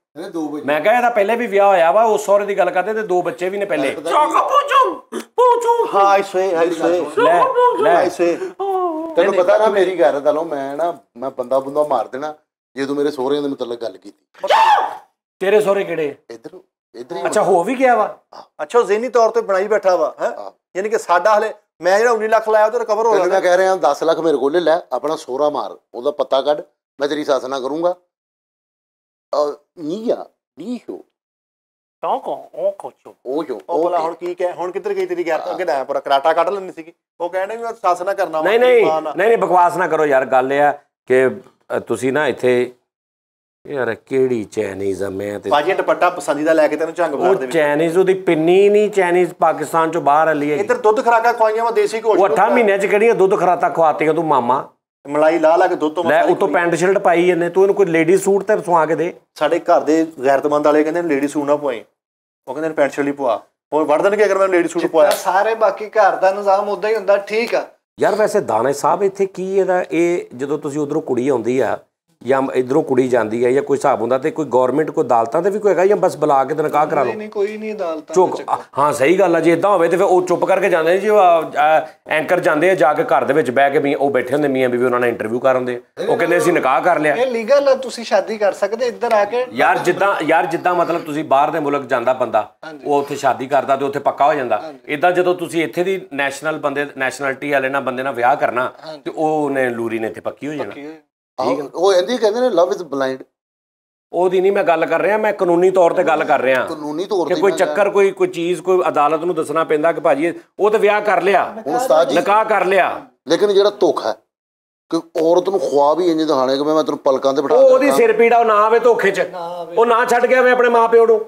ਮੈਂ ਕਿਹਾ ਇਹਦਾ ਪਹਿਲੇ ਵੀ ਵਿਆਹ ਹੋਇਆ ਵਾ, ਉਸ ਸਹੁਰੇ ਦੀ ਗੱਲ ਕਰਦੇ ਤੇ ਦੋ ਬੱਚੇ ਵੀ ਨੇ ਪਹਿਲੇ। ਹਾਂ ਇਸੇ ਲੈ ਤੈਨੂੰ ਪਤਾ ਨਾ ਮੇਰੀ ਗੱਲ ਦਾ ਲੋ, ਮੈਂ ਬੰਦਾ ਮਾਰ ਦੇਣਾ ਜੇ ਤੂੰ ਮੇਰੇ ਸਹੁਰਿਆਂ ਦੇ ਮੁਤਲਕ ਗੱਲ ਕੀਤੀ। ਤੇਰੇ ਸਹੁਰੇ ਕਿਹੜੇ? ਇੱਧਰ ਹੀ। ਅੱਛਾ ਹੋ ਵੀ ਗਿਆ ਵਾ। ਅੱਛਾ ਉਹ ਜ਼ਿਹਨੀ ਤੌਰ ਤੇ ਬਣਾਈ ਬੈਠਾ ਵਾ ਹੈ। ਯਾਨੀ ਕਿ ਸਾਡਾ ਹਲੇ ਮੈਂ ਜਿਹੜਾ 19 ਲੱਖ ਲਾਇਆ ਉਹ ਤੇ ਰਿਕਵਰ ਹੋ ਗਿਆ। ਮੈਂ ਕਹਿ ਰਿਹਾ 10 ਲੱਖ ਮੇਰੇ ਕੋਲ ਲੈ, ਆਪਣਾ ਸਹੁਰਾ ਮਾਰ, ਉਹਦਾ ਪਤਾ ਕੱਢ, ਮੈਂ ਤੇਰੀ ਸੱਸ ਨਾਲ ਕਰੂੰਗਾ। ਉਹ ਭਲਾ ਹੁਣ ਕੀ ਕਹਿ, ਹੁਣ ਕਿੱਧਰ ਗਈ ਤੇਰੀ ਗੱਲ? ਅੱਗੇ ਤਾਂ ਪੂਰਾ ਕਰਾਟਾ ਕੱਢ ਲੈਣੀ ਸੀਗੀ। ਉਹ ਕਹਿੰਦੇ ਵੀ ਸੱਸ ਨਾ ਕਰਨਾ। ਨਹੀਂ ਬਕਵਾਸ ਨਾ ਕਰੋ ਯਾਰ। ਗੱਲ ਇਹ ਆ ਕਿ ਤੁਸੀਂ ਨਾ ਇੱਥੇ ਯਾਰ ਕਿਹੜੀ ਚਾਈਨੀਜ਼ ਆ? ਮੈਂ ਤੇ ਬਾਜੀ ਦੁਪੱਟਾ ਪਸੰਦੀਦਾ ਲੈ ਕੇ ਤੈਨੂੰ ਝੰਗ ਮਾਰ ਦੇ। ਚਾਈਨੀਜ਼ ਉਹਦੀ ਪਿੰਨੀ ਨਹੀਂ, ਚਾਈਨੀਜ਼ ਪਾਕਿਸਤਾਨ ਚੋਂ ਬਾਹਰ ਹਲੀ ਹੈ। ਇੱਧਰ ਦੁੱਧ ਖਰਾਕਾ ਖਵਾਈਆਂ ਵਾ ਦੇਸੀ ਘੋਸ਼। ਉਹ 8 ਮਹੀਨਿਆਂ ਚ ਕਿਹੜੀਆਂ ਦੁੱਧ ਖਰਾਤਾ ਖਵਾਤੀਆਂ ਤੂੰ ਮਾਮਾ? ਮਲਾਈ ਲਾ ਕੇ ਦੁੱਧ ਤੋਂ ਲੈ ਉਤੋਂ ਪੈਂਟ ਸ਼ਰਟ ਪਾਈ ਇਹਨੇ। ਤੂੰ ਇਹਨੂੰ ਕੋਈ ਲੇਡੀ ਸੂਟ ਤੇ ਸਵਾ ਕੇ ਦੇ। ਸਾਡੇ ਘਰ ਦੇ ਗੈਰਤਮੰਦ ਵਾਲੇ ਕਹਿੰਦੇ ਲੇਡੀ ਸੂਟ ਨਾ ਪਵਾਈ, ਉਹ ਕਹਿੰਦੇ ਪੈਂਟ ਸ਼ਰਟ ਹੀ ਪਵਾ। ਉਹ ਵੜ ਦੇਣਗੇ ਅਗਰ ਮੈਂ ਲੇਡੀ ਸੂਟ ਪਵਾਇਆ। ਸਾਰੇ ਬਾਕੀ ਘਰ ਦਾ ਨਿਜ਼ਾਮ ਉਦਾਂ ਹੀ ਹੁੰਦਾ। ਠੀਕ ਆ ਯਾਰ ਵੈਸੇ ਦਾਣੇ ਸਾਹਿਬ ਇੱਥੇ ਕੀ ਇਹਦਾ ਇਹ ਜਦੋਂ ਤੁਸੀਂ ਉਧਰੋਂ ਕੁੜੀ ਆਉਂਦੀ ਆ ਜਾਂ ਇਧਰੋਂ ਕੁੜੀ ਜਾਂਦੀ ਹੈ ਜਾਂ ਕੋਈ ਹਿਸਾਬ ਹੁੰਦਾ ਤੇ ਕੋਈ ਗਵਰਨਮੈਂਟ ਕੋਈ ਅਦਾਲਤਾਂ ਤੇ ਵੀ ਕੋਈ ਹੈਗਾ ਜਾਂ ਬਸ ਬੁਲਾ ਕੇ ਤੇ ਨਿਕਾਹ ਕਰਾ ਲਓ? ਨਹੀਂ ਕੋਈ ਨਹੀਂ ਅਦਾਲਤਾਂ ਚੁੱਕ ਹਾਂ ਸਹੀ ਗੱਲ ਆ, ਜੇ ਇਦਾਂ ਹੋਵੇ ਤੇ ਫਿਰ ਉਹ ਚੁੱਪ ਕਰਕੇ ਜਾਂਦੇ ਨੇ ਜੀ, ਐਂਕਰ ਜਾਂਦੇ ਆ ਜਾ ਕੇ ਘਰ ਦੇ ਵਿੱਚ ਬਹਿ ਕੇ ਵੀ ਉਹ ਬੈਠੇ ਹੁੰਦੇ ਮੀਆਂ ਬੀਬੀ, ਉਹਨਾਂ ਨੇ ਇੰਟਰਵਿਊ ਕਰਨ ਦੇ, ਉਹ ਕਹਿੰਦੇ ਅਸੀਂ ਨਿਕਾਹ ਕਰ ਲਿਆ। ਇਹ ਲੀਗਲ ਆ, ਤੁਸੀਂ ਸ਼ਾਦੀ ਕਰ ਸਕਦੇ ਇੱਧਰ ਆ ਕੇ। ਯਾਰ ਜਿੱਦਾਂ ਮਤਲਬ ਤੁਸੀਂ ਬਾਹਰ ਦੇ ਮੁਲਕ ਜਾਂਦਾ ਬੰਦਾ, ਉਹ ਉੱਥੇ ਸ਼ਾਦੀ ਕਰਦਾ ਤੇ ਉੱਥੇ ਪੱਕਾ ਹੋ ਜਾਂਦਾ। ਇਦਾਂ ਜਦੋਂ ਤੁਸੀਂ ਇੱਥੇ ਦੀ ਨੈਸ਼ਨੈਲਿਟੀ ਵਾਲੇ ਨਾਲ ਬੰਦੇ ਨਾਲ ਵਿਆਹ ਕਰਨਾ ਤੇ ਉਹਨੇ ਲੂਰੀ ਨੇ ਇੱਥੇ ਪੱਕੀ ਹੋ ਜਾਣਾ। ਉਹ ਇਹਦੀ ਕਹਿੰਦੇ ਨੇ ਲਵ ਇਜ਼ ਬਲਾਈਂਡ। ਉਹਦੀ ਨਹੀਂ ਮੈਂ ਗੱਲ ਕਰ ਰਿਹਾ, ਮੈਂ ਕਾਨੂੰਨੀ ਤੌਰ ਤੇ ਗੱਲ ਕਰ ਰਿਹਾ। ਕਾਨੂੰਨੀ ਤੌਰ ਤੇ ਕੋਈ ਚੱਕਰ ਕੋਈ ਚੀਜ਼ ਕੋਈ ਅਦਾਲਤ ਨੂੰ ਦੱਸਣਾ ਪੈਂਦਾ ਕਿ ਭਾਜੀ ਉਹ ਤਾਂ ਵਿਆਹ ਕਰ ਲਿਆ, ਨਿਕਾਹ ਕਰ ਲਿਆ। ਲੇਕਿਨ ਜਿਹੜਾ ਧੋਖਾ ਹੈ ਕਿ ਔਰਤ ਨੂੰ ਖੁਆਬ ਹੀ ਇੰਜ ਦਿਖਾਣੇ ਕਿ ਮੈਂ ਤੈਨੂੰ ਪਲਕਾਂ ਤੇ ਬਿਠਾ ਉਹਦੀ ਸਿਰ ਪੀੜਾ ਉਹ ਨਾ ਆਵੇ ਧੋਖੇ 'ਚ, ਉਹ ਨਾ ਛੱਡ ਗਿਆ ਵੇ ਆਪਣੇ ਮਾਂ ਪਿਓ ਨੂੰ।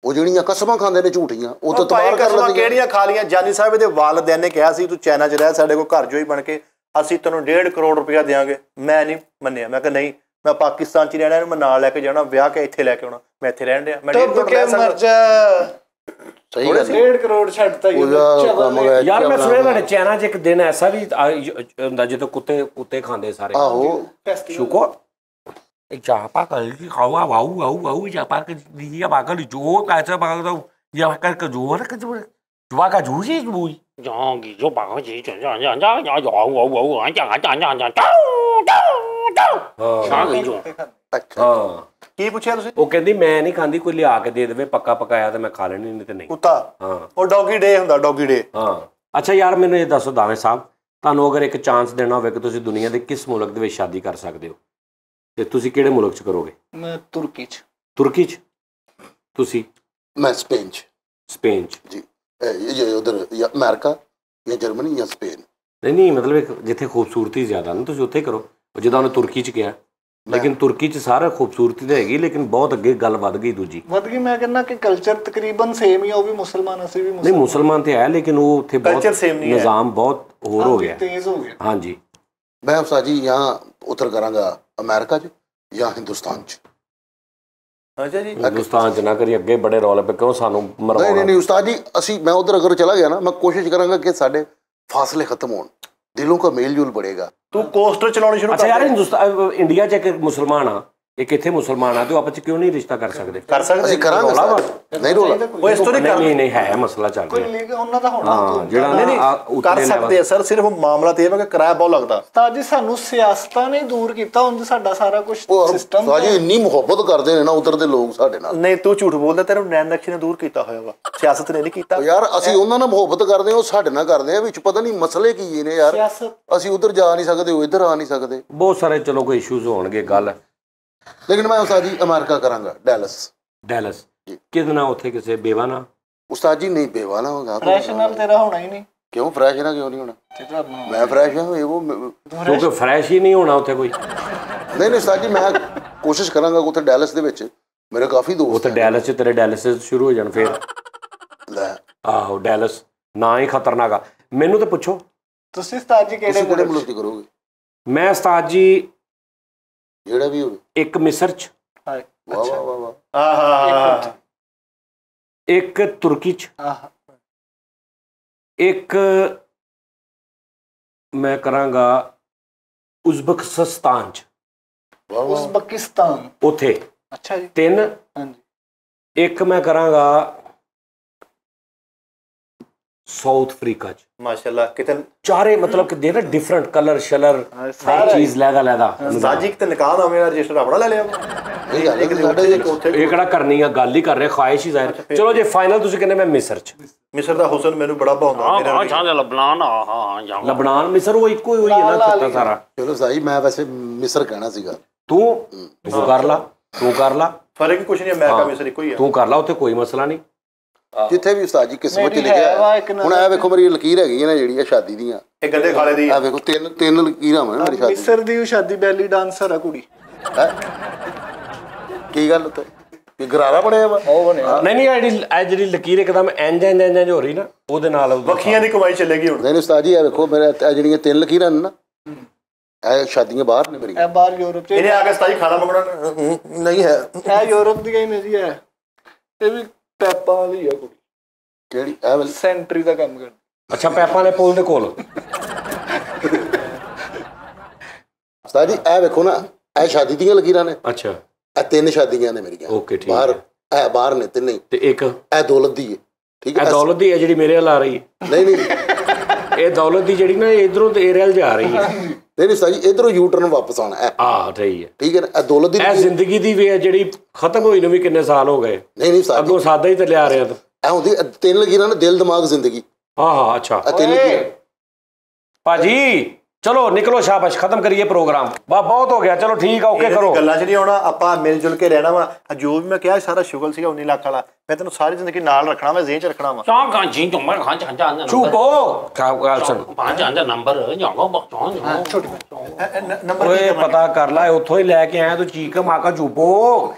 ਉਹ ਜਿਹੜੀਆਂ ਕਸਮਾਂ ਖਾਂਦੇ ਨੇ ਝੂਠੀਆਂ, ਉਹ ਤਾਂ ਤਬਾਹ ਕਰ ਲੈਂਦੀਆਂ। ਕਿਹੜੀਆਂ ਖਾ ਲੀਆਂ? ਜਾਨੀ ਸਾਹਿਬ ਦੇ ਵਾਲਿदैन ਨੇ ਕਿਹਾ ਸੀ ਤੂੰ ਚਾਈਨਾ 'ਚ ਰਹਿ, ਸਾਡੇ ਕੋਲ ਘਰ ਜੋਈ ਬਣ ਕੇ ਅਸੀਂ ਤੈਨੂੰ 1.5 ਕਰੋੜ ਰੁਪਇਆ ਦੇਵਾਂਗੇ। ਮੈਂ ਨਹੀਂ ਮੰਨਿਆ, ਮੈਂ ਕਿਹਾ ਨਹੀਂ, ਮੈਂ ਪਾਕਿਸਤਾਨ 'ਚ ਰਹਿਣਾ, ਇਹਨੂੰ ਮੈਂ ਨਾਲ ਲੈ ਕੇ ਜਾਣਾ, ਵਿਆਹ ਕੇ ਇੱਥੇ ਲੈ ਕੇ ਆਉਣਾ, ਮੈਂ ਇੱਥੇ ਰਹਿਣ ਡਿਆ। ਮੈਂ 1.5 ਕਰੋੜ ਲੈ ਸਕਦਾ। ਸਹੀ ਗੱਲ 1.5 ਕਰੋੜ ਛੱਡਤਾ ਯਾਰ। ਮੈਂ ਸੁਣਿਆ ਤੁਹਾਡੇ ਚਾਈਨਾ 'ਚ ਇੱਕ ਦਿਨ ਐਸਾ ਵੀ ਹੁੰਦਾ ਜਦੋਂ ਕੁੱਤੇ ਖਾਂਦੇ ਸਾਰੇ। ਆਹੋ ਸ਼ੁਕਰ ਚਾਪਾ ਕੱਲ ਕੀ ਖਾਵਾ ਵਾਊ ਚਾਪਾ ਕਿ ਦੀਆਂ ਬਾਗਲ ਜੋ ਕਾਇਸਾ ਬਾਗਲ ਜਾਂ ਕਰ ਜੋਰ ਕਿ ਜਵਾ ਕਾ ਜੂਜੀ ਜੂਈ ਜਾਂਗੀ ਜੋ ਬਾਗਾ ਜੀ ਜਾਂ ਹਾਂ। ਕੀ ਪੁੱਛਿਆ ਤੁਸੀਂ? ਉਹ ਕਹਿੰਦੀ ਮੈਂ ਨਹੀਂ ਖਾਂਦੀ, ਕੋਈ ਲਿਆ ਕੇ ਦੇ ਦੇਵੇ ਪੱਕਾ ਪਕਾਇਆ ਤੇ ਮੈਂ ਖਾ ਲੈਣੀ, ਨਹੀਂ ਤੇ ਨਹੀਂ। ਕੁੱਤਾ? ਹਾਂ, ਉਹ ਡੌਗੀ ਡੇ ਹੁੰਦਾ, ਡੌਗੀ ਡੇ। ਹਾਂ। ਅੱਛਾ ਯਾਰ ਮੈਨੂੰ ਇਹ ਦੱਸੋ ਦਾਵੇ ਸਾਹਿਬ, ਤੁਹਾਨੂੰ ਅਗਰ ਇੱਕ ਚਾਂਸ ਦੇਣਾ ਹੋਵੇ ਕਿ ਤੁਸੀਂ ਦੁਨੀਆ ਦੇ ਕਿਸ ਮੁਲਕ ਦੇ ਵਿੱਚ ਸ਼ਾਦੀ ਕਰ ਸਕਦੇ ਹੋ ਤੇ ਤੁਸੀਂ ਕਿਹੜੇ ਮੁਲਕ 'ਚ ਕਰੋਗੇ? ਮੈਂ ਤੁਰਕੀ 'ਚ। ਤੁਰਕੀ 'ਚ? ਤੁਸੀਂ? ਮੈਂ ਸਪੇਨ 'ਚ। ਸਪੇਨ 'ਚ ਜੀ। ਉਧਰ ਅਮਰੀਕਾ ਜਾਂ ਜਰਮਨੀ ਜਾਂ ਸਪੇਨ। ਨਹੀਂ ਮਤਲਬ ਇੱਕ ਜਿੱਥੇ ਖੂਬਸੂਰਤੀ ਜ਼ਿਆਦਾ ਨਾ ਤੁਸੀਂ ਉੱਥੇ ਕਰੋ। ਜਿੱਦਾਂ ਉਹਨੇ ਤੁਰਕੀ 'ਚ ਕਿਹਾ, ਲੇਕਿਨ ਤੁਰਕੀ 'ਚ ਸਾਰਾ ਖੂਬਸੂਰਤੀ ਤਾਂ ਹੈਗੀ, ਲੇਕਿਨ ਬਹੁਤ ਅੱਗੇ ਗੱਲ ਵੱਧ ਗਈ ਦੂਜੀ। ਵੱਧ ਗਈ। ਮੈਂ ਕਹਿੰਦਾ ਕਿ ਕਲਚਰ ਤਕਰੀਬਨ ਸੇਮ ਹੀ ਆ, ਉਹ ਵੀ ਮੁਸਲਮਾਨ, ਅਸੀਂ ਵੀ ਨਹੀਂ ਮੁਸਲਮਾਨ ਤੇ ਹੈ, ਲੇਕਿਨ ਉਹ ਉੱਥੇ ਬਹੁਤ ਨਿਜ਼ਾਮ ਬਹੁਤ ਹੋਰ ਹੋ ਗਿਆ, ਤੇਜ਼ ਹੋ ਗਿਆ। ਹਾਂਜੀ। ਮੈਂ ਉਸਤਾਦ ਜੀ ਜਾਂ ਉਤਰ ਕਰਾਂਗਾ ਅਮਰੀਕਾ 'ਚ ਜਾਂ ਹਿੰਦੁਸਤਾਨ 'ਚ। ਅੱਛਾ ਜੀ। ਹਿੰਦੁਸਤਾਨ 'ਚ ਨਾ ਕਰੀ, ਅੱਗੇ ਬੜੇ ਰੌਲੇ ਪਏ ਕਿਉਂ ਸਾਨੂੰ ਮਰਵਾਉਣਾ। ਨਹੀਂ ਉਸਤਾਦ ਜੀ, ਮੈਂ ਉਧਰ ਅਗਰ ਚਲਾ ਗਿਆ ਨਾ, ਮੈਂ ਕੋਸ਼ਿਸ਼ ਕਰਾਂਗਾ ਕਿ ਸਾਡੇ ਫਾਸਲੇ ਖਤਮ ਹੋਣ, ਦਿਲੋਂ ਦਾ ਮੇਲ ਜੋਲ बढ़ेगा। ਤੂੰ ਕੋਸਟਰ ਚਲਾਉਣੀ ਸ਼ੁਰੂ ਕਰ। ਅੱਛਾ ਯਾਰ ਹਿੰਦੁਸਤਾਨ ਇੰਡੀਆ 'ਚ ਇੱਕ ਮੁਸਲਮਾਨ ਆ, ਇੱਕ ਇੱਥੇ ਮੁਸਲਮਾਨ ਆ, ਤੇ ਉਹ ਆਪਸ 'ਚ ਕਿਉਂ ਨਹੀਂ ਰਿਸ਼ਤਾ ਕਰ ਸਕਦੇ? ਕਰ ਸਕਦੇ ਅਸੀਂ ਕਰਾਂਗੇ। ਨਹੀਂ ਰੋਲਾ ਉਹ ਇਸ ਤੋਂ ਨਹੀਂ ਹੈ ਮਸਲਾ ਚੱਲ ਕੋਈ ਰਿਹਾ। ਲੀਗ ਉਹਨਾਂ ਦਾ ਹੋਣਾ। ਹਾਂ ਜਿਹੜਾ ਨਹੀਂ ਕਰ ਸਕਦੇ ਆ ਸਰ, ਸਿਰਫ ਮਾਮਲਾ ਤੇ ਇਹ ਹੈ ਕਿ ਕਿਰਾਇਆ ਬਹੁਤ ਲੱਗਦਾ। ਤਾਂ ਜੀ ਸਾਨੂੰ ਸਿਆਸਤਾਂ ਨੇ ਦੂਰ ਕੀਤਾ, ਉਂਝ ਸਾਡਾ ਸਾਰਾ ਕੁਝ ਸਿਸਟਮ। ਸਾਜੀ ਇੰਨੀ ਮੁਹੱਬਤ ਕਰਦੇ ਨੇ ਨਾ ਉਧਰ ਦੇ ਲੋਕ ਸਾਡੇ ਨਾਲ। ਨਹੀਂ ਤੂੰ ਝੂਠ ਬੋਲਦਾ, ਤੈਨੂੰ ਨੈਣ ਨਕਸ਼ੇ ਨੇ ਦੂਰ ਕੀਤਾ ਹੋਇਆ ਵਾ, ਸਿਆਸਤ ਨੇ ਨਹੀਂ ਕੀਤਾ ਯਾਰ। ਅਸੀਂ ਉਹਨਾਂ ਨਾਲ ਮੁਹੱਬਤ ਕਰਦੇ ਹਾਂ, ਉਹ ਸਾਡੇ ਨਾਲ ਕਰਦੇ ਆ, ਵਿੱਚ ਪਤਾ ਨਹੀਂ ਮਸਲੇ ਕੀ ਨੇ ਯਾਰ। ਅਸੀਂ ਉਧਰ ਜਾ ਨਹੀਂ ਸਕਦੇ, ਉਹ ਇੱਧਰ ਆ ਨਹੀਂ ਸਕਦੇ, ਬਹੁਤ ਸਾਰੇ ਚਲੋ ਕੋਈ ਇਸ਼ੂਜ਼ ਹੋਣਗੇ ਗੱਲ। ਲੇਕਿਨ ਮੈਂ ਉਸਤਾਦ ਜੀ ਅਮਰੀਕਾ ਕਰਾਂਗਾ, ਡੈਲਸ। ਕਿਹਦੇ ਨਾਲ? ਉੱਥੇ ਕਿਸੇ ਬੇਵਾ ਨਾਲ? ਉਸਤਾਦ ਜੀ ਨਹੀਂ ਬੇਵਾ ਨਾ ਹੋਗਾ। ਫਰੈਸ਼ ਨਾਲ ਤੇਰਾ ਹੋਣਾ ਹੀ ਨਹੀਂ। ਕਿਉਂ ਫਰੈਸ਼ ਨਾ ਕਿਉਂ ਨਹੀਂ ਹੋਣਾ? ਮੈਂ ਫਰੈਸ਼ ਹਾਂ, ਕਿਉਂਕਿ ਫਰੈਸ਼ ਹੀ ਨਹੀਂ ਹੋਣਾ ਉੱਥੇ ਕੋਈ। ਨਹੀਂ ਉਸਤਾਦ ਜੀ, ਮੈਂ ਕੋਸ਼ਿਸ਼ ਕਰਾਂਗਾ ਉੱਥੇ ਡੈਲਸ ਦੇ ਵਿੱਚ ਮੇਰੇ ਕਾਫੀ ਦੋਸਤ ਉੱਥੇ ਡੈਲਸ 'ਚ ਤੇਰੇ ਡੈਲਸ ਸ਼ੁਰੂ ਹੋ ਜਾਣ ਫਿਰ। ਲੈ ਆਹੋ ਡੈਲਸ ਨਾ ਹੀ ਖਤਰਨਾਕ ਆ। ਮੈਨੂੰ ਤਾਂ ਪੁੱਛੋ ਤੁਸੀਂ ਉਸਤਾਦ ਜੀ ਕਿਹੜੇ ਮੁਲਕ 'ਚ ਕਰੋਗੇ? ਮੈਂ ਉਸਤਾਦ ਜੀ ਜਿਹੜਾ ਵੀ ਹੋਵੇ। ਇੱਕ ਮਿਸਰ 'ਚ, ਵਾਹ ਵਾਹ ਵਾਹ ਵਾਹ, ਆਹਾ, ਇੱਕ ਤੁਰਕੀ 'ਚ, ਇੱਕ ਮੈਂ ਕਰਾਂਗਾ ਉਜ਼ਬਕਿਸਤਾਨ 'ਚ। ਉਜ਼ਬਕਿਸਤਾਨ ਉੱਥੇ। ਅੱਛਾ ਜੀ। 3। ਹਾਂਜੀ। ਇੱਕ ਮੈਂ ਕਰਾਂਗਾ ਸਾਊਥ ਅਫਰੀਕਾ 'ਚ। ਮਾਸ਼ਾਅੱਲਾ। ਕਿਤੇ ਚਾਰੇ ਮਤਲਬ ਕਿ ਦੇ ਨਾ ਡਿਫਰੈਂਟ ਕਲਰ ਸ਼ਲਰ ਹਰ ਚੀਜ਼ ਲੈਦਾ ਸਾਜੀ ਕਿਤੇ ਨਿਕਾਹ ਦਾ ਮੇਰਾ ਰਜਿਸਟਰ ਆਪਣਾ ਲੈ ਲਿਆ। ਇਹ ਕਿਹੜਾ ਕਰਨੀ ਆ, ਗੱਲ ਹੀ ਕਰ ਰਹੇ, ਖੁਆਇਸ਼ ਹੀ ਜ਼ਾਹਿਰ। ਚਲੋ ਜੇ ਫਾਈਨਲ ਤੁਸੀਂ ਕਹਿੰਦੇ ਮੈਂ ਮਿਸਰ 'ਚ। ਮਿਸਰ ਦਾ ਹੁਸਨ ਮੈਨੂੰ ਬੜਾ ਭਾਉਂਦਾ ਮੇਰਾ। ਅੱਛਾ ਲਬਨਾਨ। ਹਾਂ ਲਬਨਾਨ ਮਿਸਰ ਉਹ ਇੱਕੋ ਹੀ ਹੈ ਨਾ ਛੋਟਾ ਸਾਰਾ। ਚਲੋ ਸਾਈ ਮੈਂ ਵੈਸੇ ਮਿਸਰ ਕਹਿਣਾ ਸੀਗਾ। ਤੂੰ ਕਰ ਲਾ ਫਰਕ ਕੁਛ ਨਹੀਂ, ਅਮਰੀਕਾ ਮਿਸਰ ਇੱਕੋ ਹੀ ਆ। ਤੂੰ ਕਰ ਲਾ, ਉੱਥੇ ਕੋਈ ਮਸਲਾ ਨਹੀਂ। ਜਿੱਥੇ ਵੀ ਉਸਤਾਦ ਜੀ ਕਿਸਮਤ ਚ ਲਿਖਿਆ। ਹੁਣ ਇਹ ਵੇਖੋ ਮੇਰੀ ਲਕੀਰ ਹੈਗੀ ਨਾ ਜਿਹੜੀ ਸ਼ਾਦੀ ਦੀਆਂ, ਇਹ ਗੰਦੇ ਖਾਲੇ ਦੀ। ਆ ਵੇਖੋ ਤਿੰਨ ਲਕੀਰਾਂ ਮੈਂ ਮੇਰੀ ਸ਼ਾਦੀ। ਮਿਸਰ ਦੀ ਸ਼ਾਦੀ ਬੈਲੀ ਡਾਂਸਰ ਆ ਕੁੜੀ। ਕੀ ਗੱਲ ਉੱਤੇ ਗਰਾਰਾ ਬਣਿਆ ਵਾ? ਉਹ ਬਣਿਆ ਨਹੀਂ ਇਹ ਜਿਹੜੀ ਲਕੀਰ ਇੱਕਦਮ ਇੰਜ ਹੋ ਰਹੀ ਨਾ, ਉਹਦੇ ਨਾਲ ਵੱਖੀਆਂ ਦੀ ਕਮਾਈ ਚੱਲੇਗੀ ਹੁਣ। ਨਹੀਂ ਉਸਤਾਦ ਜੀ ਇਹ ਵੇਖੋ ਮੇਰੇ ਜਿਹੜੀਆਂ 3 ਲਕੀਰਾਂ ਨੇ ਨਾ, ਇਹ ਸ਼ਾਦੀਆਂ ਬਾਹਰ ਨੇ ਮੇਰੀਆਂ। ਇਹ ਬਾਹਰ ਯੂਰਪ ਚ। ਇਹਨੇ ਆ ਕੇ ਉਸਤਾਦ ਜੀ ਖਾਣਾ ਮੰਗਣਾ ਨਹੀਂ ਹੈ। ਇਹ ਯੂਰਪ ਦੀਆਂ ਹੀ ਨੇ ਜੀ। ਇਹ ਵੀ ਪੈਪਾਂ ਵਾਲੀ ਆ ਕੁੜੀ। ਕਿਹੜੀ? ਇਹ ਵਾਲੀ ਸੈਂਟਰੀ ਦਾ ਕੰਮ ਕਰਦੀ। ਅੱਛਾ ਪੈਪਾਂ ਦੇ ਪੁੱਲ ਦੇ ਕੋਲ। ਉਸਤਾਦ ਜੀ ਇਹ ਵੇਖੋ ਨਾ, ਇਹ ਸ਼ਾਦੀ ਦੀਆਂ ਲਕੀਰਾਂ ਨੇ। ਅੱਛਾ ਇਹ 3 ਸ਼ਾਦੀਆਂ ਨੇ ਮੇਰੀਆਂ। ਓਕੇ ਠੀਕ ਬਾਹਰ ਇਹ ਬਾਹਰ ਨੇ ਤਿੰਨੇ ਹੀ। ਤੇ ਇੱਕ ਇਹ ਦੌਲਤ ਦੀ ਹੈ। ਠੀਕ ਹੈ ਇਹ ਦੌਲਤ ਦੀ ਹੈ ਜਿਹੜੀ ਮੇਰੇ ਵੱਲ ਆ ਰਹੀ ਹੈ। ਨਹੀਂ ਨਹੀਂ ਇਹ ਦੌਲਤ ਦੀ ਜਿਹੜੀ ਨਾ ਇਧਰੋਂ ਤੇ ਏਰੀਅਲ ਜਾ ਰਹੀ ਹੈ। ਨਹੀਂ ਉਸਤਾਦ ਜੀ ਇਧਰੋਂ ਯੂ ਟਰਨ ਵਾਪਸ ਆਉਣਾ ਹੈ। ਸਹੀ ਹੈ। ਠੀਕ ਹੈ ਨਾ। ਇਹ ਦੌਲਤ ਦੀ ਇਹ ਜ਼ਿੰਦਗੀ ਦੀ ਵੇ ਜਿਹੜੀ ਖਤਮ ਹੋਈ ਨੂੰ ਵੀ ਕਿੰਨੇ ਸਾਲ ਹੋ ਗਏ। ਨਹੀਂ ਉਸਤਾਦ ਅੱਗੋਂ ਸਾਦਾ ਹੀ ਤੇ ਲਿਆ ਰਿਹਾ ਤੂੰ। ਇਹ ਹੁੰਦੀ 3 ਲਕੀਰਾਂ ਨੇ ਦਿਲ ਦਿਮਾਗ ਜ਼ਿੰਦਗੀ। ਹਾਂ ਅੱਛਾ ਇਹ 3 ਲਕੀਰਾਂ ਭਾਜੀ ਚਲੋ ਨਿਕਲੋ ਸ਼ਾਬਾਸ਼ ਖਤਮ ਕਰੀਏ ਪ੍ਰੋਗਰਾਮ। ਬਹੁਤ ਹੋ ਗਿਆ ਚਲੋ ਠੀਕ ਆ ਓਕੇ ਕਰੋ। ਗੱਲਾਂ 'ਚ ਨਹੀਂ ਆਉਣਾ ਆਪਾਂ ਮਿਲ ਜੁਲ ਕੇ ਰਹਿਣਾ ਵਾ। ਜੋ ਵੀ ਮੈਂ ਕਿਹਾ ਸਾਰਾ ਸ਼ੁਗਲ ਸੀਗਾ 19 ਲੱਖ ਵਾਲਾ ਮੈਂ ਤੈਨੂੰ ਸਾਰੀ ਜ਼ਿੰਦਗੀ ਨਾਲ ਰੱਖਣਾ ਵਾ ਜ਼ਿਹਨ 'ਚ ਰੱਖਣਾ ਵਾ।香港金种买看讲讲的。 ਚੁੱਪੋ ਗੱਲ ਸੁਣ把讲的 number 两个不讲。ਛੋਟੀ ਨੰਬਰ ਓਏ ਪਤਾ ਕਰ ਲੈ ਉੱਥੋਂ ਹੀ ਲੈ ਕੇ ਆਇਆ ਤੂੰ ਚੀਕ ਮਾਕਾ ਚੁੱਪੋ।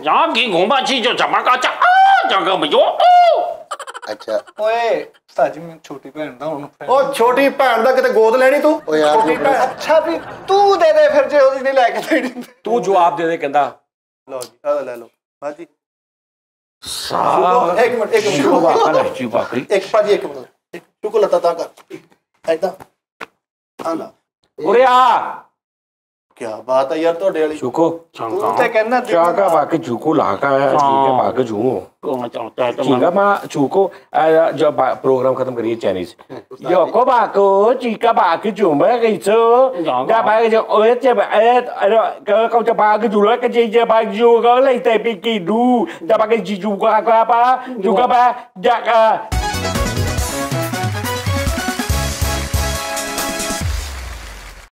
杨金恐怕去就怎么个讲啊？这个没有。 ਅੱਛਾ ਓਏ ਸਾਜੀ ਮੈਂ ਛੋਟੀ ਭੈਣ ਦਾ ਹੁਣ ਉਹ ਛੋਟੀ ਭੈਣ ਦਾ ਕਿਤੇ ਗੋਦ ਲੈਣੀ ਤੂੰ। ਓ ਯਾਰ ਛੋਟੀ ਭੈਣ ਅੱਛਾ ਵੀ ਤੂੰ ਦੇ ਦੇ ਫਿਰ ਜੇ ਉਹਦੀ ਨਹੀਂ ਲੈ ਕੇ ਦੇਣੀ। ਤੂੰ ਜਵਾਬ ਦੇ ਦੇ ਕਹਿੰਦਾ ਲਓ ਜੀ ਆਹ ਲੈ ਲਓ ਬਾਜੀ। ਸਾਰਾ ਇੱਕ ਮਿੰਟ ਇੱਕ ਭਾਜੀ ਇੱਕ ਮਿੰਟ ਚੁੱਕ ਲੱਤਾ ਤਾਂ ਕਰ ਐਦਾਂ ਆ ਲਾ। ਉਰੇ ਆ ਕੀ ਬਾਤ ਹੈ ਯਾਰ ਤੁਹਾਡੇ ਵਾਲੀ। ਚੁੱਕੋ ਤੂੰ ਤੇ ਕਹਿੰਦਾ ਚਾਕਾ ਬਾਕ ਚੁੱਕੋ ਲਾਕਾ ਚੀਕਾ ਬਾਕ ਜੂ ਚੀਕਾ ਮਾ ਚੁੱਕੋ ਜੋ ਪ੍ਰੋਗਰਾਮ ਖਤਮ ਕਰੀਏ ਚਾਈਨੀਜ਼ ਜੋ ਕੋ ਬਾਕੋ ਚੀਕਾ ਬਾਕ ਜੂ ਮੈਂ ਗਈ ਸੋ ਦਾ ਬਾਕ ਜੋ ਓਏ ਤੇ ਕੋ ਤੇ ਬਾਕ ਜੂ ਲੈ ਕੇ ਜੇ ਬਾਕ ਜੂ ਕੋ ਲੈ ਤੇ ਪੀ ਕੀ ਦੂ ਦਾ ਬਾਕ ਜੀ ਜੂ ਕਾ ਪਾ ਜੂ ਕਾ ਪਾ ਜਾ